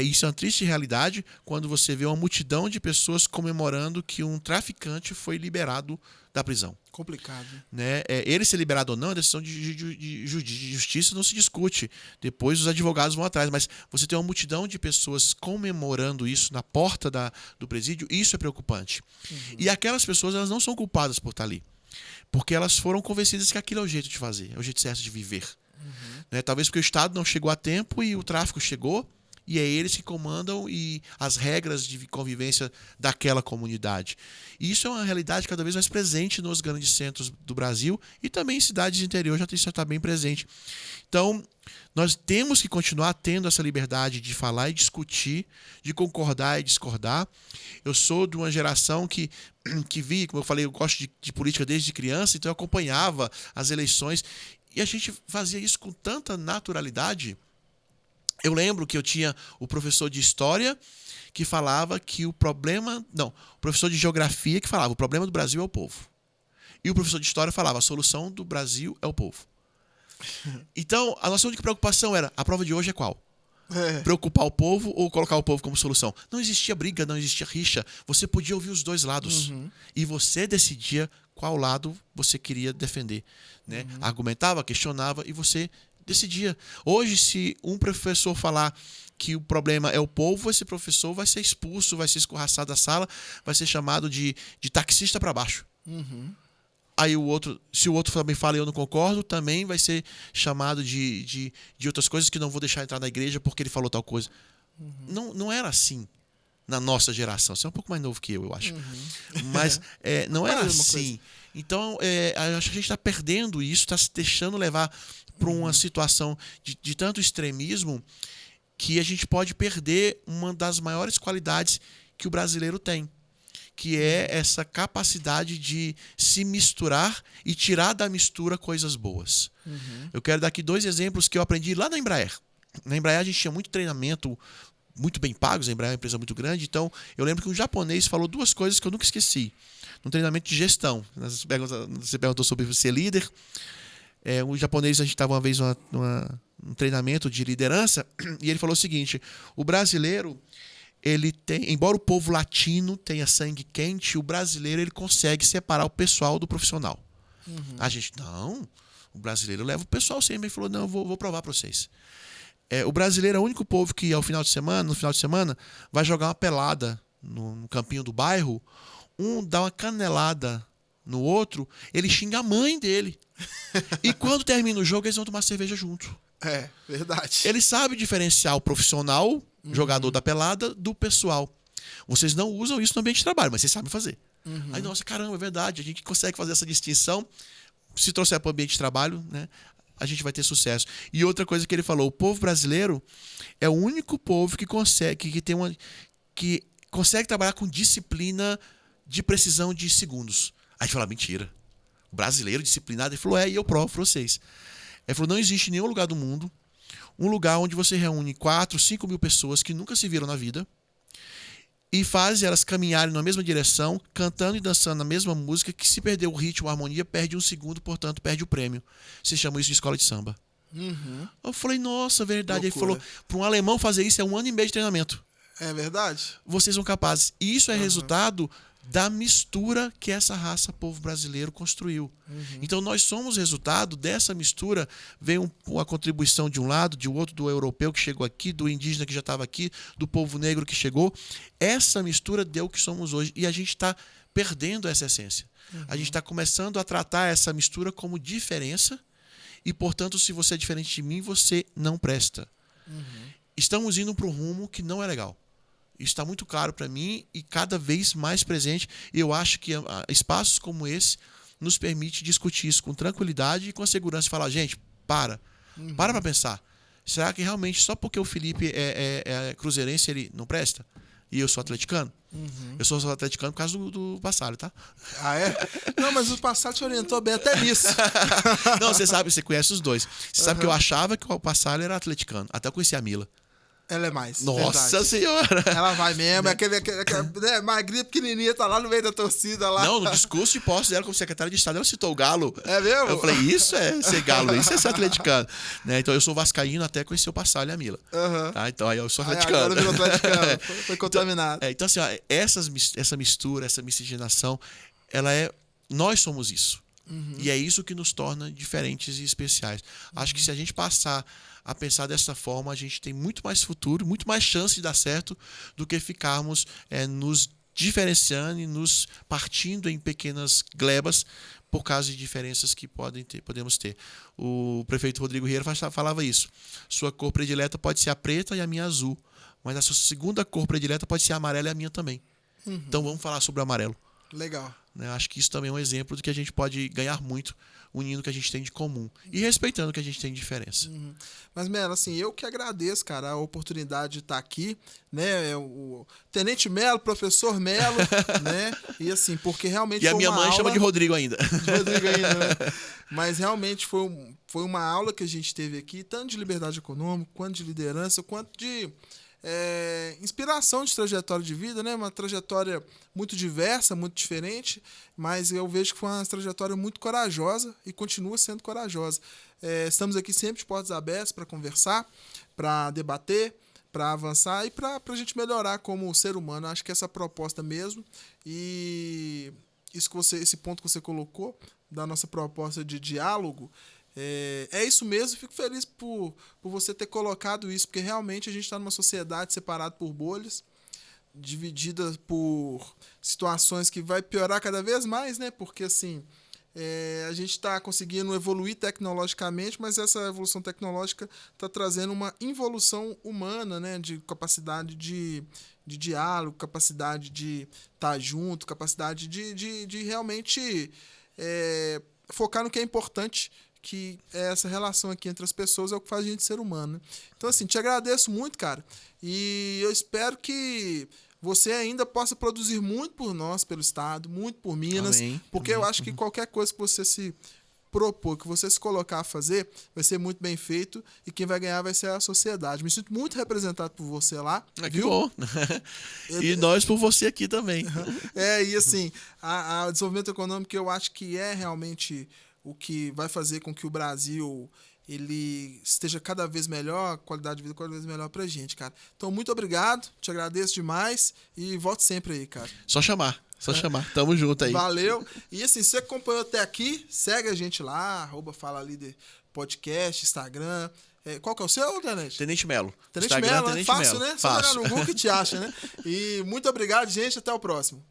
isso é uma triste realidade, quando você vê uma multidão de pessoas comemorando que um traficante foi liberado da prisão. Complicado. Né? Ele ser liberado ou não, a decisão de justiça não se discute. Depois os advogados vão atrás. Mas você tem uma multidão de pessoas comemorando isso na porta do presídio, isso é preocupante. E aquelas pessoas, elas não são culpadas por estar ali. Porque elas foram convencidas que aquilo é o jeito de fazer, é o jeito certo de viver. Né? Talvez porque o Estado não chegou a tempo e o tráfico chegou, e é eles que comandam e as regras de convivência daquela comunidade. E isso é uma realidade cada vez mais presente nos grandes centros do Brasil e também em cidades do interior já está bem presente. Então, nós temos que continuar tendo essa liberdade de falar e discutir, de concordar e discordar. Eu sou de uma geração que vi, como eu falei, eu gosto de política desde criança, então eu acompanhava as eleições e a gente fazia isso com tanta naturalidade. Eu lembro que eu tinha o professor de história que falava que o professor de geografia que falava o problema do Brasil é o povo. E o professor de história falava a solução do Brasil é o povo. Então, a nossa única preocupação era, a prova de hoje é qual? preocupar o povo ou colocar o povo como solução. Não existia briga, não existia rixa. Você podia ouvir os dois lados. E você decidia qual lado você queria defender. Né? Argumentava, questionava e você decidia. Hoje, se um professor falar que o problema é o povo, esse professor vai ser expulso, vai ser escorraçado da sala, vai ser chamado de taxista para baixo. Aí o outro, se o outro também fala e eu não concordo, também vai ser chamado de outras coisas que não vou deixar entrar na igreja porque ele falou tal coisa. Não era assim na nossa geração. Você é um pouco mais novo que eu acho. Mas não era assim. Então, acho que a gente está perdendo isso, está se deixando levar para uma situação de tanto extremismo que a gente pode perder uma das maiores qualidades que o brasileiro tem, que é essa capacidade de se misturar e tirar da mistura coisas boas. Eu quero dar aqui 2 exemplos que eu aprendi lá na Embraer. Na Embraer a gente tinha muito treinamento muito bem pagos, a Embraer é uma empresa muito grande, então eu lembro que um japonês falou 2 coisas que eu nunca esqueci. No treinamento de gestão, você perguntou sobre ser líder, o japonês, a gente estava uma vez num treinamento de liderança e ele falou o seguinte: o brasileiro, ele tem, embora o povo latino tenha sangue quente, o brasileiro ele consegue separar o pessoal do profissional. A gente, não, o brasileiro leva o pessoal sempre. Ele falou, não, eu vou provar para vocês. O brasileiro é o único povo que no final de semana, vai jogar uma pelada no campinho do bairro, um dá uma canelada no outro, ele xinga a mãe dele. E quando termina o jogo, eles vão tomar cerveja junto. É, verdade. Ele sabe diferenciar o profissional, jogador da pelada, do pessoal. Vocês não usam isso no ambiente de trabalho, mas vocês sabem fazer. Aí, nossa, caramba, é verdade. A gente consegue fazer essa distinção. Se trouxer para o ambiente de trabalho, né, a gente vai ter sucesso. E outra coisa que ele falou, o povo brasileiro é o único povo que consegue, que consegue trabalhar com disciplina de precisão de segundos. Aí a gente fala, mentira. O brasileiro disciplinado, ele falou, e eu provo para vocês. Ele falou, não existe nenhum lugar do mundo um lugar onde você reúne 4, 5 mil pessoas que nunca se viram na vida e faz elas caminharem na mesma direção, cantando e dançando na mesma música, que se perder o ritmo, a harmonia, perde 1 segundo, portanto, perde o prêmio. Você chama isso de escola de samba. Eu falei, nossa, verdade. Loucura. Ele falou, para um alemão fazer isso é 1 ano e meio de treinamento. É verdade? Vocês são capazes. E isso é resultado da mistura que essa raça, povo brasileiro, construiu. Então, nós somos resultado dessa mistura. Veio uma contribuição de um lado, de outro, do europeu que chegou aqui, do indígena que já estava aqui, do povo negro que chegou. Essa mistura deu o que somos hoje. E a gente está perdendo essa essência. A gente está começando a tratar essa mistura como diferença e, portanto, se você é diferente de mim, você não presta. Estamos indo para um rumo que não é legal. Isso está muito claro para mim e cada vez mais presente. E eu acho que espaços como esse nos permite discutir isso com tranquilidade e com a segurança. E falar, gente, para pensar. Será que realmente só porque o Felipe é cruzeirense ele não presta? E eu sou atleticano? Eu sou atleticano por causa do Passalho, tá? Ah, é? Não, mas o Passalho te orientou bem até nisso. Não, você conhece os dois. Você sabe que eu achava que o Passalho era atleticano. Até eu conheci a Mila. Ela é mais. Nossa verdade. Senhora! Ela vai mesmo. Aquele magrinha, pequenininha, tá lá no meio da torcida lá. Não, no discurso de posse dela como secretária de Estado, ela citou o Galo. É mesmo? Eu falei, isso é ser Galo, isso é ser atleticano. Né? Então eu sou vascaíno até conhecer o Passalho e a Mila. Tá? Então aí eu sou atleticano. Agora virou atleticano. Foi contaminado. Então assim, ó, essa mistura, essa miscigenação, nós somos isso. E é isso que nos torna diferentes e especiais. Acho que se a gente passar a pensar dessa forma, a gente tem muito mais futuro, muito mais chance de dar certo do que ficarmos nos diferenciando e nos partindo em pequenas glebas por causa de diferenças que podemos ter. O prefeito Rodrigo Rieira falava isso. Sua cor predileta pode ser a preta e a minha azul, mas a sua segunda cor predileta pode ser a amarela e a minha também. Então vamos falar sobre o amarelo. Legal. Acho que isso também é um exemplo do que a gente pode ganhar muito unindo o que a gente tem de comum e respeitando o que a gente tem de diferença. Mas, Melo, assim, eu que agradeço, cara, a oportunidade de estar aqui, né, o Tenente Melo, professor Melo, né, e assim, porque realmente e a minha mãe chama de Rodrigo ainda. Né? Mas realmente foi uma aula que a gente teve aqui, tanto de liberdade econômica, quanto de liderança, quanto de inspiração de trajetória de vida, né? Uma trajetória muito diversa, muito diferente, mas eu vejo que foi uma trajetória muito corajosa e continua sendo corajosa. Estamos aqui sempre de portas abertas para conversar, para debater, para avançar e para a gente melhorar como ser humano. Acho que essa proposta mesmo e esse ponto que você colocou da nossa proposta de diálogo, é isso mesmo. Fico feliz por você ter colocado isso, porque realmente a gente está numa sociedade separada por bolhas, dividida por situações que vai piorar cada vez mais, né? Porque assim, a gente está conseguindo evoluir tecnologicamente, mas essa evolução tecnológica está trazendo uma involução humana, né? De capacidade de diálogo, capacidade de estar junto, capacidade de realmente focar no que é importante, que é essa relação aqui entre as pessoas, é o que faz a gente ser humano, né? Então, assim, te agradeço muito, cara, e eu espero que você ainda possa produzir muito por nós, pelo Estado, muito por Minas, porque eu acho que qualquer coisa que você se propor, que você se colocar a fazer, vai ser muito bem feito e quem vai ganhar vai ser a sociedade. Me sinto muito representado por você lá. Que viu? bom. E nós por você aqui também. E assim, o desenvolvimento econômico eu acho que é realmente o que vai fazer com que o Brasil ele esteja cada vez melhor, a qualidade de vida cada vez melhor pra gente, cara. Então, muito obrigado, te agradeço demais e volte sempre aí, cara. Só chamar. Tamo junto aí. Valeu. E assim, se você acompanhou até aqui, segue a gente lá, @FalaLíder Podcast, Instagram. Qual que é o seu, Tenente? Tenente Melo. Tenente Melo, é fácil, né? Só jogar no Google que te acha, né? E muito obrigado, gente. Até o próximo.